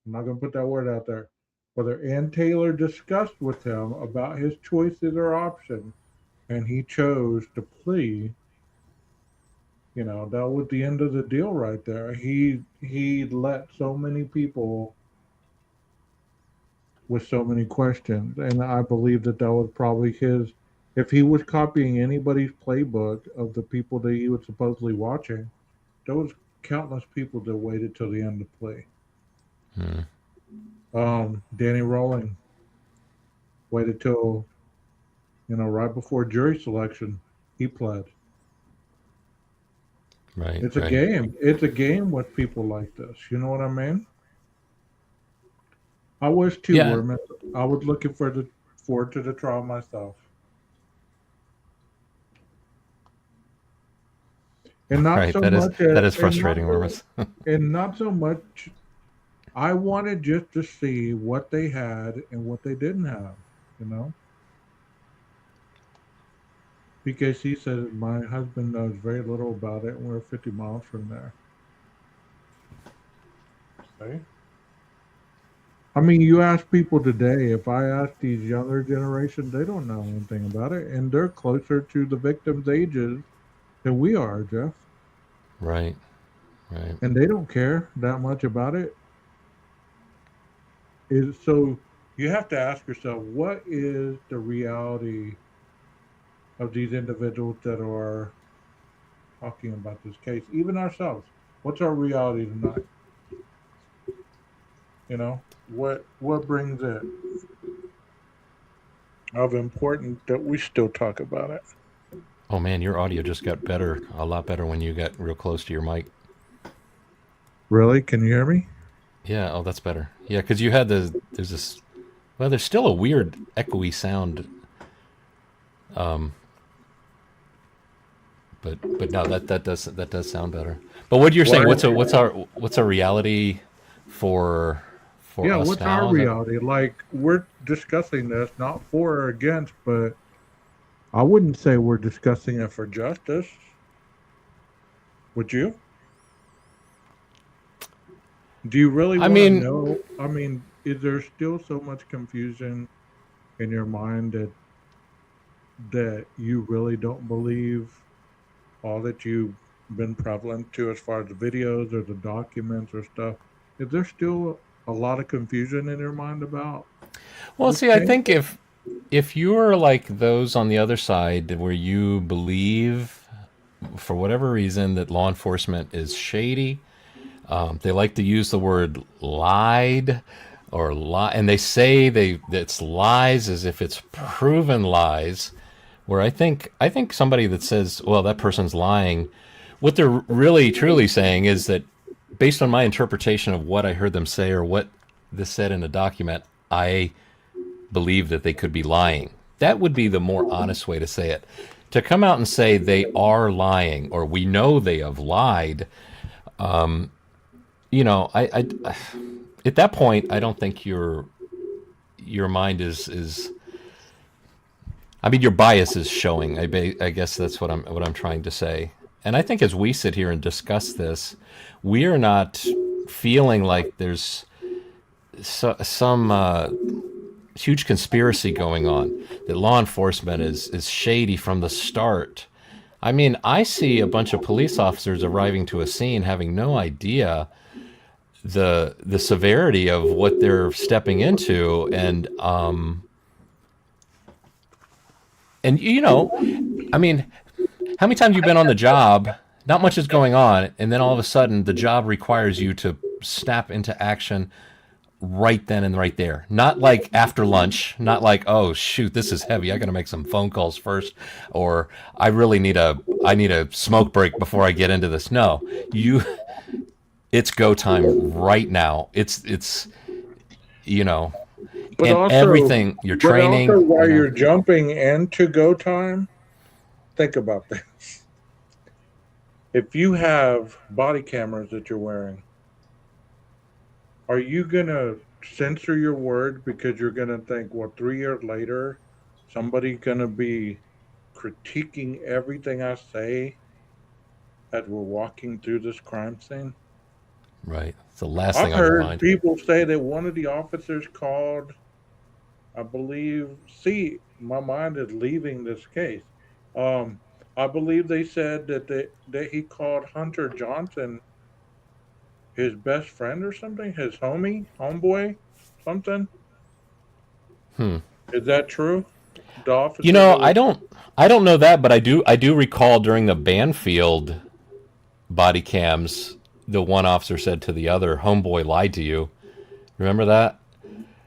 [SPEAKER 2] I'm not going to put that word out there. Whether Ann Taylor discussed with him about his choices or options, and he chose to plea, that was the end of the deal right there. He let so many people with so many questions, and I believe that was probably his. If he was copying anybody's playbook of the people that he was supposedly watching, there was countless people that waited till the end to play. Danny Rowling waited till right before jury selection, he pled.
[SPEAKER 18] Right.
[SPEAKER 2] It's a game. It's a game with people like this. You know what I mean? I was too,
[SPEAKER 18] Yeah.
[SPEAKER 2] Worm. I was looking forward to the trial myself. And not
[SPEAKER 18] Right.
[SPEAKER 2] so
[SPEAKER 18] That is
[SPEAKER 2] much
[SPEAKER 18] frustrating, Wormus.
[SPEAKER 2] and not so much I wanted just to see what they had and what they didn't have, you know? Because he said my husband knows very little about it and we're 50 miles from there. Okay. I mean, you ask people today, if I ask these younger generations, they don't know anything about it. And they're closer to the victims' ages than we are, Jeff.
[SPEAKER 18] Right. Right.
[SPEAKER 2] And they don't care that much about it. So you have to ask yourself, what is the reality of these individuals that are talking about this case? Even ourselves. What's our reality tonight? What brings it of important that we still talk about it?
[SPEAKER 18] Oh man, your audio just got better, a lot better when you got real close to your mic.
[SPEAKER 2] Really? Can you hear me?
[SPEAKER 18] Yeah. Oh, that's better. Yeah, because you had there's this. Well, there's still a weird echoey sound. But no, that does sound better. But what you're saying, what's our reality for us
[SPEAKER 2] what's
[SPEAKER 18] now?
[SPEAKER 2] our reality? Like, we're discussing this not for or against, but I wouldn't say we're discussing it for justice. Would you? Do you really want to know? I mean, is there still so much confusion in your mind that you really don't believe all that you've been prevalent to as far as the videos or the documents or stuff? Is there still a lot of confusion in your mind about?
[SPEAKER 18] Well, see, I think if you're like those on the other side where you believe, for whatever reason, that law enforcement is shady, they like to use the word lied or lie, and they say it's lies as if it's proven lies. Where I think somebody that says, well, that person's lying, what they're really truly saying is that based on my interpretation of what I heard them say or what this said in a document, I believe that they could be lying. That would be the more honest way to say it. To come out and say they are lying or we know they have lied, I at that point I don't think your mind is. I mean, your bias is showing. I guess that's what I'm trying to say. And I think as we sit here and discuss this, we are not feeling like there's some huge conspiracy going on, that law enforcement is shady from the start. I mean, I see a bunch of police officers arriving to a scene having no idea the severity of what they're stepping into, and I mean, how many times you've been on the job, not much is going on, and then all of a sudden the job requires you to snap into action right then and right there. Not like after lunch, not like, oh shoot, this is heavy, I gotta make some phone calls first, or I really need a smoke break before I get into this. No, it's go time right now. It's
[SPEAKER 2] But
[SPEAKER 18] and
[SPEAKER 2] also,
[SPEAKER 18] everything, your training.
[SPEAKER 2] But also, while you're jumping into go time, think about this. If you have body cameras that you're wearing, are you going to censor your words because you're going to think, well, 3 years later, somebody's going to be critiquing everything I say as we're walking through this crime scene?
[SPEAKER 18] Right. It's the last thing
[SPEAKER 2] I've
[SPEAKER 18] on your
[SPEAKER 2] heard
[SPEAKER 18] mind.
[SPEAKER 2] people say that one of the officers called, I believe, see, my mind is leaving this case. I believe they said that he called Hunter Johnson his best friend or something, his homeboy, something. Is that true? The officer
[SPEAKER 18] I don't know that, but I do recall during the Banfield body cams, the one officer said to the other, "Homeboy lied to you." Remember that?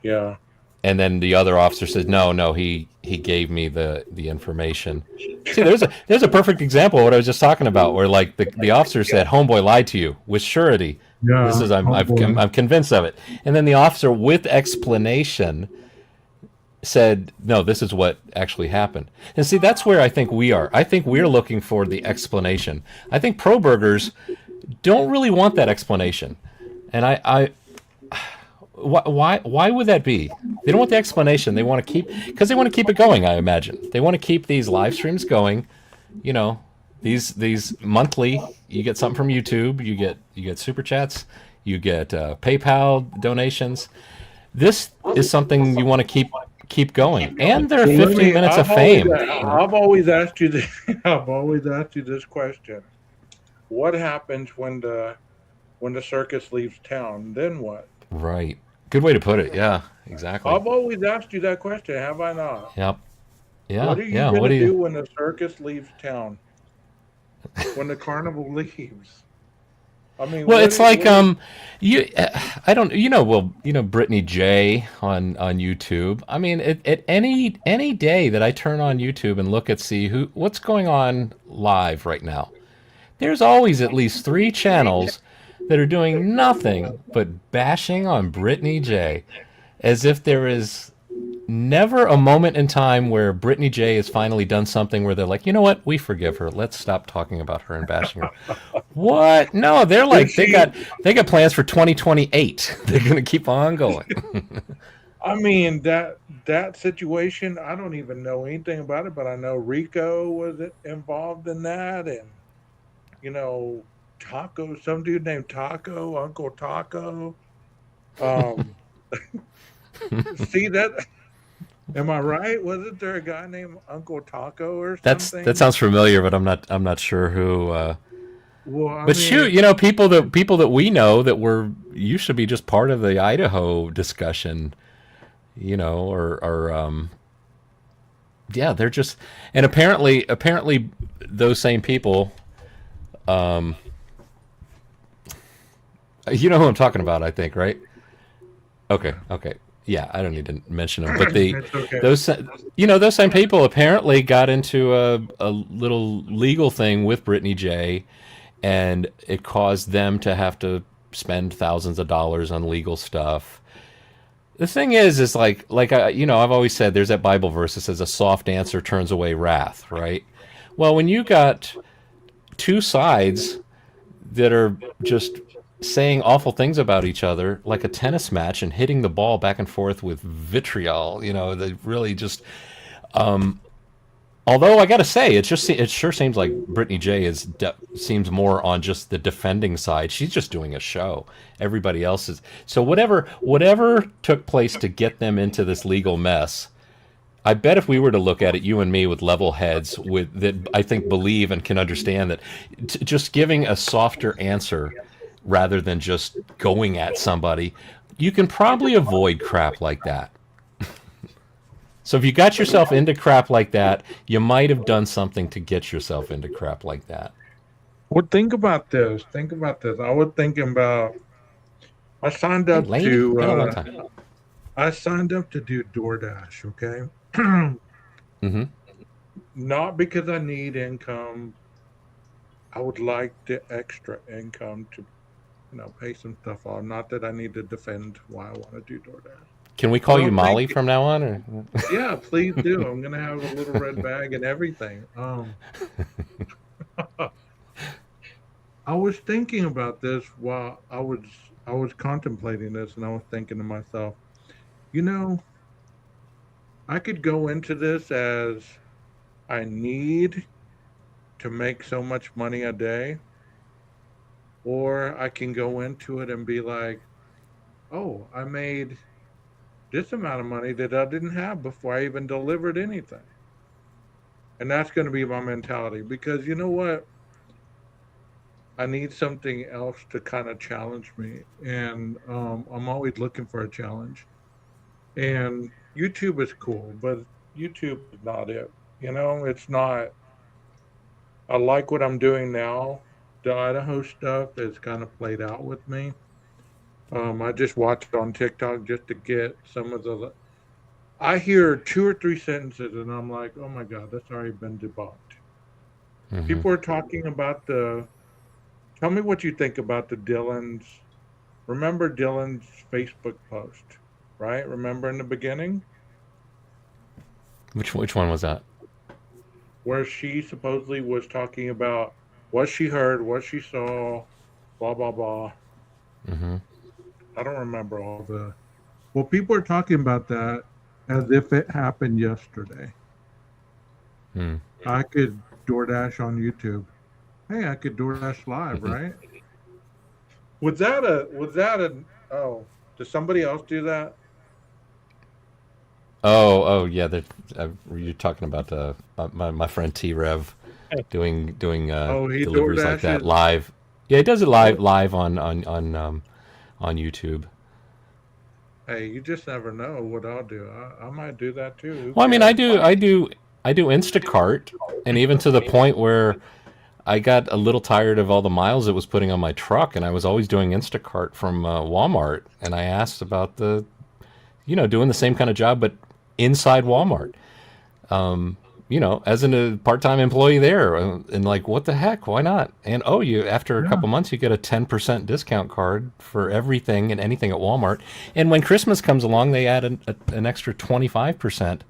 [SPEAKER 2] Yeah.
[SPEAKER 18] And then the other officer says, no, he gave me the information. See, there's a perfect example of what I was just talking about, where like the officer said, "Homeboy lied to you with surety."
[SPEAKER 2] Yeah,
[SPEAKER 18] This is I'm convinced of it. And then the officer with explanation said, "No, this is what actually happened." And see, that's where I think we are. I think we're looking for the explanation. I think pro burgers don't really want that explanation. And why would that be? They don't want the explanation. They want to keep it going. I imagine they want to keep these live streams going. You know, these monthly. You get something from YouTube. You get super chats. You get PayPal donations. This is something you want to keep going. And they're 15 minutes of fame.
[SPEAKER 2] I've always asked you this. I've always asked you this question: what happens when the circus leaves town? Then what?
[SPEAKER 18] Right. Good way to put it. Yeah, exactly.
[SPEAKER 2] I've always asked you that question, have I not?
[SPEAKER 18] Yep. Yeah.
[SPEAKER 2] What are you going to do when the circus leaves town? When the carnival leaves? I mean,
[SPEAKER 18] well, it's like I don't, Brittany J on YouTube. I mean, at any day that I turn on YouTube and look at what's going on live right now, there's always at least 3 channels that are doing nothing but bashing on Brittany J, as if there is never a moment in time where Brittany J has finally done something where they're like, you know what, we forgive her. Let's stop talking about her and bashing her. What? No, they're like they got plans for 2028. They're gonna keep on going.
[SPEAKER 2] I mean, that situation, I don't even know anything about it, but I know Rico was involved in that, and Taco, some dude named Taco, Uncle Taco. See that? Am I right? Wasn't there a guy named Uncle Taco or something?
[SPEAKER 18] That sounds familiar, but I'm not sure who.
[SPEAKER 2] Well,
[SPEAKER 18] but shoot, people that we know that used to be just part of the Idaho discussion, or yeah, they're just, and apparently those same people, you know who I'm talking about, I think, right? Okay. Yeah, I don't need to mention them, but those same people apparently got into a little legal thing with Brittany J, and it caused them to have to spend thousands of dollars on legal stuff. The thing is like I've always said, there's that Bible verse that says a soft answer turns away wrath, right? Well, when you got 2 sides that are just saying awful things about each other, like a tennis match, and hitting the ball back and forth with vitriol, they really just although I gotta say, it sure seems like Brittany J seems more on just the defending side. She's just doing a show. Everybody else is. So whatever took place to get them into this legal mess, I bet if we were to look at it, you and me, with level heads, that I think believe and can understand that just giving a softer answer rather than just going at somebody, you can probably avoid crap like that. So if you got yourself into crap like that, you might have done something to get yourself into crap like that.
[SPEAKER 2] Well, think about this. I was thinking about, I signed up to do DoorDash, okay?
[SPEAKER 18] Mm-hmm.
[SPEAKER 2] Not because I need income. I would like the extra income to, pay some stuff off. Not that I need to defend why I want to do DoorDash.
[SPEAKER 18] Can we call you Molly from now on? Or?
[SPEAKER 2] Yeah, please do. I'm gonna have a little red bag and everything. I was thinking about this while I was contemplating this, and I was thinking to myself, I could go into this as I need to make so much money a day, or I can go into it and be like, oh, I made this amount of money that I didn't have before I even delivered anything. And that's going to be my mentality, because you know what? I need something else to kind of challenge me. And I'm always looking for a challenge. And YouTube is cool, but YouTube is not it. It's not. I like what I'm doing now. The Idaho stuff is kind of played out with me. I just watched it on TikTok just to get some of the I hear 2 or 3 sentences and I'm like, oh my God, that's already been debunked.
[SPEAKER 18] Mhm.
[SPEAKER 2] People are talking about tell me what you think about remember Dylan's Facebook post, right? Remember in the beginning?
[SPEAKER 18] Which one was that?
[SPEAKER 2] Where she supposedly was talking about what she heard, what she saw, blah, blah, blah.
[SPEAKER 18] Mm-hmm.
[SPEAKER 2] I don't remember all the. Well, people are talking about that as if it happened yesterday.
[SPEAKER 18] Hmm.
[SPEAKER 2] I could DoorDash on YouTube. Hey, I could DoorDash live, right? Was that oh, did somebody else do that?
[SPEAKER 18] Oh, yeah. You're talking about my friend T Rev doing
[SPEAKER 2] Oh, he
[SPEAKER 18] deliveries like that
[SPEAKER 2] DoorDashes.
[SPEAKER 18] live. Yeah, he does it
[SPEAKER 2] Oh,
[SPEAKER 18] live on YouTube.
[SPEAKER 2] hey, you just never know what I'll do. I might do that too. Who
[SPEAKER 18] Well, I mean, I
[SPEAKER 2] cares?
[SPEAKER 18] do Instacart, and even to the point where I got a little tired of all the miles it was putting on my truck, and I was always doing Instacart from Walmart, and I asked about doing the same kind of job, but inside Walmart. As a part-time employee there, and like, what the heck? Why not? And after a
[SPEAKER 2] Yeah.
[SPEAKER 18] couple months, you get a 10% discount card for everything and anything at Walmart. And when Christmas comes along, they add an extra 25%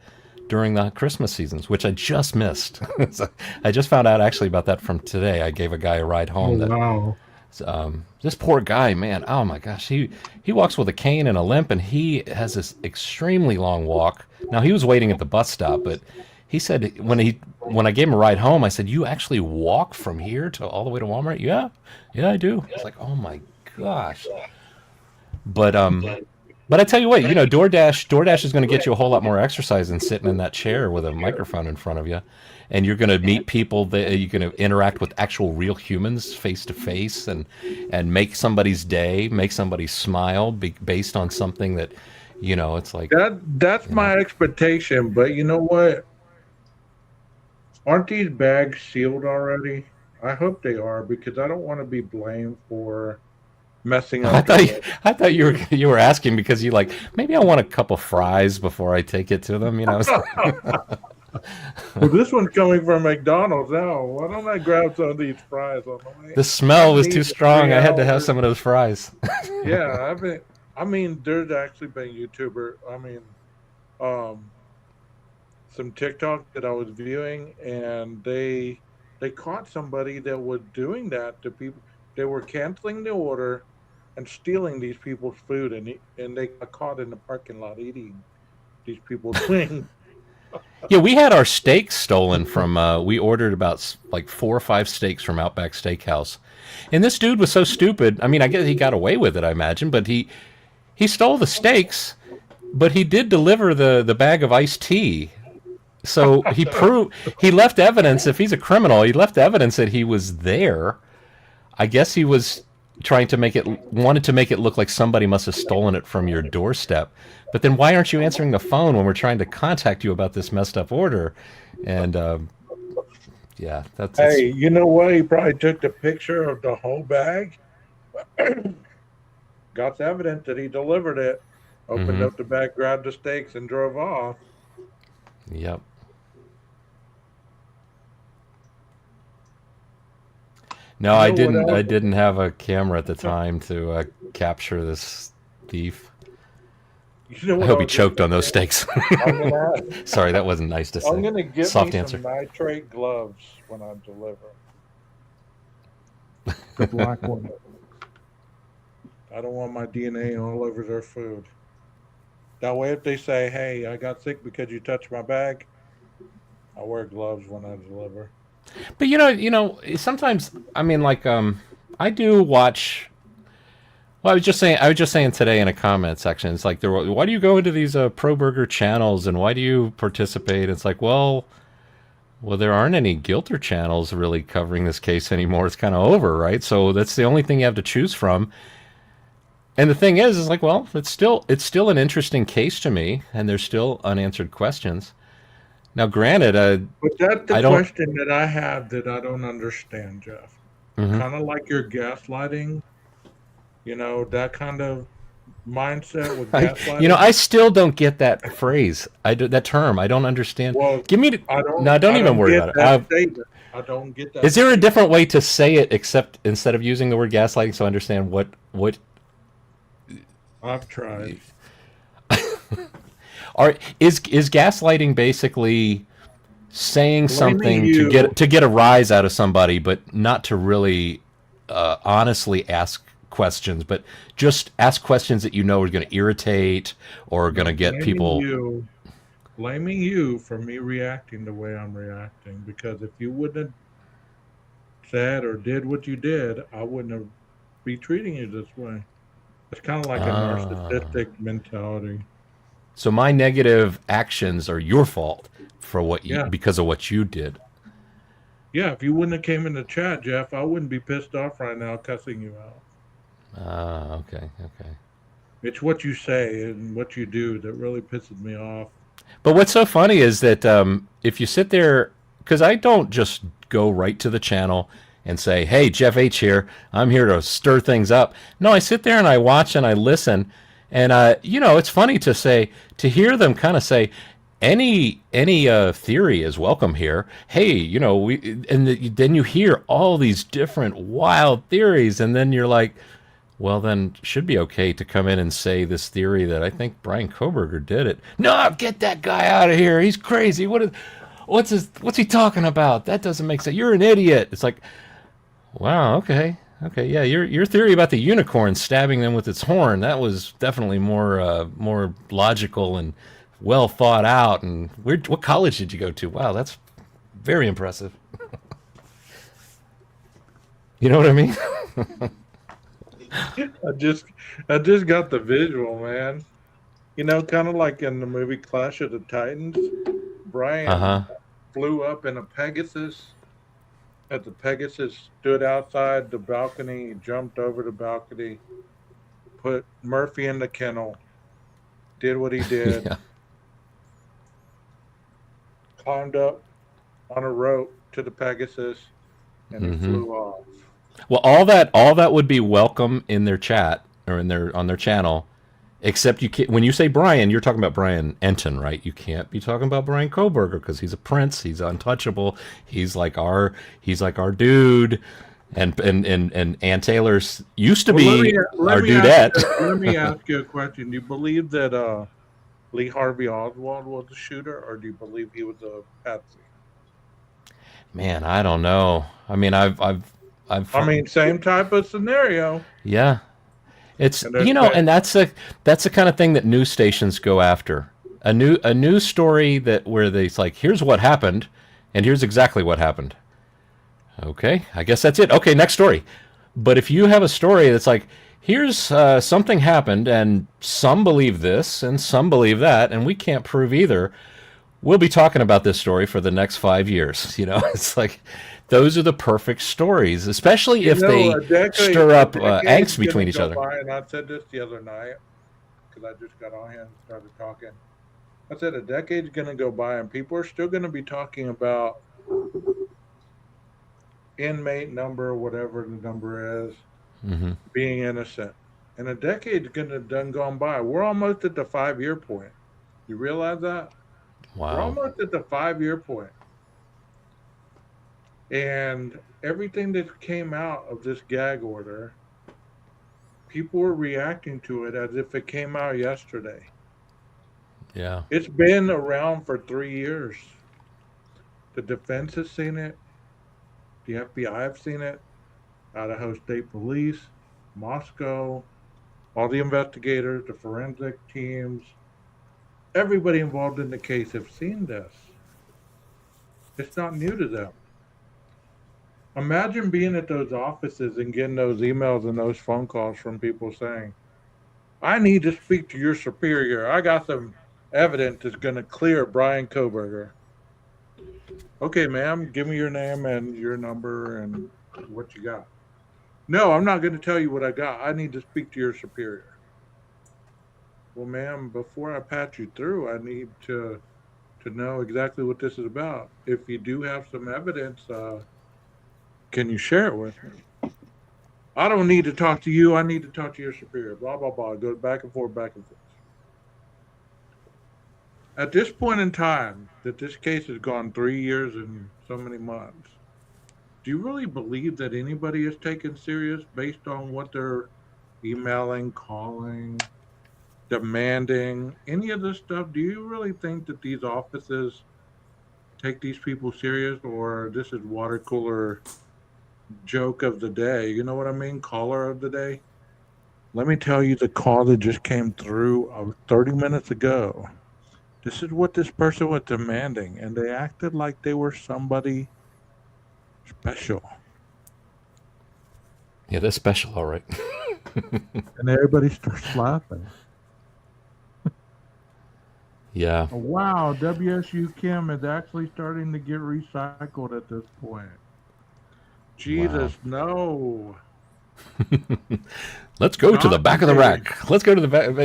[SPEAKER 18] during the Christmas seasons, which I just missed. So I just found out actually about that from today. I gave a guy a ride
[SPEAKER 2] Oh
[SPEAKER 18] home that
[SPEAKER 2] wow.
[SPEAKER 18] this poor guy, man, oh my gosh, he walks with a cane and a limp, and he has this extremely long walk. Now he was waiting at the bus stop, but he said when I gave him a ride home, I said, "You actually walk from here to all the way to Walmart?" Yeah, I do. It's like, oh my gosh. But I tell you what, DoorDash is going to get you a whole lot more exercise than sitting in that chair with a microphone in front of you, and you're going to meet people that you're going to interact with actual real humans face to face, and make somebody's day, make somebody smile, based on something that, it's like
[SPEAKER 2] That's my expectation, but you know what? Aren't these bags sealed already? I hope they are because I don't want to be blamed for messing
[SPEAKER 18] I
[SPEAKER 2] up
[SPEAKER 18] thought
[SPEAKER 2] their.
[SPEAKER 18] I thought you were asking because you like, maybe I want a cup of fries before I take it to them.
[SPEAKER 2] Well, this one's coming from McDonald's now. Why don't I grab some of these fries on the way?
[SPEAKER 18] The smell
[SPEAKER 2] I
[SPEAKER 18] was
[SPEAKER 2] need
[SPEAKER 18] too
[SPEAKER 2] the
[SPEAKER 18] strong.
[SPEAKER 2] 3
[SPEAKER 18] I had to have
[SPEAKER 2] hours.
[SPEAKER 18] some of those fries.
[SPEAKER 2] Yeah, there's actually been um, some TikTok that I was viewing, and they caught somebody that was doing that to people. They were canceling the order and stealing these people's food, and they got caught in the parking lot eating these people's wings.
[SPEAKER 18] Yeah, we had our steaks stolen from. We ordered about like 4 or 5 steaks from Outback Steakhouse, and this dude was so stupid. I mean, I guess he got away with it, I imagine, but he stole the steaks, but he did deliver the bag of iced tea. So he left evidence. If he's a criminal, he left evidence that he was there. I guess he was wanted to make it look like somebody must have stolen it from your doorstep. But then why aren't you answering the phone when we're trying to contact you about this messed up order? And yeah, that's
[SPEAKER 2] Hey, you know what? He probably took the picture of the whole bag. Got the evidence that he delivered it. Opened up the bag, grabbed the steaks, and drove off.
[SPEAKER 18] Yep. No, I didn't. I didn't have a camera at the time to capture this thief.
[SPEAKER 2] You know
[SPEAKER 18] I
[SPEAKER 2] what
[SPEAKER 18] hope he
[SPEAKER 2] I'll do?
[SPEAKER 18] choked on those steaks.
[SPEAKER 2] I'm gonna
[SPEAKER 18] Sorry, that wasn't nice to say.
[SPEAKER 2] I'm gonna get
[SPEAKER 18] Soft
[SPEAKER 2] me
[SPEAKER 18] answer.
[SPEAKER 2] some nitrate gloves when I deliver. The black one. I don't want my DNA all over their food. That way, if they say, "Hey, I got sick because you touched my bag," I wear gloves when I deliver.
[SPEAKER 18] But sometimes, I mean, like, I do watch. Well, I was just saying today in a comment section. It's like, why do you go into these pro burger channels and why do you participate? It's like, well, there aren't any Gilter channels really covering this case anymore. It's kind of over, right? So that's the only thing you have to choose from. And the thing is like, well, it's still an interesting case to me, and there's still unanswered questions. Now, granted,
[SPEAKER 2] but that's the question that I have that I don't understand, Jeff.
[SPEAKER 18] Mm-hmm.
[SPEAKER 2] Kind of like your gaslighting, that kind of mindset with gaslighting?
[SPEAKER 18] You know, I still don't get that phrase. That term. I don't understand.
[SPEAKER 2] Well,
[SPEAKER 18] Give me. No, don't even worry about it.
[SPEAKER 2] I don't get that.
[SPEAKER 18] Is there a different way to say it except instead of using the word gaslighting, so I understand what?
[SPEAKER 2] I've tried.
[SPEAKER 18] Is gaslighting basically saying something
[SPEAKER 2] you.
[SPEAKER 18] to get a rise out of somebody, but not to really honestly ask questions, but just ask questions that you know are going to irritate or are going to get people.
[SPEAKER 2] Blaming you for me reacting the way I'm reacting, because if you wouldn't have said or did what you did, I wouldn't have be treating you this way. It's kind of like a narcissistic mentality.
[SPEAKER 18] So my negative actions are your fault for what you because of what you did.
[SPEAKER 2] Yeah, if you wouldn't have came in the chat, Jeff, I wouldn't be pissed off right now cussing you out.
[SPEAKER 18] Okay.
[SPEAKER 2] It's what you say and what you do that really pisses me off.
[SPEAKER 18] But what's so funny is that if you sit there, because I don't just go right to the channel and say, hey, Jeff H here, I'm here to stir things up. No, I sit there and I watch and I listen. And, you know, it's funny to hear them kind of say, any theory is welcome here. Hey, you know, then you hear all these different wild theories, and then you're like, well, then it should be okay to come in and say this theory that I think Brian Koberger did it. No, get that guy out of here. He's crazy. What's he talking about? That doesn't make sense. You're an idiot. It's like, wow, okay, yeah. Your theory about the unicorn stabbing them with its horn, that was definitely more logical and well thought out. And what college did you go to? Wow, that's very impressive. You know what I mean?
[SPEAKER 2] I just got the visual, man. You know, kind of like in the movie Clash of the Titans. Brian flew up in a Pegasus. As the Pegasus stood outside the balcony, he jumped over the balcony, put Murphy in the kennel, did what he did, climbed up on a rope to the Pegasus, and he flew off.
[SPEAKER 18] Well, all that would be welcome in their chat or on their channel, except you can't. When you say Brian, you're talking about Brian Enton, right? You can't be talking about Brian Koberger because he's a prince. He's untouchable. He's like our dude. And Ann Taylor used to be our dudette.
[SPEAKER 2] Let me ask you a question. Do you believe that Lee Harvey Oswald was the shooter, or do you believe he was a patsy?
[SPEAKER 18] Man, I don't know. I mean,
[SPEAKER 2] same type of scenario.
[SPEAKER 18] Yeah. It's, you know, and that's the kind of thing that news stations go after. A news story where it's like, here's what happened, and here's exactly what happened. Okay, I guess that's it. Okay, next story. But if you have a story that's like, here's something happened, and some believe this, and some believe that, and we can't prove either, we'll be talking about this story for the next 5 years. You know, it's like, those are the perfect stories, especially if they stir up angst between each other.
[SPEAKER 2] And I said this the other night because I just got on here and started talking. I said a decade's going to go by and people are still going to be talking about inmate number, whatever the number is, being innocent. And a decade's going to done gone by. We're almost at the 5-year point. You realize that?
[SPEAKER 18] Wow.
[SPEAKER 2] We're almost at the 5-year point. And everything that came out of this gag order, people were reacting to it as if it came out yesterday.
[SPEAKER 18] Yeah.
[SPEAKER 2] It's been around for 3 years. The defense has seen it. The FBI have seen it. Idaho State Police, Moscow, all the investigators, the forensic teams, everybody involved in the case have seen this. It's not new to them. Imagine being at those offices and getting those emails and those phone calls from people saying, I need to speak to your superior. I got some evidence that's going to clear Brian Koberger. Okay, ma'am, give me your name and your number and what you got. No, I'm not going to tell you what I got. I need to speak to your superior. Well, ma'am, before I patch you through, I need to know exactly what this is about. If you do have some evidence, can you share it with me? I don't need to talk to you. I need to talk to your superior. Blah, blah, blah. Go back and forth, back and forth. At this point in time, that this case has gone 3 years and so many months, do you really believe that anybody is taken serious based on what they're emailing, calling, demanding, any of this stuff? Do you really think that these offices take these people serious, or this is water cooler joke of the day? You know what I mean? Caller of the day. Let me tell you the call that just came through 30 minutes ago. This is what this person was demanding, and they acted like they were somebody special.
[SPEAKER 18] Yeah, they're special, all right.
[SPEAKER 2] And everybody starts laughing.
[SPEAKER 18] Yeah.
[SPEAKER 2] Wow, WSU Kim is actually starting to get recycled at this point. Jesus, no.
[SPEAKER 18] Let's go to the back of the rack. Let's go to the back.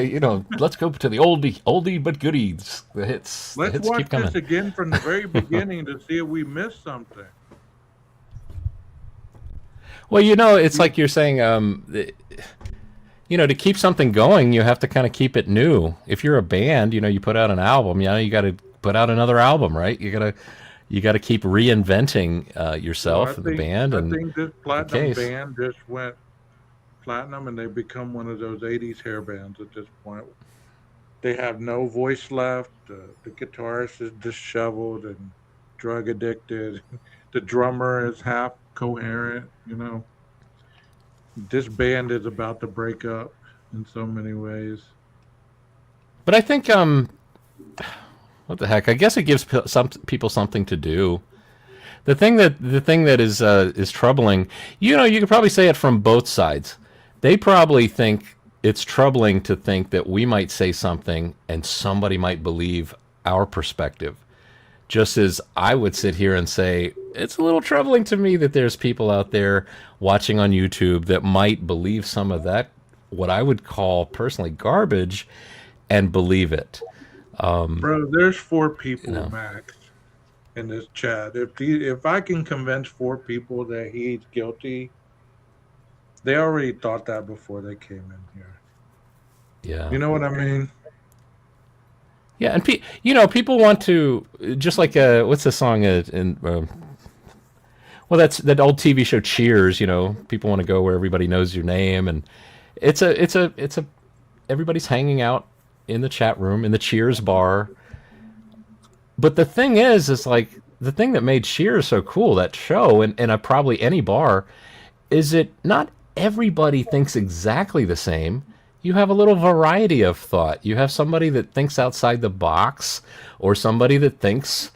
[SPEAKER 18] Let's go to the oldie but goodies. The hits.
[SPEAKER 2] Let's
[SPEAKER 18] the hits
[SPEAKER 2] watch
[SPEAKER 18] keep coming.
[SPEAKER 2] this again from the very beginning to see if we missed something.
[SPEAKER 18] Well, it's like you're saying. To keep something going, you have to kind of keep it new. If you're a band, you put out an album. You got to put out another album, right? You got to keep reinventing yourself and the band.
[SPEAKER 2] I
[SPEAKER 18] and
[SPEAKER 2] think this
[SPEAKER 18] the
[SPEAKER 2] platinum
[SPEAKER 18] case.
[SPEAKER 2] band just went platinum, and they become one of those 80s hair bands at this point. They have no voice left. The guitarist is disheveled and drug addicted. The drummer is half coherent. This band is about to break up in so many ways.
[SPEAKER 18] But I think, what the heck? I guess it gives some people something to do. The thing that is troubling, you could probably say it from both sides. They probably think it's troubling to think that we might say something and somebody might believe our perspective. Just as I would sit here and say, it's a little troubling to me that there's people out there watching on YouTube that might believe some of that, what I would call personally garbage, and believe it.
[SPEAKER 2] Bro, there's 4 people max in this chat. If I can convince 4 people that he's guilty, they already thought that before they came in here.
[SPEAKER 18] Yeah.
[SPEAKER 2] You know what I mean?
[SPEAKER 18] Yeah, and people want to, just like what's the song well, that's that old TV show Cheers. People want to go where everybody knows your name, and it's a everybody's hanging out in the chat room in the Cheers bar. But the thing is like the thing that made Cheers so cool, that show, and probably any bar, is it not everybody thinks exactly the same. You have a little variety of thought. You have somebody that thinks outside the box, or somebody that thinks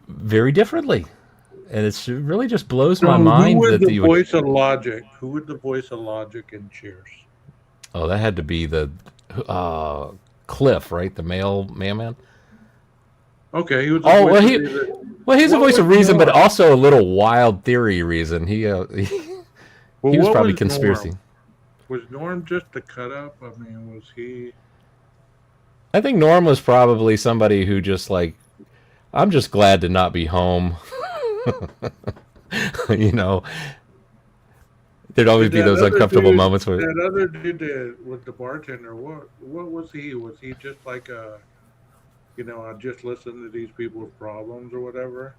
[SPEAKER 18] very differently. And it really just blows my mind.
[SPEAKER 2] Who was the voice of logic? Who was the voice of logic in Cheers?
[SPEAKER 18] Oh, that had to be the Cliff, right? The mailman.
[SPEAKER 2] Okay, he was.
[SPEAKER 18] He's a voice of reason, but also a little wild theory reason. He was probably conspiracy.
[SPEAKER 2] Norm? Was Norm just a cut up? I mean, was he?
[SPEAKER 18] I think Norm was probably somebody who just like, I'm just glad to not be home. There'd always be those uncomfortable moments where
[SPEAKER 2] that other dude with the bartender. What was he? Was he just like I just listen to these people's problems or whatever?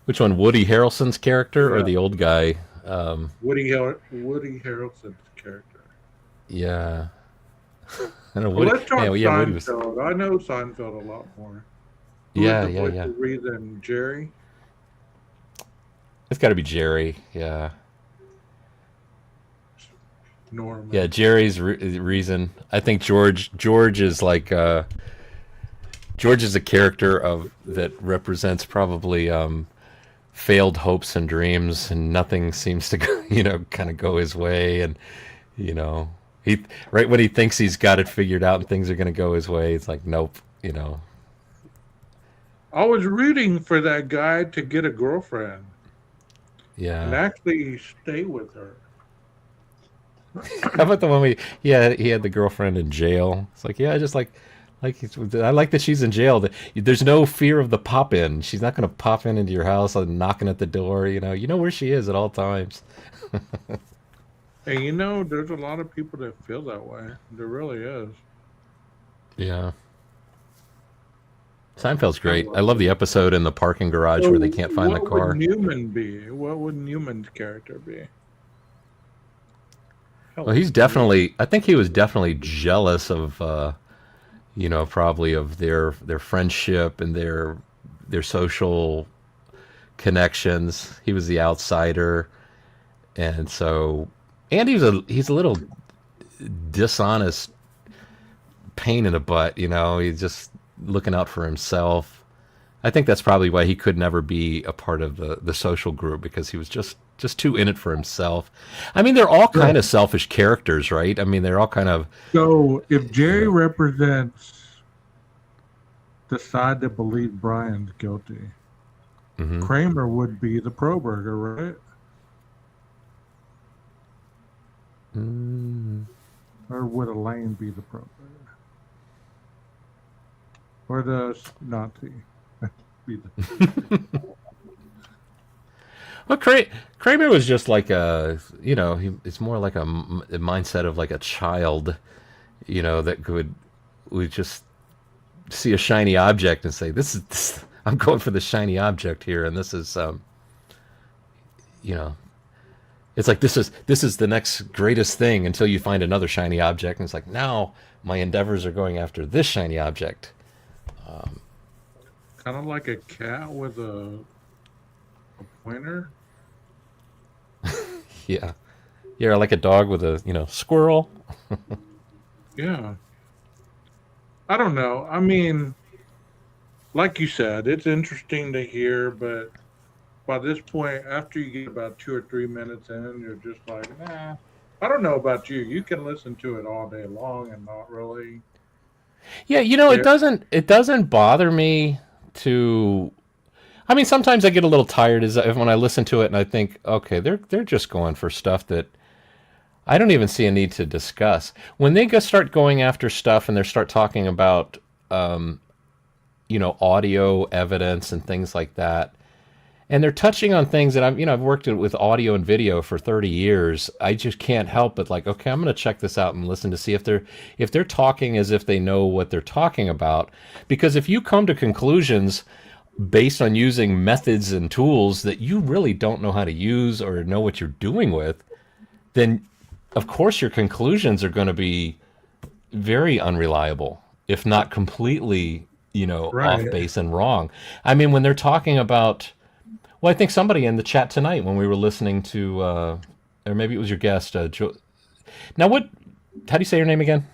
[SPEAKER 18] Which one, Woody Harrelson's character or the old guy?
[SPEAKER 2] Woody Harrelson's character.
[SPEAKER 18] Yeah. I know.
[SPEAKER 2] Well, let's talk Seinfeld.
[SPEAKER 18] Was...
[SPEAKER 2] I know Seinfeld a lot more.
[SPEAKER 18] Yeah.
[SPEAKER 2] Reason Jerry.
[SPEAKER 18] It's got to be Jerry. Yeah.
[SPEAKER 2] Norman.
[SPEAKER 18] Yeah, Jerry's reason. I think George is like George is a character that represents probably failed hopes and dreams, and nothing seems to go, kind of go his way, and he right when he thinks he's got it figured out and things are going to go his way, it's like nope.
[SPEAKER 2] I was rooting for that guy to get a girlfriend.
[SPEAKER 18] Yeah.
[SPEAKER 2] And actually stay with her.
[SPEAKER 18] How about the one he had the girlfriend in jail? It's like, yeah, just like I like that she's in jail. There's no fear of the pop in. She's not going to pop into your house and knocking at the door. You know where she is at all times.
[SPEAKER 2] And you know, there's a lot of people that feel that way. There really is.
[SPEAKER 18] Yeah. Seinfeld's great. I love the episode in the parking garage where they can't find the
[SPEAKER 2] What
[SPEAKER 18] car.
[SPEAKER 2] would Newman be? What would Newman's character be?
[SPEAKER 18] Well, he's definitely. I think he was definitely jealous of, probably of their friendship and their social connections. He was the outsider, and so, and he's a little dishonest pain in the butt. He's just looking out for himself. I think that's probably why he could never be a part of the social group, because he was just too in it for himself. I mean, they're all kind of selfish characters, right? I mean, they're all kind of.
[SPEAKER 2] So if Jerry represents the side that believes Brian's guilty, Kramer would be the pro burger, right? Or would Elaine be the pro burger? Or the Nazi be the.
[SPEAKER 18] Well, Kramer was just like it's more like a mindset of like a child, that would just see a shiny object and say, this I'm going for the shiny object here, and this is, it's like this is the next greatest thing until you find another shiny object, and it's like, now my endeavors are going after this shiny object.
[SPEAKER 2] Kind of like a cat with a pointer.
[SPEAKER 18] Yeah, like a dog with a squirrel.
[SPEAKER 2] Yeah. I don't know. I mean, like you said, it's interesting to hear, but by this point, after you get about 2 or 3 minutes in, you're just like, nah. I don't know about you. You can listen to it all day long and not really.
[SPEAKER 18] Yeah, it doesn't bother me to. I mean, sometimes I get a little tired when I listen to it and I think, okay, they're just going for stuff that I don't even see a need to discuss. When they start going after stuff and they start talking about, audio evidence and things like that, and they're touching on things that I've worked with audio and video for 30 years. I just can't help but like, okay, I'm going to check this out and listen to see if they're talking as if they know what they're talking about. Because if you come to conclusions based on using methods and tools that you really don't know how to use or know what you're doing with, then of course your conclusions are going to be very unreliable, if not completely, off base and wrong. I mean, when they're talking about, well, I think somebody in the chat tonight when we were listening to, or maybe it was your guest, now how do you say your name again?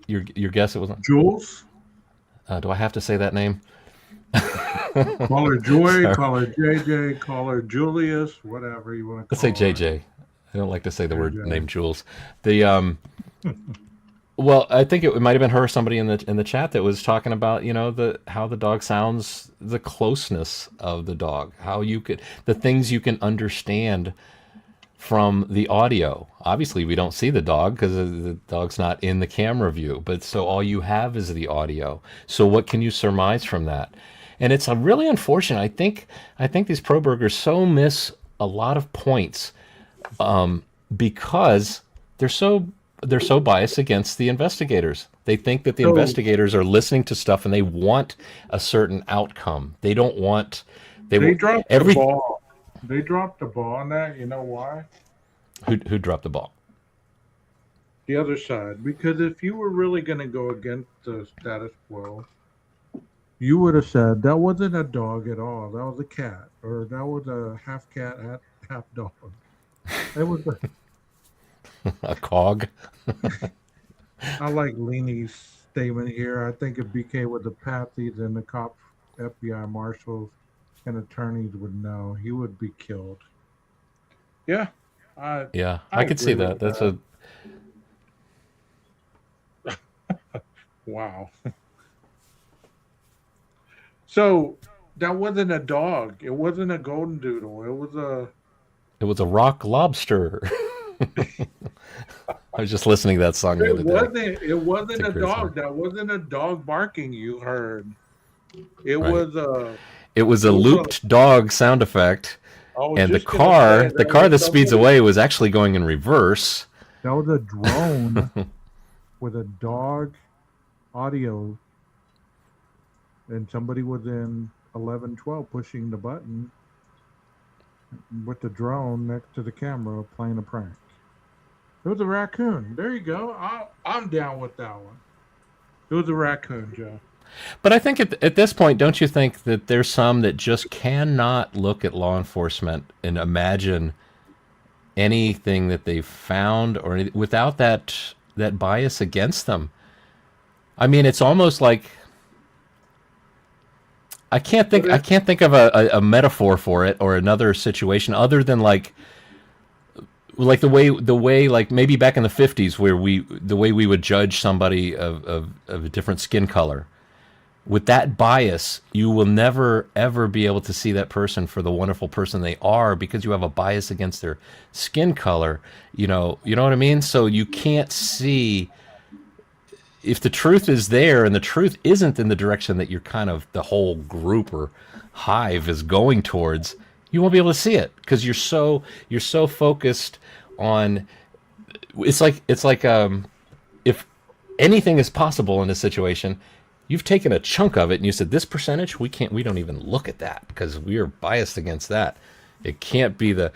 [SPEAKER 18] Your guest, it wasn't
[SPEAKER 2] Jules.
[SPEAKER 18] Do I have to say that name?
[SPEAKER 2] Call her Joy, call her JJ, call her Julius, whatever you want to call her.
[SPEAKER 18] Let's say JJ. I don't like to say the word name Jules. Well, I think it might have been her or somebody in the chat that was talking about, how the dog sounds, the closeness of the dog, the things you can understand from the audio. Obviously, we don't see the dog because the dog's not in the camera view, but so all you have is the audio. So what can you surmise from that? And it's really unfortunate. I think these pro burgers so miss a lot of points because they're so biased against the investigators. They think that the investigators are listening to stuff and they want a certain outcome. They don't want.
[SPEAKER 2] They dropped the ball. They dropped the ball on that. You know why?
[SPEAKER 18] Who dropped the ball?
[SPEAKER 2] The other side. Because if you were really going to go against the status quo, you would have said that wasn't a dog at all. That was a cat, or that was a half cat, half dog. It was
[SPEAKER 18] a cog.
[SPEAKER 2] I like Leany's statement here. I think if BK was a patsy, then the cops, FBI marshals, and attorneys would know. He would be killed. Yeah.
[SPEAKER 18] I could see that. That's a.
[SPEAKER 2] Wow. So that wasn't a dog. It wasn't a golden doodle.
[SPEAKER 18] It was a rock lobster. I was just listening to that song the other day.
[SPEAKER 2] It wasn't a dog. That wasn't a dog barking you heard. It was a.
[SPEAKER 18] It was a looped dog sound effect. And the car that speeds away was actually going in reverse.
[SPEAKER 2] That was a drone with a dog audio, and somebody was in 1112 pushing the button with the drone next to the camera playing a prank. It was a raccoon. There you go. I'm down with that one. It was a raccoon, Joe.
[SPEAKER 18] But I think at this point, don't you think that there's some that just cannot look at law enforcement and imagine anything that they've found or anything, without that bias against them? I mean, it's almost like I can't think of a metaphor for it or another situation other than like the way like maybe back in the 50s where the way we would judge somebody of a different skin color. With that bias, you will never ever be able to see that person for the wonderful person they are because you have a bias against their skin color. You know what I mean? So you can't see if the truth is there and the truth isn't in the direction that you're kind of the whole group or hive is going towards. You won't be able to see it because you're so focused on. It's like if anything is possible in a situation, you've taken a chunk of it and you said this percentage we don't even look at that because we are biased against that. It can't be the,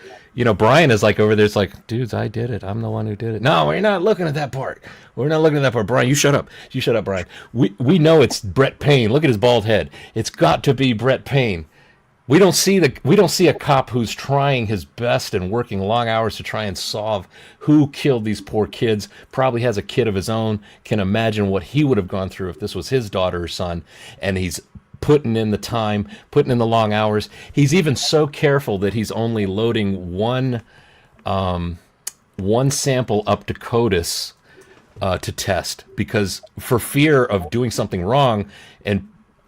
[SPEAKER 18] Brian is like over there. It's like, dudes, I did it. I'm the one who did it. No, we're not looking at that part. We're not looking at that part. Brian, you shut up. You shut up, Brian. We know it's Brett Payne. Look at his bald head. It's got to be Brett Payne. We don't see a cop who's trying his best and working long hours to try and solve who killed these poor kids. Probably has a kid of his own. Can imagine what he would have gone through if this was his daughter or son. And he's putting in the time, putting in the long hours. He's even so careful that he's only loading one sample up to CODIS to test, because for fear of doing something wrong and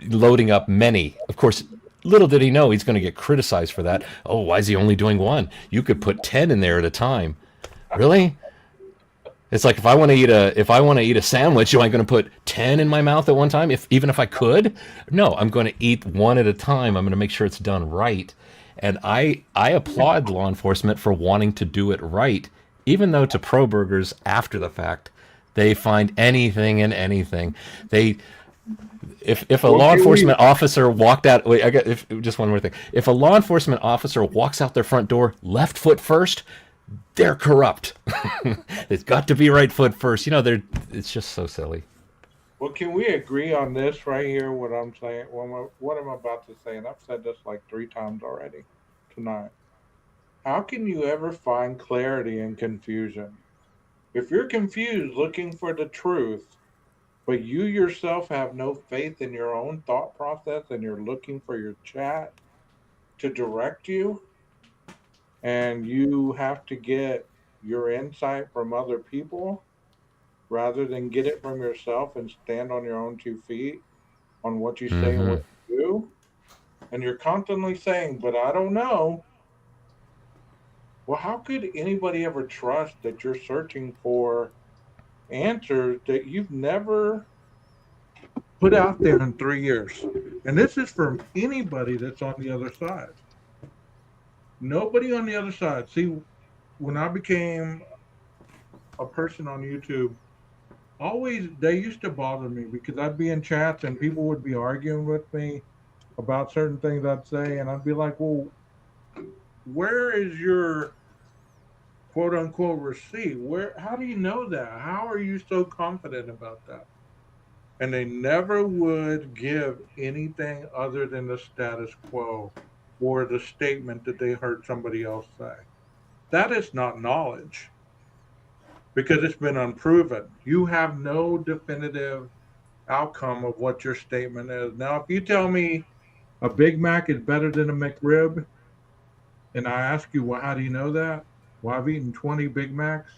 [SPEAKER 18] loading up many. Of course, little did he know he's going to get criticized for that. Oh, why is he only doing one? You could put 10 in there at a time. Really? It's like if I want to eat a sandwich, am I going to put 10 in my mouth at one time? Even if I could? No, I'm going to eat one at a time. I'm going to make sure it's done right. And I applaud law enforcement for wanting to do it right, even though to pro burgers after the fact, they find anything and anything. If a law enforcement officer walked out, just one more thing. If a law enforcement officer walks out their front door left foot first, they're corrupt. It's got to be right foot first. It's just so silly.
[SPEAKER 2] Well, can we agree on this right here? What I'm saying, what I'm about to say, and I've said this like 3 times already tonight. How can you ever find clarity in confusion? If you're confused looking for the truth, but you yourself have no faith in your own thought process and you're looking for your chat to direct you, and you have to get your insight from other people rather than get it from yourself and stand on your own 2 feet on what you say and what you do, and you're constantly saying, but I don't know. Well, how could anybody ever trust that you're searching for answers that you've never put out there in 3 years? And this is from anybody that's on the other side. Nobody on the other side. See, when I became a person on YouTube, they used to bother me because I'd be in chats and people would be arguing with me about certain things I'd say, and I'd be like, well, where is your quote unquote receipt? How do you know that? How are you so confident about that? And they never would give anything other than the status quo or the statement that they heard somebody else say. That is not knowledge, because it's been unproven. You have no definitive outcome of what your statement is. Now, if you tell me a Big Mac is better than a McRib, and I ask you, well, how do you know that? Well, I've eaten 20 Big Macs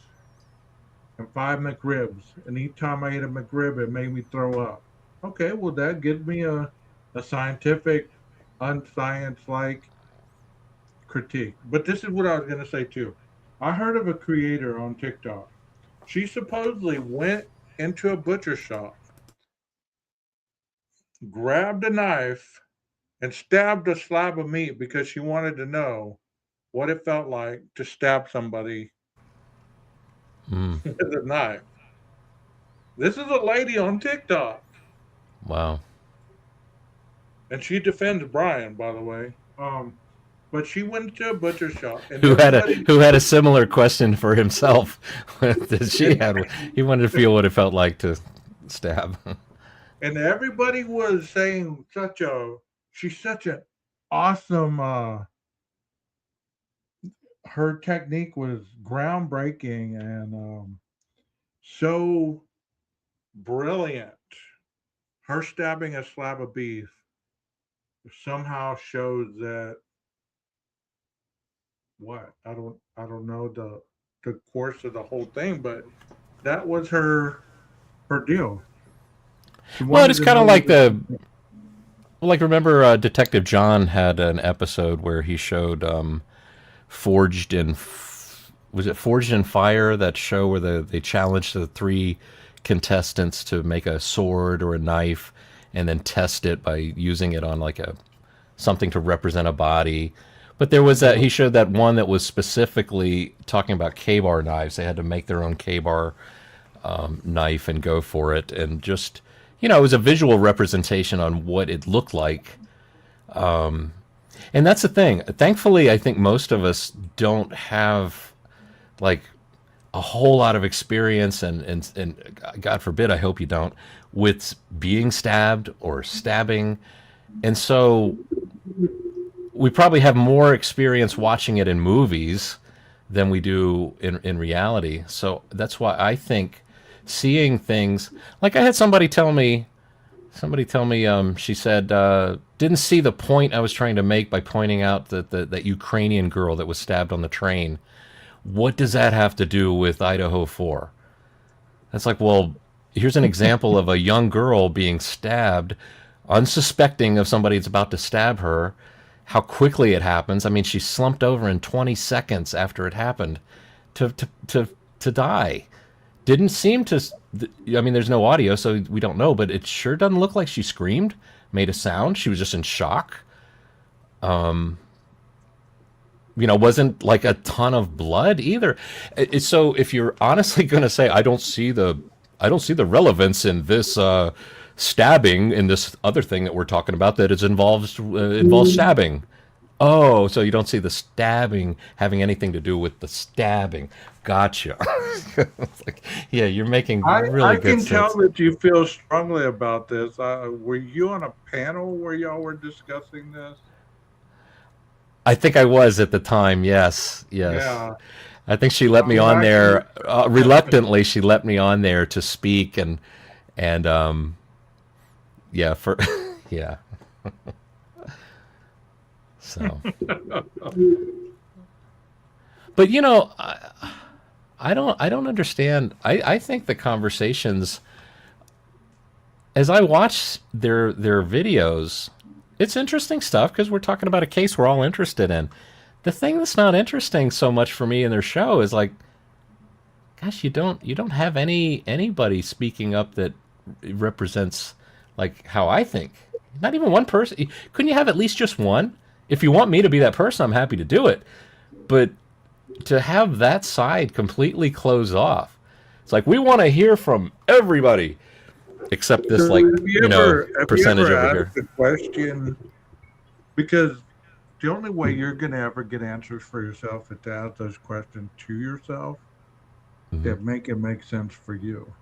[SPEAKER 2] and 5 McRibs, and each time I ate a McRib, it made me throw up. Okay, well, that gives me a scientific, unscience-like critique. But this is what I was going to say, too. I heard of a creator on TikTok. She supposedly went into a butcher shop, grabbed a knife, and stabbed a slab of meat because she wanted to know what it felt like to stab somebody with a knife. This is a lady on TikTok.
[SPEAKER 18] Wow.
[SPEAKER 2] And she defends Brian, by the way. But she went to a butcher shop, and
[SPEAKER 18] Who had a similar question for himself that she had. He wanted to feel what it felt like to stab.
[SPEAKER 2] And everybody was saying she's such an awesome. Her technique was groundbreaking and so brilliant. Her stabbing a slab of beef somehow shows that I don't know the course of the whole thing, but that was her deal.
[SPEAKER 18] Well, it's kind of like remember Detective John had an episode where he showed Forged in Fire, that show where they challenged the 3 contestants to make a sword or a knife and then test it by using it on like something to represent a body. But there was he showed that one that was specifically talking about K-bar knives. They had to make their own K-bar knife and go for it, and just it was a visual representation on what it looked like. And that's the thing. Thankfully, I think most of us don't have like a whole lot of experience, and God forbid, I hope you don't, with being stabbed or stabbing. And so we probably have more experience watching it in movies than we do in reality. So that's why I think seeing things like I had somebody tell me, she said, didn't see the point I was trying to make by pointing out that Ukrainian girl that was stabbed on the train. What does that have to do with Idaho 4? That's like, well, here's an example of a young girl being stabbed, unsuspecting of somebody that's about to stab her, how quickly it happens. I mean, she slumped over in 20 seconds after it happened to die. Didn't seem to, I mean, there's no audio, so we don't know, but it sure doesn't look like she screamed, made a sound. She was just in shock. Wasn't like a ton of blood either. So if you're honestly going to say, I don't see the relevance in this stabbing in this other thing that we're talking about that is involves stabbing. Oh, so you don't see the stabbing having anything to do with the stabbing. Gotcha. Like, yeah, you're making really good sense.
[SPEAKER 2] I can tell that you feel strongly about this. Were you on a panel where y'all were discussing this?
[SPEAKER 18] I think I was at the time. Yes.
[SPEAKER 2] Yeah.
[SPEAKER 18] I think she let me on there reluctantly. She let me on there to speak and yeah, yeah. So, but I don't understand. I think the conversations, as I watch their videos, it's interesting stuff because we're talking about a case we're all interested in. The thing that's not interesting so much for me in their show is like, gosh, you don't have anybody speaking up that represents like how I think. Not even one person. Couldn't you have at least just one? If you want me to be that person, I'm happy to do it. But to have that side completely closed off, it's like we want to hear from everybody except this, like, percentage over here.
[SPEAKER 2] The question, because the only way you're going to ever get answers for yourself is to ask those questions to yourself that make it make sense for you.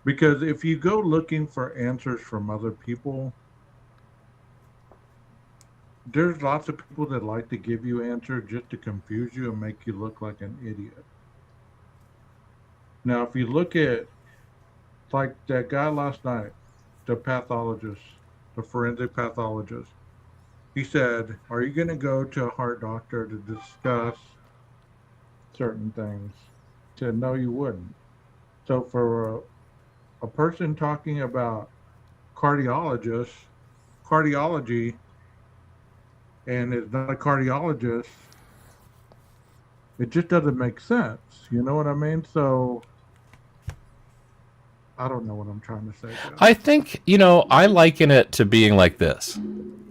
[SPEAKER 2] Because if you go looking for answers from other people, there's lots of people that like to give you answers just to confuse you and make you look like an idiot. Now, if you look at like that guy last night, the pathologist, the forensic pathologist, he said, are you going to go to a heart doctor to discuss certain things? He said, no, you wouldn't. So for a person talking about cardiology, and is not a cardiologist, it just doesn't make sense. You know what I mean? So I don't know what I'm trying to say.
[SPEAKER 18] I think, I liken it to being like this.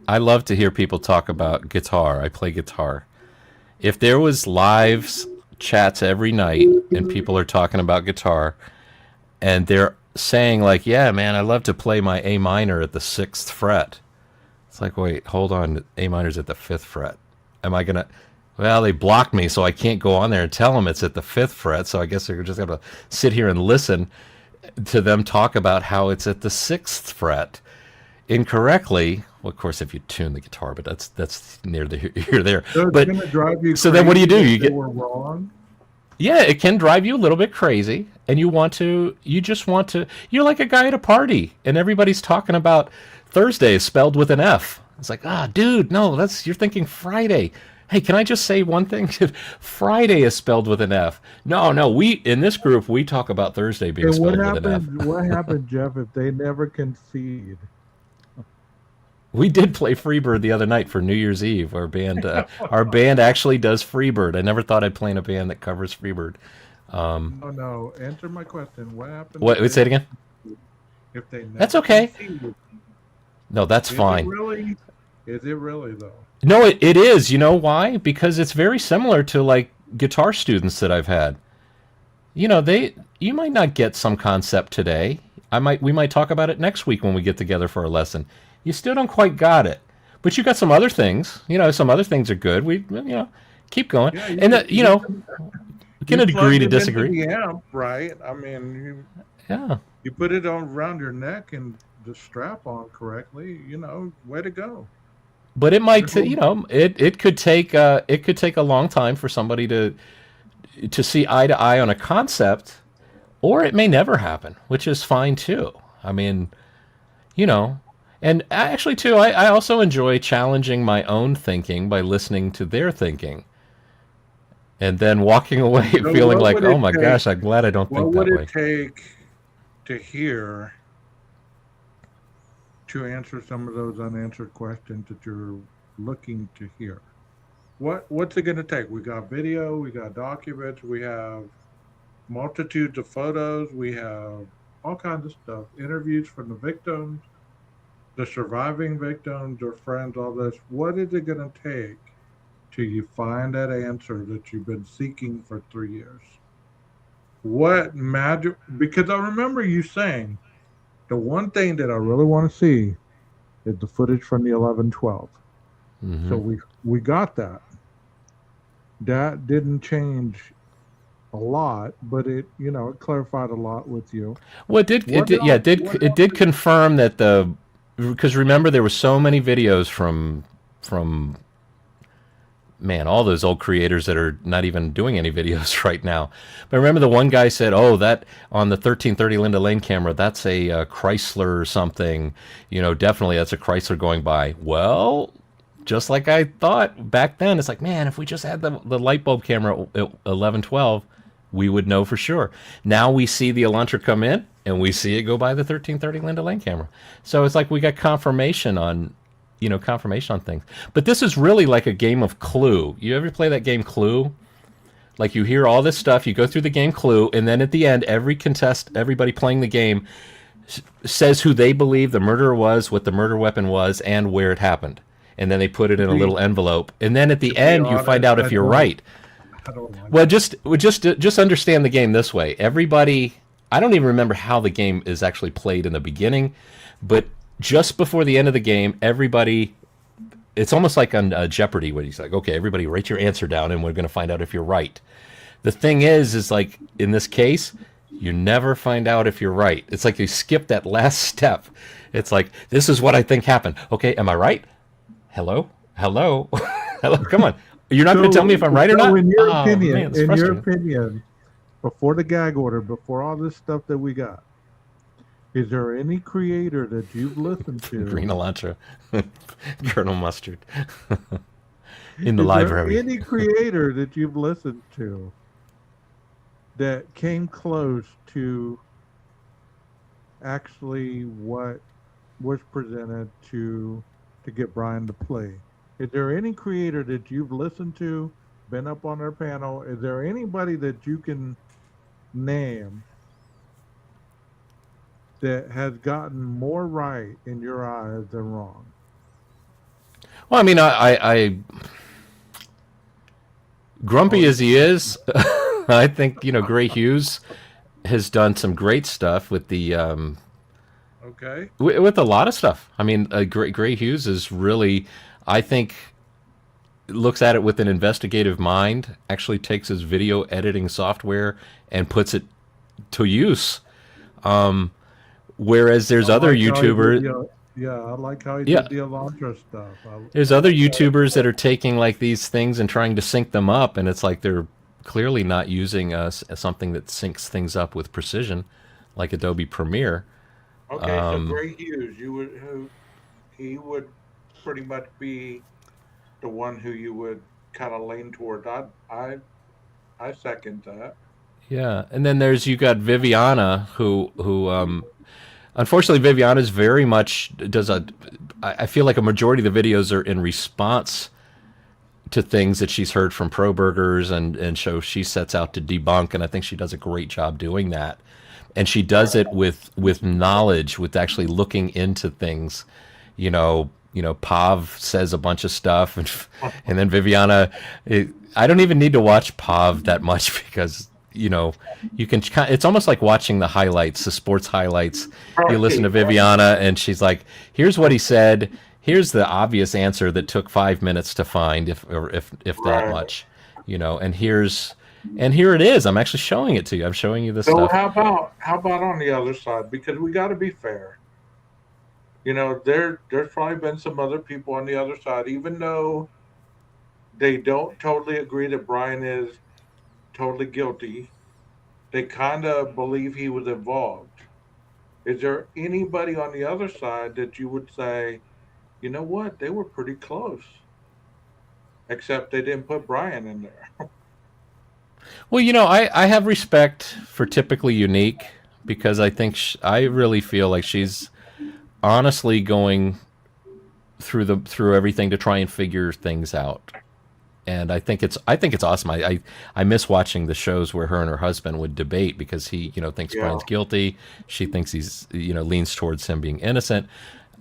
[SPEAKER 18] I love to hear people talk about guitar. I play guitar. If there was live chats every night and people are talking about guitar and they're saying like, yeah, man, I love to play my A minor at the 6th fret. It's like, wait, hold on. A minor's at the 5th fret. Am I going to... Well, they blocked me, so I can't go on there and tell them it's at the 5th fret, so I guess they're just going to sit here and listen to them talk about how it's at the 6th fret incorrectly. Well, of course, if you tune the guitar, but that's near the here there.
[SPEAKER 2] So
[SPEAKER 18] but
[SPEAKER 2] it's gonna drive you
[SPEAKER 18] so then what do? You get
[SPEAKER 2] were wrong.
[SPEAKER 18] Yeah, it can drive you a little bit crazy, and you just want to. You're like a guy at a party, and everybody's talking about Thursday is spelled with an F. It's like, dude, no, you're thinking Friday. Hey, can I just say one thing? Friday is spelled with an F. No, we in this group we talk about Thursday being
[SPEAKER 2] And
[SPEAKER 18] spelled with an F.
[SPEAKER 2] What happened, Jeff, if they never concede?
[SPEAKER 18] We did play Freebird the other night for New Year's Eve. Our band actually does Freebird. I never thought I'd play in a band that covers Freebird.
[SPEAKER 2] No. Answer my question. What happened?
[SPEAKER 18] What? Say it again.
[SPEAKER 2] If they never
[SPEAKER 18] That's okay.
[SPEAKER 2] conceded?
[SPEAKER 18] No, that's fine.
[SPEAKER 2] Is it really though?
[SPEAKER 18] No, it is. You know why? Because it's very similar to like guitar students that I've had. You might not get some concept today. We might talk about it next week when we get together for a lesson. You still don't quite got it, but you got some other things. Some other things are good. We, keep going. Yeah, we can agree to disagree.
[SPEAKER 2] The amp, right? I mean, you put it around your neck and the strap on correctly. Way to go.
[SPEAKER 18] But it might, it could take a long time for somebody to see eye to eye on a concept, or it may never happen, which is fine too. I mean, and actually too, I also enjoy challenging my own thinking by listening to their thinking, and then walking away feeling like, oh my gosh, I'm glad I don't think that way.
[SPEAKER 2] What would it take to hear? To answer some of those unanswered questions that you're looking to hear. What's it going to take? We got video, we got documents, we have multitudes of photos, we have all kinds of stuff, interviews from the victims, the surviving victims, their friends, all this. What is it going to take till you find that answer that you've been seeking for 3 years? What magic? Because I remember you saying, the one thing that I really want to see is the footage from the 11/12.
[SPEAKER 18] Mm-hmm.
[SPEAKER 2] So we got that. That didn't change a lot, but it clarified a lot with you.
[SPEAKER 18] Well, it did confirm that because remember there were so many videos from man, all those old creators that are not even doing any videos right now. But remember the one guy said, that on the 1330 Linda Lane camera, that's a Chrysler or something. Definitely that's a Chrysler going by. Well, just like I thought back then, it's like, man, if we just had the light bulb camera at 1112, we would know for sure. Now we see the Elantra come in, and we see it go by the 1330 Linda Lane camera. So it's like we got confirmation on things. But this is really like a game of Clue. You ever play that game Clue? Like you hear all this stuff, you go through the game Clue, and then at the end, everybody playing the game says who they believe the murderer was, what the murder weapon was, and where it happened. And then they put it in a little envelope. And then at the end, you find out if you're right. Well, just understand the game this way. Everybody, I don't even remember how the game is actually played in the beginning, but just before the end of the game, everybody, it's almost like on Jeopardy, where he's like, okay, everybody write your answer down and we're going to find out if you're right. The thing is like, in this case, you never find out if you're right. It's like you skip that last step. It's like, this is what I think happened. Okay, am I right? Hello? Hello? Come on. You're not going to tell me if I'm right or not?
[SPEAKER 2] In your opinion, before the gag order, before all this stuff that we got, is there any creator that you've listened to?
[SPEAKER 18] Green Elantra, Colonel Mustard, in the library.
[SPEAKER 2] Any creator that you've listened to that came close to actually what was presented to get Brian to play? Is there any creator that you've listened to, been up on their panel? Is there anybody that you can name that has gotten more right in your eyes than wrong?
[SPEAKER 18] Well, I mean, I grumpy as he is, I think Gray Hughes has done some great stuff with the
[SPEAKER 2] Okay.
[SPEAKER 18] with a lot of stuff. I mean, Gray Hughes is really, I think, looks at it with an investigative mind. Actually, takes his video editing software and puts it to use. Whereas there's other YouTubers.
[SPEAKER 2] Yeah, I like how he
[SPEAKER 18] Yeah.
[SPEAKER 2] did the Elantra stuff.
[SPEAKER 18] There's other YouTubers that are taking like these things and trying to sync them up, and it's like they're clearly not using something that syncs things up with precision, like Adobe Premiere.
[SPEAKER 2] Okay, so Gray Hughes, he would pretty much be the one who you would kind of lean toward. I second that.
[SPEAKER 18] Yeah, and then you got Viviana, who unfortunately Viviana is very much I feel like a majority of the videos are in response to things that she's heard from pro burgers and so she sets out to debunk, and I think she does a great job doing that. And she does it with knowledge, with actually looking into things. Pav says a bunch of stuff, and then Viviana. I don't even need to watch Pav that much because you can. It's almost like watching the highlights, the sports highlights. You listen to Viviana, and she's like, "Here's what he said. Here's the obvious answer that took 5 minutes to find, if that much, And here it is. I'm actually showing it to you. I'm showing you this
[SPEAKER 2] so
[SPEAKER 18] stuff.
[SPEAKER 2] How about on the other side? Because we got to be fair. There's probably been some other people on the other side, even though they don't totally agree that Brian is totally guilty. They kind of believe he was involved. Is there anybody on the other side that you would say, you know what, they were pretty close, except they didn't put Brian in there?
[SPEAKER 18] Well, I have respect for Typically Unique because I think I really feel like she's honestly going through everything to try and figure things out. And I think it's awesome. I miss watching the shows where her and her husband would debate because he thinks Brian's guilty. She thinks he's leans towards him being innocent.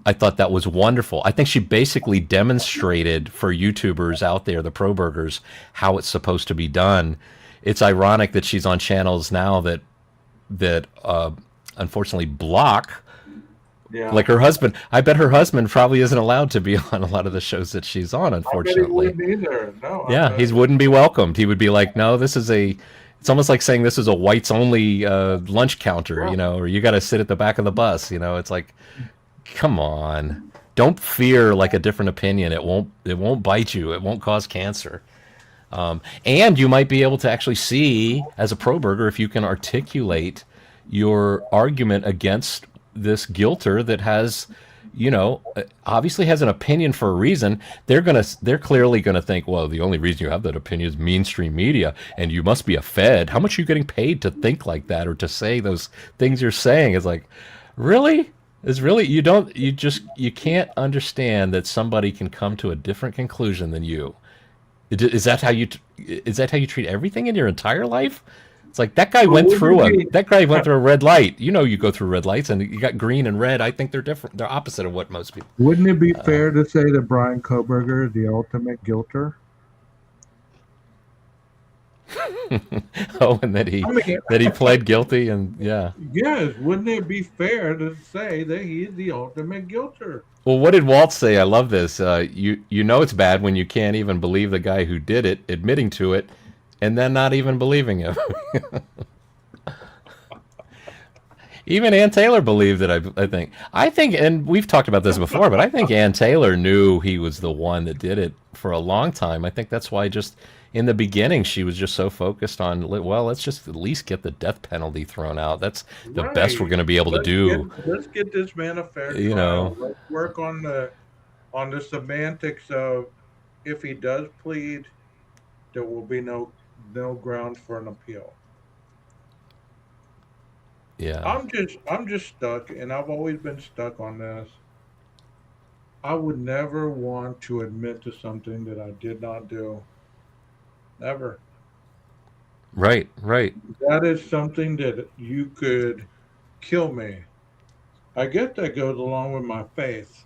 [SPEAKER 18] I thought that was wonderful. I think she basically demonstrated for YouTubers out there, the pro burgers, how it's supposed to be done. It's ironic that she's on channels now that unfortunately block. Yeah. Like her husband. I bet her husband probably isn't allowed to be on a lot of the shows that she's on, unfortunately.
[SPEAKER 2] I bet he wouldn't either. No.
[SPEAKER 18] Yeah, he wouldn't be welcomed. He would be like, no, it's almost like saying this is a whites only lunch counter, or you got to sit at the back of the bus. It's like, come on. Don't fear like a different opinion. It won't bite you. It won't cause cancer. And you might be able to actually see as a pro burger if you can articulate your argument against this guilter that has, obviously has an opinion for a reason. They're clearly gonna think, well, the only reason you have that opinion is mainstream media, and you must be a Fed. How much are you getting paid to think like that or to say those things you're saying? It's like, really? You can't understand that somebody can come to a different conclusion than you. Is that how you treat everything in your entire life? It's like that guy went through a red light. You go through red lights, and you got green and red. I think they're different. They're opposite of what most people.
[SPEAKER 2] Wouldn't it be fair to say that Brian Koberger is the ultimate guilter?
[SPEAKER 18] And that he pled guilty, and yeah.
[SPEAKER 2] Yes, wouldn't it be fair to say that he's the ultimate guilter?
[SPEAKER 18] Well, what did Walt say? I love this. You know it's bad when you can't even believe the guy who did it, admitting to it, and then not even believing him. Even Ann Taylor believed it, I think, and we've talked about this before, but I think Ann Taylor knew he was the one that did it for a long time. I think that's why just in the beginning she was just so focused on, well, let's just at least get the death penalty thrown out. That's the best we're going to be able to do.
[SPEAKER 2] Let's get this man a fair trial. Let's work on the semantics of if he does plead, there will be no grounds for an appeal.
[SPEAKER 18] Yeah.
[SPEAKER 2] I'm just stuck, and I've always been stuck on this. I would never want to admit to something that I did not do. Never.
[SPEAKER 18] Right.
[SPEAKER 2] That is something that you could kill me. I guess that goes along with my faith,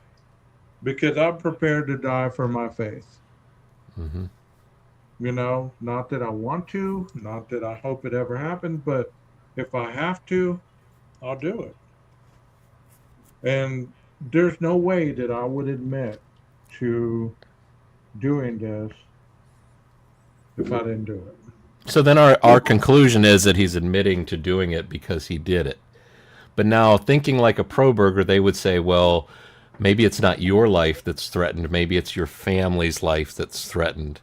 [SPEAKER 2] because I'm prepared to die for my faith.
[SPEAKER 18] Mm-hmm.
[SPEAKER 2] You know, not that I want to, not that I hope it ever happens, but if I have to, I'll do it. And there's no way that I would admit to doing this if I didn't do it.
[SPEAKER 18] So then our conclusion is that he's admitting to doing it because he did it. But now, thinking like a pro burger, they would say, well, maybe it's not your life that's threatened. Maybe it's your family's life that's threatened.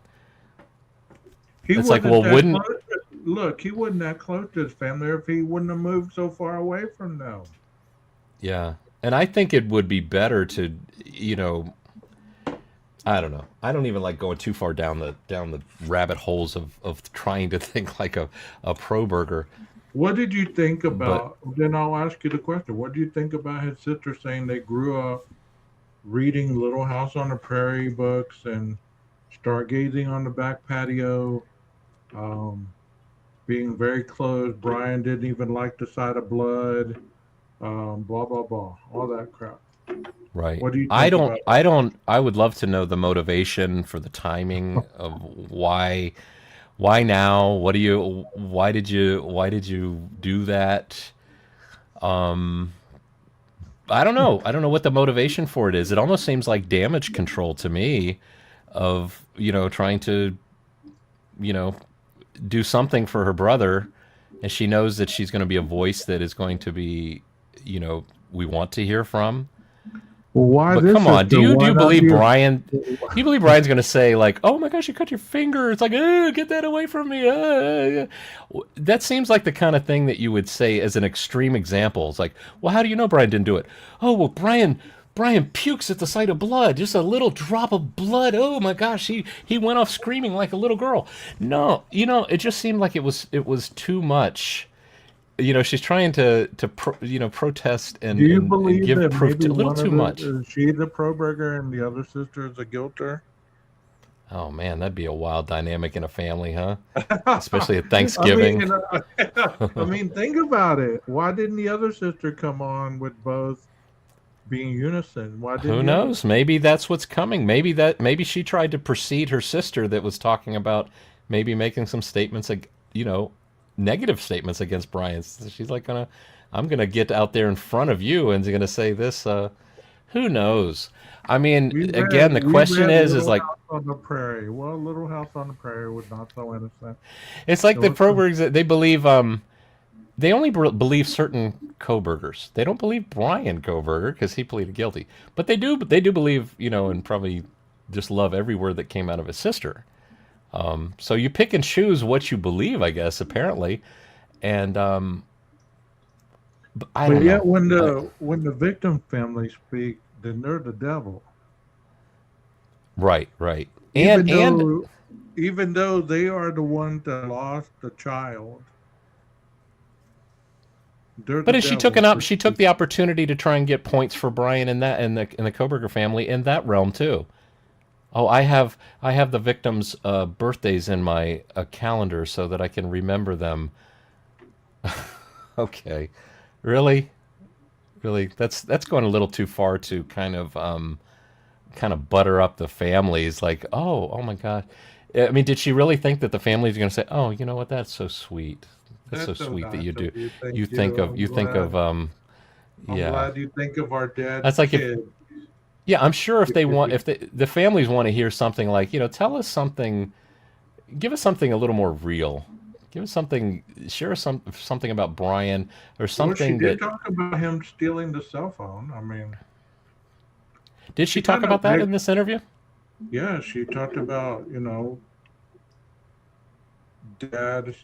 [SPEAKER 2] He
[SPEAKER 18] It's like,
[SPEAKER 2] wasn't
[SPEAKER 18] well,
[SPEAKER 2] that
[SPEAKER 18] wouldn't...
[SPEAKER 2] close. Look, he wasn't that close to his family if he wouldn't have moved so far away from them.
[SPEAKER 18] Yeah. And I think it would be better to, I don't know. I don't even like going too far down the rabbit holes of trying to think like a pro burger.
[SPEAKER 2] What did you think about? Then I'll ask you the question. What do you think about his sister saying they grew up reading Little House on the Prairie books and stargazing on the back patio, being very close? Brian didn't even like the sight of blood. Blah blah blah, all that crap.
[SPEAKER 18] Right.
[SPEAKER 2] What do you think about that?
[SPEAKER 18] I would love to know the motivation for the timing of why now? Why did you do that? I don't know. I don't know what the motivation for it is. It almost seems like damage control to me of, trying to, do something for her brother, and she knows that she's going to be a voice that is going to be, we want to hear from.
[SPEAKER 2] Well, why
[SPEAKER 18] But
[SPEAKER 2] this
[SPEAKER 18] come on,
[SPEAKER 2] is
[SPEAKER 18] do
[SPEAKER 2] the
[SPEAKER 18] you
[SPEAKER 2] one
[SPEAKER 18] believe
[SPEAKER 2] idea?
[SPEAKER 18] Brian? Do you believe Brian's going to say like, "Oh my gosh, you cut your finger"? It's like, get that away from me. That seems like the kind of thing that you would say as an extreme example. It's like, well, how do you know Brian didn't do it? Oh, well, Brian pukes at the sight of blood, just a little drop of blood. Oh my gosh, he went off screaming like a little girl. No, it just seemed like it was too much. She's trying to protest and,
[SPEAKER 2] Do you
[SPEAKER 18] and
[SPEAKER 2] believe
[SPEAKER 18] give
[SPEAKER 2] that
[SPEAKER 18] proof
[SPEAKER 2] maybe
[SPEAKER 18] a little
[SPEAKER 2] one
[SPEAKER 18] too
[SPEAKER 2] of
[SPEAKER 18] much.
[SPEAKER 2] is she the pro burger and the other sister is a guilter?
[SPEAKER 18] Oh man, that'd be a wild dynamic in a family, huh? Especially at
[SPEAKER 2] I
[SPEAKER 18] Thanksgiving.
[SPEAKER 2] mean, I mean, think about it. Why didn't the other sister come on with both being unison? Why didn't
[SPEAKER 18] Who
[SPEAKER 2] the other?
[SPEAKER 18] knows? Maybe that's what's coming. Maybe she tried to precede her sister that was talking about maybe making some statements, like, negative statements against Brian. So she's like I'm gonna get out there in front of you and gonna say this. Who knows? I mean, again, the question is
[SPEAKER 2] Little
[SPEAKER 18] like,
[SPEAKER 2] House on the Prairie. Well, Little House on the Prairie was not so innocent.
[SPEAKER 18] it's like
[SPEAKER 2] It
[SPEAKER 18] the
[SPEAKER 2] was
[SPEAKER 18] Probergs that they believe. They only believe certain Coburgers. They don't believe Brian Coburger because he pleaded guilty. But they do believe, and probably just love every word that came out of his sister. So you pick and choose what you believe, I guess, apparently. And but I
[SPEAKER 2] But
[SPEAKER 18] don't
[SPEAKER 2] yet,
[SPEAKER 18] know.
[SPEAKER 2] when the victim family speak, then they're the devil.
[SPEAKER 18] Right, right.
[SPEAKER 2] Even
[SPEAKER 18] And
[SPEAKER 2] though, even though they are the ones that lost the child, they're the
[SPEAKER 18] but as she took
[SPEAKER 2] devil.
[SPEAKER 18] she took the opportunity to try and get points for Brian in the Coburger family in that realm too. Oh, I have the victims' birthdays in my calendar so that I can remember them. Okay, really, that's going a little too far to kind of butter up the families. Like, oh my God. I mean, did she really think that the families are going to say, "Oh, you know what? That's so sweet. That's so
[SPEAKER 2] That's so
[SPEAKER 18] sweet that
[SPEAKER 2] nice
[SPEAKER 18] you
[SPEAKER 2] of
[SPEAKER 18] do.
[SPEAKER 2] you. Thank
[SPEAKER 18] You think
[SPEAKER 2] you.
[SPEAKER 18] of
[SPEAKER 2] I'm
[SPEAKER 18] yeah."
[SPEAKER 2] glad you think of our dead
[SPEAKER 18] That's like if
[SPEAKER 2] kid.
[SPEAKER 18] Yeah, I'm sure if they want, if the families want to hear something like, tell us something, give us something a little more real. Give us something, share something about Brian or
[SPEAKER 2] Well, she
[SPEAKER 18] something
[SPEAKER 2] did
[SPEAKER 18] that.
[SPEAKER 2] talk about him stealing the cell phone. I mean,
[SPEAKER 18] Did
[SPEAKER 2] she
[SPEAKER 18] she talk
[SPEAKER 2] kind of
[SPEAKER 18] about that in this interview?
[SPEAKER 2] yeah, she talked about, dad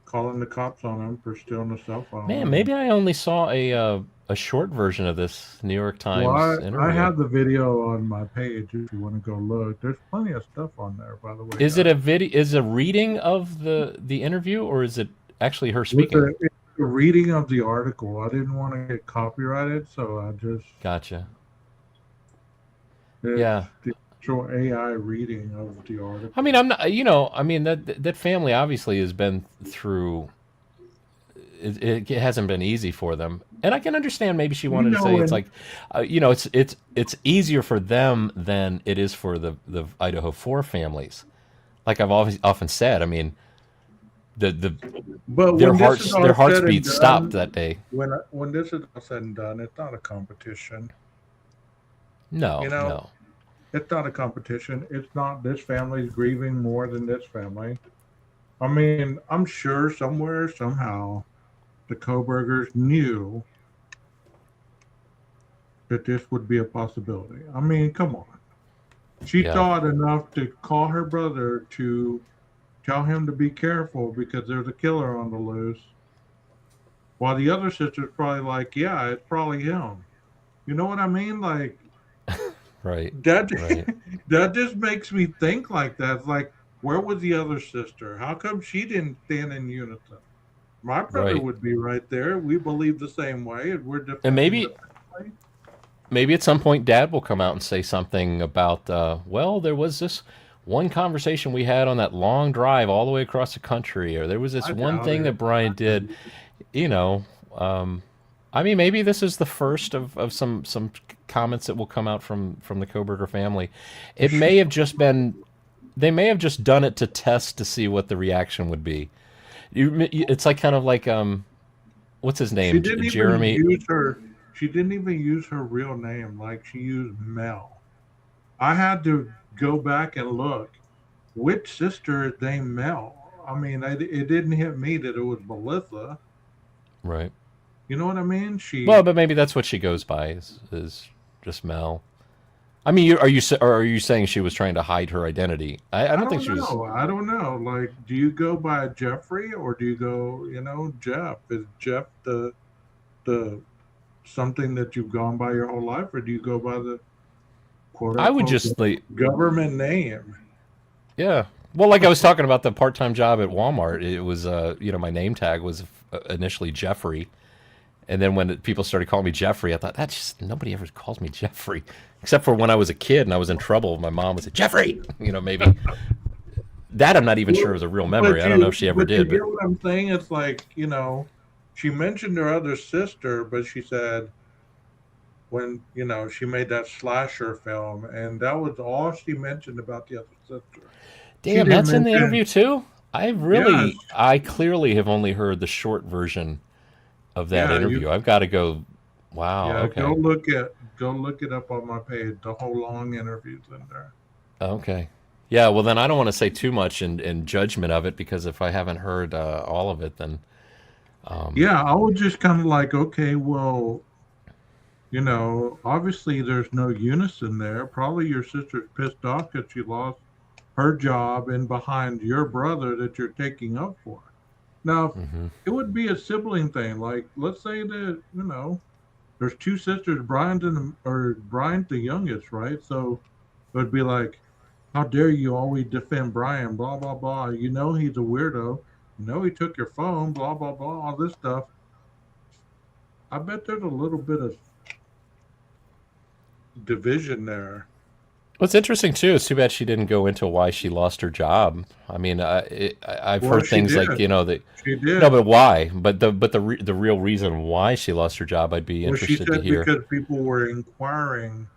[SPEAKER 2] calling the cops on him for stealing the cell phone.
[SPEAKER 18] Man,
[SPEAKER 2] And
[SPEAKER 18] maybe I only saw a short version of this New York
[SPEAKER 2] well,
[SPEAKER 18] Times
[SPEAKER 2] I
[SPEAKER 18] interview.
[SPEAKER 2] have the video on my page if you want to go look. There's plenty of stuff on there, by the way.
[SPEAKER 18] Is it a video? Is a reading of the interview, or is it actually her speaking?
[SPEAKER 2] It's a reading of the article. I didn't want to get copyrighted, so I just
[SPEAKER 18] Gotcha.
[SPEAKER 2] it's
[SPEAKER 18] Yeah.
[SPEAKER 2] the actual AI reading of the article.
[SPEAKER 18] I mean, I'm not. I mean that family obviously has been through. It hasn't been easy for them, and I can understand. Maybe she wanted to say it's like, it's easier for them than it is for the Idaho 4 families. like I've always often said, I mean,
[SPEAKER 2] But
[SPEAKER 18] their
[SPEAKER 2] when this is all
[SPEAKER 18] hearts
[SPEAKER 2] said and
[SPEAKER 18] beat stopped
[SPEAKER 2] done,
[SPEAKER 18] that day.
[SPEAKER 2] when this is all said and done, it's not a competition.
[SPEAKER 18] No,
[SPEAKER 2] You know,
[SPEAKER 18] no.
[SPEAKER 2] it's not a competition. It's not this family's grieving more than this family. I mean, I'm sure somewhere, somehow, the Kobergers knew that this would be a possibility. I mean, come on. She
[SPEAKER 18] Yeah.
[SPEAKER 2] thought enough to call her brother to tell him to be careful because there's a killer on the loose. While the other sister's probably like, yeah, it's probably him. You know what I mean? Like
[SPEAKER 18] Right.
[SPEAKER 2] that
[SPEAKER 18] Right.
[SPEAKER 2] that just makes me think like that. It's like, where was the other sister? How come she didn't stand in unison? My brother
[SPEAKER 18] Right.
[SPEAKER 2] would be right there. We believe the same way and we're
[SPEAKER 18] And
[SPEAKER 2] defending the family.
[SPEAKER 18] maybe at some point Dad will come out and say something about, well, there was this one conversation we had on that long drive all the way across the country, or there was this
[SPEAKER 2] I
[SPEAKER 18] one
[SPEAKER 2] doubt
[SPEAKER 18] thing
[SPEAKER 2] it.
[SPEAKER 18] that Brian did. You know, I mean, maybe this is the first of some comments that will come out from the Koberger family. It may have just been, they may have just done it to test to see what the reaction would be. It's like kind of like what's his
[SPEAKER 2] She
[SPEAKER 18] name,
[SPEAKER 2] didn't even
[SPEAKER 18] Jeremy.
[SPEAKER 2] use her. She didn't even use her real name. Like she used Mel. I had to go back and look. Which sister is named Mel? I mean, it didn't hit me that it was Melissa.
[SPEAKER 18] Right.
[SPEAKER 2] You know what I mean?
[SPEAKER 18] Well, but maybe that's what she goes by is just Mel. I mean, are you saying she was trying to hide her identity? I
[SPEAKER 2] I
[SPEAKER 18] don't think
[SPEAKER 2] don't
[SPEAKER 18] she was.
[SPEAKER 2] know. I don't know. Like, do you go by Jeffrey or do you go, Jeff? Is Jeff the something that you've gone by your whole life, or do you go by the quote
[SPEAKER 18] I would
[SPEAKER 2] unquote
[SPEAKER 18] just like,
[SPEAKER 2] government name?
[SPEAKER 18] yeah. Well, like I was talking about the part-time job at Walmart, it was my name tag was initially Jeffrey, and then when people started calling me Jeffrey, I thought that's just nobody ever calls me Jeffrey, except for when I was a kid and I was in trouble. My mom would say Jeffrey, maybe that I'm not even sure is a real memory. I don't know if she ever
[SPEAKER 2] But you
[SPEAKER 18] did, but
[SPEAKER 2] get what I'm saying? It's like, she mentioned her other sister, but she said when, she made that slasher film, and that was all she mentioned about the other sister. She
[SPEAKER 18] damn,
[SPEAKER 2] didn't
[SPEAKER 18] that's in the
[SPEAKER 2] mention,
[SPEAKER 18] interview too.
[SPEAKER 2] yes,
[SPEAKER 18] I clearly have only heard the short version of that
[SPEAKER 2] yeah,
[SPEAKER 18] interview. I've got to go. Wow.
[SPEAKER 2] yeah,
[SPEAKER 18] Okay.
[SPEAKER 2] go look it up on my page. The whole long interview's in there.
[SPEAKER 18] Okay. Yeah. Well, then I don't want to say too much in judgment of it because if I haven't heard all of it, then
[SPEAKER 2] Yeah, I was just kind of like, okay, well, obviously there's no unison there. Probably your sister's pissed off because she lost her job and behind your brother that you're taking up for. Now,
[SPEAKER 18] mhm.
[SPEAKER 2] it would be a sibling thing. Like, let's say that, there's two sisters, Brian's the youngest, right? So it would be like, how dare you always defend Brian, blah, blah, blah. You know he's a weirdo. You know he took your phone, blah, blah, blah, all this stuff. I bet there's a little bit of division there.
[SPEAKER 18] What's interesting too. It's too bad she didn't go into why she lost her job. I mean, I've
[SPEAKER 2] Well,
[SPEAKER 18] heard
[SPEAKER 2] she
[SPEAKER 18] things
[SPEAKER 2] did.
[SPEAKER 18] like that.
[SPEAKER 2] She
[SPEAKER 18] No,
[SPEAKER 2] did.
[SPEAKER 18] but why? But the real reason why she lost her job, I'd be
[SPEAKER 2] Well, she
[SPEAKER 18] interested to
[SPEAKER 2] said
[SPEAKER 18] hear.
[SPEAKER 2] because people were inquiring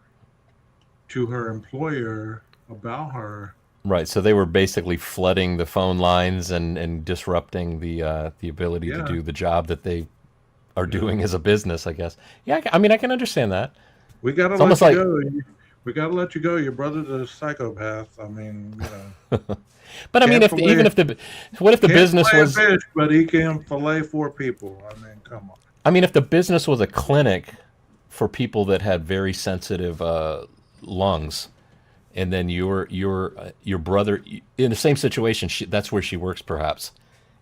[SPEAKER 2] to her employer about her.
[SPEAKER 18] Right. So they were basically flooding the phone lines and disrupting the ability to
[SPEAKER 2] Yeah,
[SPEAKER 18] do the job that they are
[SPEAKER 2] yeah.
[SPEAKER 18] doing as a business. I guess. Yeah. I mean, I can understand that.
[SPEAKER 2] We got to
[SPEAKER 18] It's
[SPEAKER 2] let
[SPEAKER 18] almost
[SPEAKER 2] you
[SPEAKER 18] like.
[SPEAKER 2] go. We got to let you go. Your brother's a psychopath. I mean,
[SPEAKER 18] But I mean,
[SPEAKER 2] can't
[SPEAKER 18] if even
[SPEAKER 2] fillet,
[SPEAKER 18] if the what if the
[SPEAKER 2] can't
[SPEAKER 18] business
[SPEAKER 2] fillet a
[SPEAKER 18] was?
[SPEAKER 2] fish, but he can fillet four people. I mean, come on.
[SPEAKER 18] I mean, if the business was a clinic for people that had very sensitive lungs, and then your brother in the same situation, that's where she works perhaps,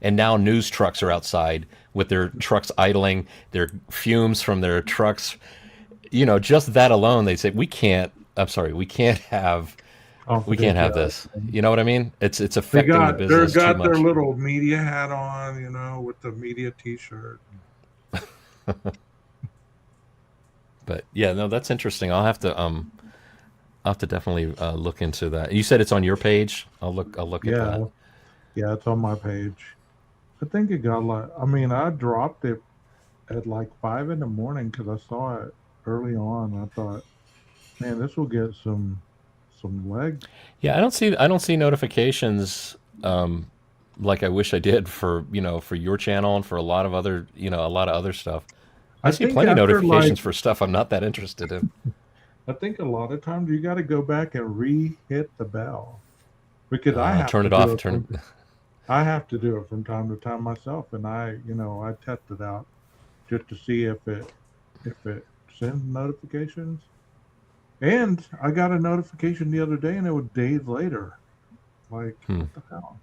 [SPEAKER 18] and now news trucks are outside with their trucks idling, their fumes from their trucks. Just that alone, they say we can't. I'm sorry, we can't have this.
[SPEAKER 2] Confidentiality.
[SPEAKER 18] You know what I mean? It's
[SPEAKER 2] They
[SPEAKER 18] affecting the
[SPEAKER 2] got they
[SPEAKER 18] business too
[SPEAKER 2] got their
[SPEAKER 18] much.
[SPEAKER 2] little media hat on, with the media T-shirt.
[SPEAKER 18] But yeah, no, that's interesting. I'll have to definitely look into that. You said it's on your page. I'll look at that.
[SPEAKER 2] Yeah, yeah, it's on my page. I think it got like. I mean, I dropped it at like 5 in the morning because I saw it early on. I thought, man, this will get some some legs.
[SPEAKER 18] Yeah, I don't see notifications like I wish I did for for your channel and for a lot of other a lot of other stuff. I
[SPEAKER 2] I
[SPEAKER 18] see
[SPEAKER 2] think
[SPEAKER 18] plenty of
[SPEAKER 2] after
[SPEAKER 18] notifications for stuff I'm not that interested in.
[SPEAKER 2] I think a lot of times you got to go back and re-hit the bell because I have
[SPEAKER 18] Turn
[SPEAKER 2] to
[SPEAKER 18] it
[SPEAKER 2] do
[SPEAKER 18] off.
[SPEAKER 2] it
[SPEAKER 18] Turn
[SPEAKER 2] from
[SPEAKER 18] it.
[SPEAKER 2] I have to do it from time to time myself, and I test it out just to see if it sends notifications. And I got a notification the other day, and it was days later. Like, what the hell?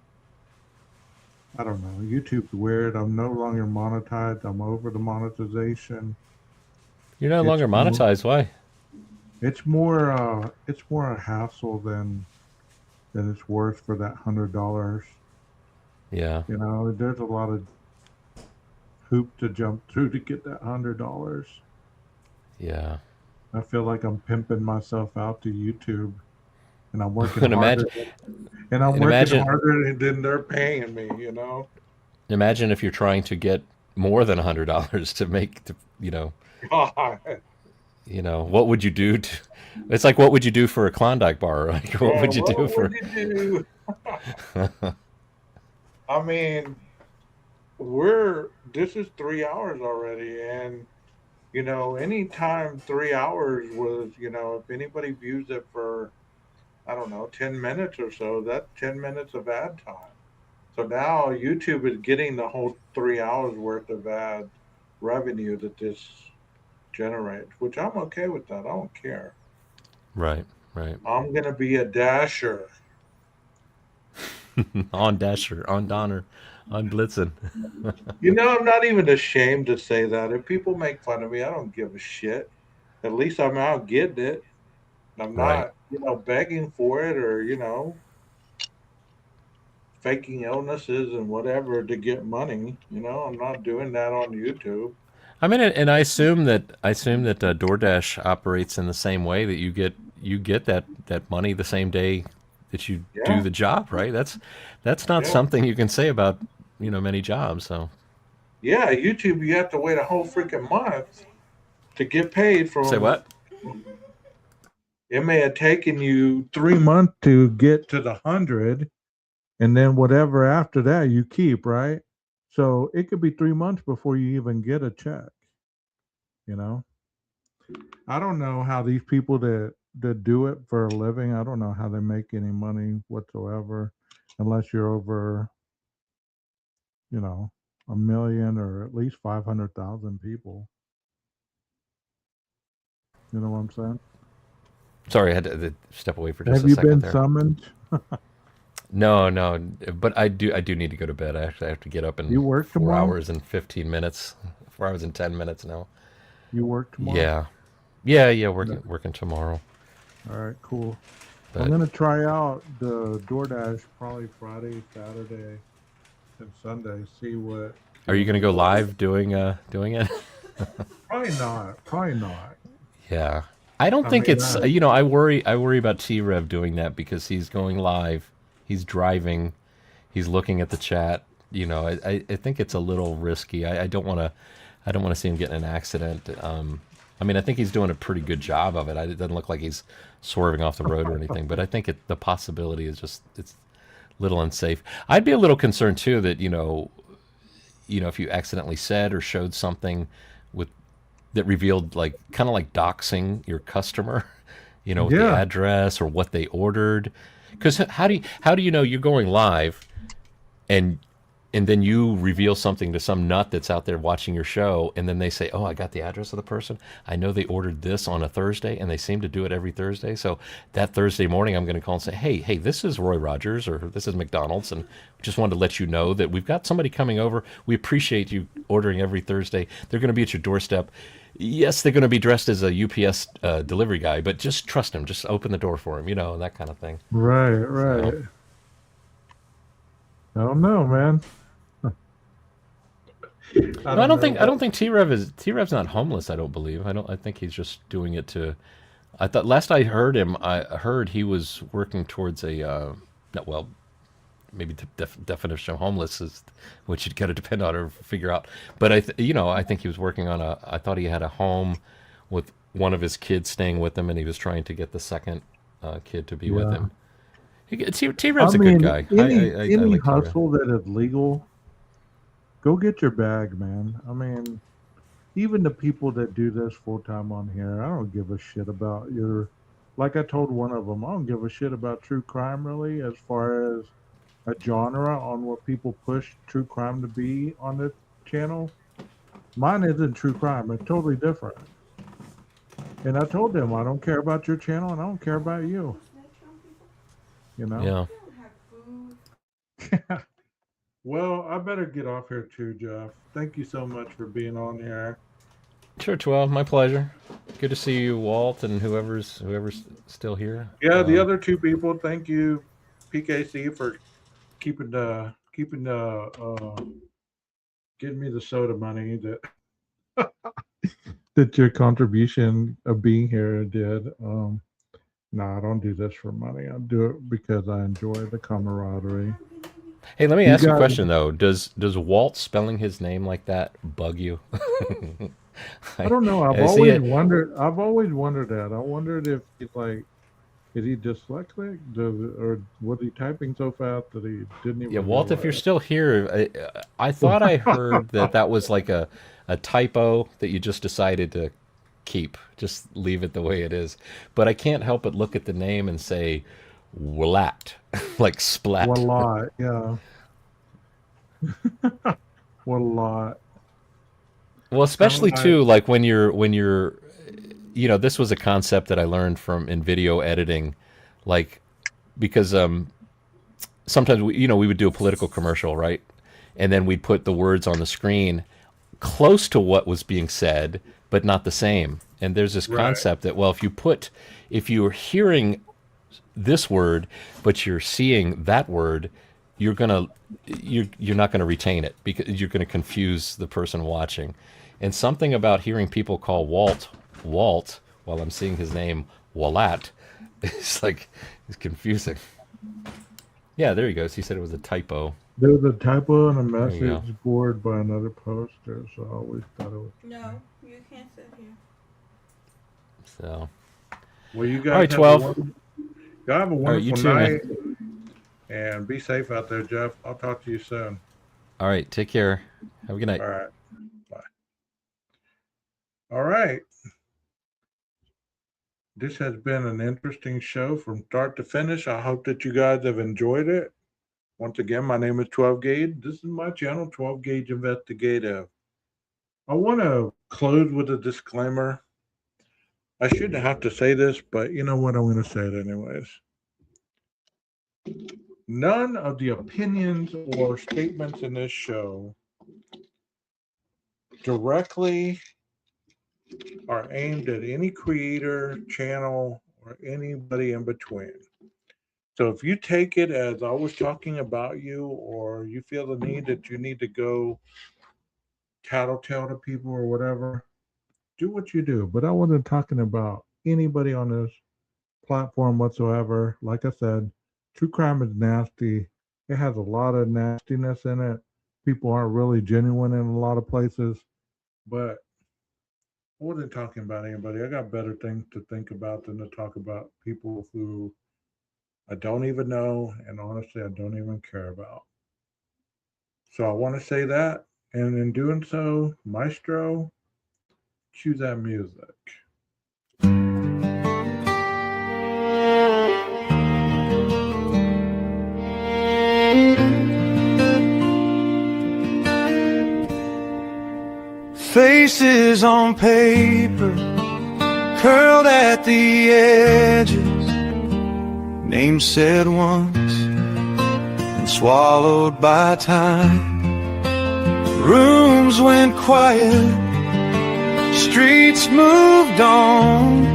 [SPEAKER 2] I don't know. YouTube's weird. I'm no longer monetized. I'm over the monetization.
[SPEAKER 18] You're no
[SPEAKER 2] It's
[SPEAKER 18] longer
[SPEAKER 2] more,
[SPEAKER 18] monetized. Why?
[SPEAKER 2] it's more a hassle than it's worth for that $100.
[SPEAKER 18] Yeah.
[SPEAKER 2] There's a lot of hoop to jump through to get that $100.
[SPEAKER 18] Yeah.
[SPEAKER 2] I feel like I'm pimping myself out to YouTube, and I'm working
[SPEAKER 18] And
[SPEAKER 2] harder. And I'm working
[SPEAKER 18] imagine
[SPEAKER 2] harder than they're paying me.
[SPEAKER 18] imagine if you're trying to get more than $100 to make
[SPEAKER 2] God.
[SPEAKER 18] what would you do to, it's like what would you do for a Klondike bar? Like what
[SPEAKER 2] Yeah,
[SPEAKER 18] would you
[SPEAKER 2] what
[SPEAKER 18] do for
[SPEAKER 2] would you do? I mean, this is 3 hours already, and anytime 3 hours was, if anybody views it for, I don't know, 10 minutes or so, that's 10 minutes of ad time. So now YouTube is getting the whole 3 hours worth of ad revenue that this generates, which I'm okay with that. I don't care.
[SPEAKER 18] Right.
[SPEAKER 2] I'm going to be a dasher.
[SPEAKER 18] On Dasher, on Donner, on Blitzen.
[SPEAKER 2] I'm not even ashamed to say that. If people make fun of me, I don't give a shit. At least I'm out getting it. I'm
[SPEAKER 18] Right.
[SPEAKER 2] not, begging for it or, faking illnesses and whatever to get money. I'm not doing that on YouTube.
[SPEAKER 18] I mean, and I assume that DoorDash operates in the same way that you get that money the same day that you do
[SPEAKER 2] Yeah.
[SPEAKER 18] the job, right? That's not
[SPEAKER 2] Yeah.
[SPEAKER 18] something you can say about many jobs. So
[SPEAKER 2] Yeah, YouTube, you have to wait a whole freaking month to get paid from.
[SPEAKER 18] say what?
[SPEAKER 2] It may have taken you 3 months to get to the 100, and then whatever after that you keep, right? So it could be 3 months before you even get a check. I don't know how these people that do it for a living, I don't know how they make any money whatsoever, unless you're over, a million or at least 500,000 people. You know what I'm saying?
[SPEAKER 18] Sorry, I had to step away for just
[SPEAKER 2] Have
[SPEAKER 18] a
[SPEAKER 2] you
[SPEAKER 18] second
[SPEAKER 2] been
[SPEAKER 18] there.
[SPEAKER 2] summoned?
[SPEAKER 18] No, but I do need to go to bed. I actually have to get up in
[SPEAKER 2] You work
[SPEAKER 18] 4
[SPEAKER 2] tomorrow?
[SPEAKER 18] hours and 15 minutes. 4 hours and 10 minutes now.
[SPEAKER 2] You work tomorrow?
[SPEAKER 18] Yeah, working tomorrow.
[SPEAKER 2] All right, cool.
[SPEAKER 18] But
[SPEAKER 2] I'm gonna try out the DoorDash probably Friday, Saturday, and Sunday. See what.
[SPEAKER 18] are you going to go live doing it?
[SPEAKER 2] Probably not. Probably not.
[SPEAKER 18] Yeah. I don't
[SPEAKER 2] I
[SPEAKER 18] think
[SPEAKER 2] mean,
[SPEAKER 18] it's I worry about T-Rev doing that because he's going live, he's driving, he's looking at the chat. I think it's a little risky. I don't want to see him get in an accident. I mean, I think he's doing a pretty good job of it. It doesn't look like he's swerving off the road or anything, but I think the possibility is just it's a little unsafe. I'd be a little concerned too that if you accidentally said or showed something with that revealed kind of like doxing your customer, with the
[SPEAKER 2] Yeah.
[SPEAKER 18] address or what they ordered. Because how do you know you're going live and then you reveal something to some nut that's out there watching your show, and then they say, "Oh, I got the address of the person. I know they ordered this on a Thursday, and they seem to do it every Thursday. So that Thursday morning, I'm going to call and say, hey, this is Roy Rogers, or this is McDonald's, and just wanted to let you know that we've got somebody coming over. We appreciate you ordering every Thursday. They're going to be at your doorstep. Yes, they're going to be dressed as a UPS delivery guy, but just trust him. Just open the door for him, that kind of thing."
[SPEAKER 2] Right.
[SPEAKER 18] So,
[SPEAKER 2] I don't know, man.
[SPEAKER 18] I don't think T-Rev's not homeless. I don't believe. I think he's just doing it to. I thought last I heard him, I heard he was working towards maybe the definition of homeless is which you'd got to depend on or figure out. But I think he was working on I thought he had a home with one of his kids staying with him, and he was trying to get the second kid to be with
[SPEAKER 2] Yeah.
[SPEAKER 18] him. T-Rev's a good guy.
[SPEAKER 2] Any
[SPEAKER 18] I like T-Rev.
[SPEAKER 2] hustle that is legal, go get your bag, man. I mean, even the people that do this full time on here, I don't give a shit about your. Like I told one of them, I don't give a shit about true crime really, as far as a genre on what people push true crime to be on this channel. Mine isn't true crime; it's totally different. And I told them I don't care about your channel, and I don't care about you. You know.
[SPEAKER 18] Yeah.
[SPEAKER 2] Well, I better get off here too, Jeff. Thank you so much for being on here.
[SPEAKER 18] Sure, 12. My pleasure. Good to see you, Walt, and whoever's still here.
[SPEAKER 2] Yeah, the other two people. Thank you, PKC, for keeping getting me the soda money that that your contribution of being here did. No, I don't do this for money. I do it because I enjoy the camaraderie.
[SPEAKER 18] Hey, let me ask you a question though. Does Walt spelling his name like that bug you?
[SPEAKER 2] I don't know. I've always wondered that. I wondered if he's like, is he dyslexic? Or was he typing so fast that he didn't even?
[SPEAKER 18] Yeah, Walt, if you're still here, I thought I heard that was like a typo that you just decided to keep. Just leave it the way it is. But I can't help but look at the name and say, Walat, like splat.
[SPEAKER 2] Walat, yeah. Walat.
[SPEAKER 18] Well, especially too, like when you're, this was a concept that I learned in video editing, like, because sometimes we would do a political commercial, right, and then we'd put the words on the screen close to what was being said, but not the same. And there's this concept that, well, if you're hearing this word, but you're seeing that word, you're not gonna retain it because you're gonna confuse the person watching. And something about hearing people call Walt while I'm seeing his name Walat, it's confusing. Yeah, there he goes. He said it was a typo.
[SPEAKER 2] There was a typo on a message board by another poster, so I always thought it was.
[SPEAKER 19] No, you can't sit here.
[SPEAKER 18] So.
[SPEAKER 2] Well, you guys
[SPEAKER 18] all right, 12.
[SPEAKER 2] Have a wonderful
[SPEAKER 18] night.
[SPEAKER 2] And be safe out there, Jeff. I'll talk to you soon.
[SPEAKER 18] All right, take care. Have a good night.
[SPEAKER 2] All right. Bye. All right. This has been an interesting show from start to finish. I hope that you guys have enjoyed it. Once again, my name is 12 Gauge. This is my channel, 12 Gauge Investigative. I want to close with a disclaimer. I shouldn't have to say this, but you know what? I'm going to say it anyways. None of the opinions or statements in this show directly are aimed at any creator, channel, or anybody in between. So if you take it as I was talking about you, or you feel the need that you need to go tattletale to people or whatever, do what you do. But I wasn't talking about anybody on this platform whatsoever. Like I said, true crime is nasty. It has a lot of nastiness in it. People aren't really genuine in a lot of places. But I wasn't talking about anybody. I got better things to think about than to talk about people who I don't even know, and honestly, I don't even care about. So I want to say that, and in doing so, Maestro, cue that music.
[SPEAKER 1] Faces on paper, curled at the edges, names said once and swallowed by time. Rooms went quiet, streets moved on.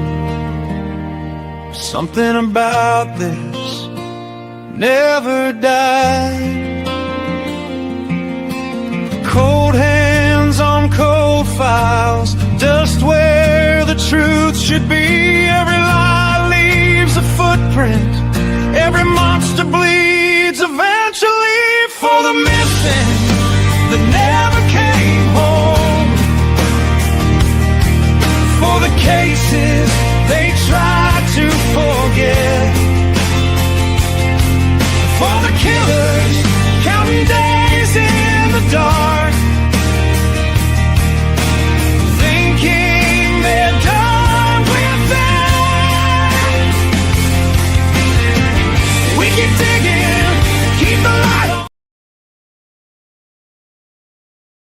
[SPEAKER 1] Something about this never died. Cold hands on cold files, just where the truth should be. Every lie leaves a footprint, every monster bleeds eventually. For the missing that never came home, for the cases they tried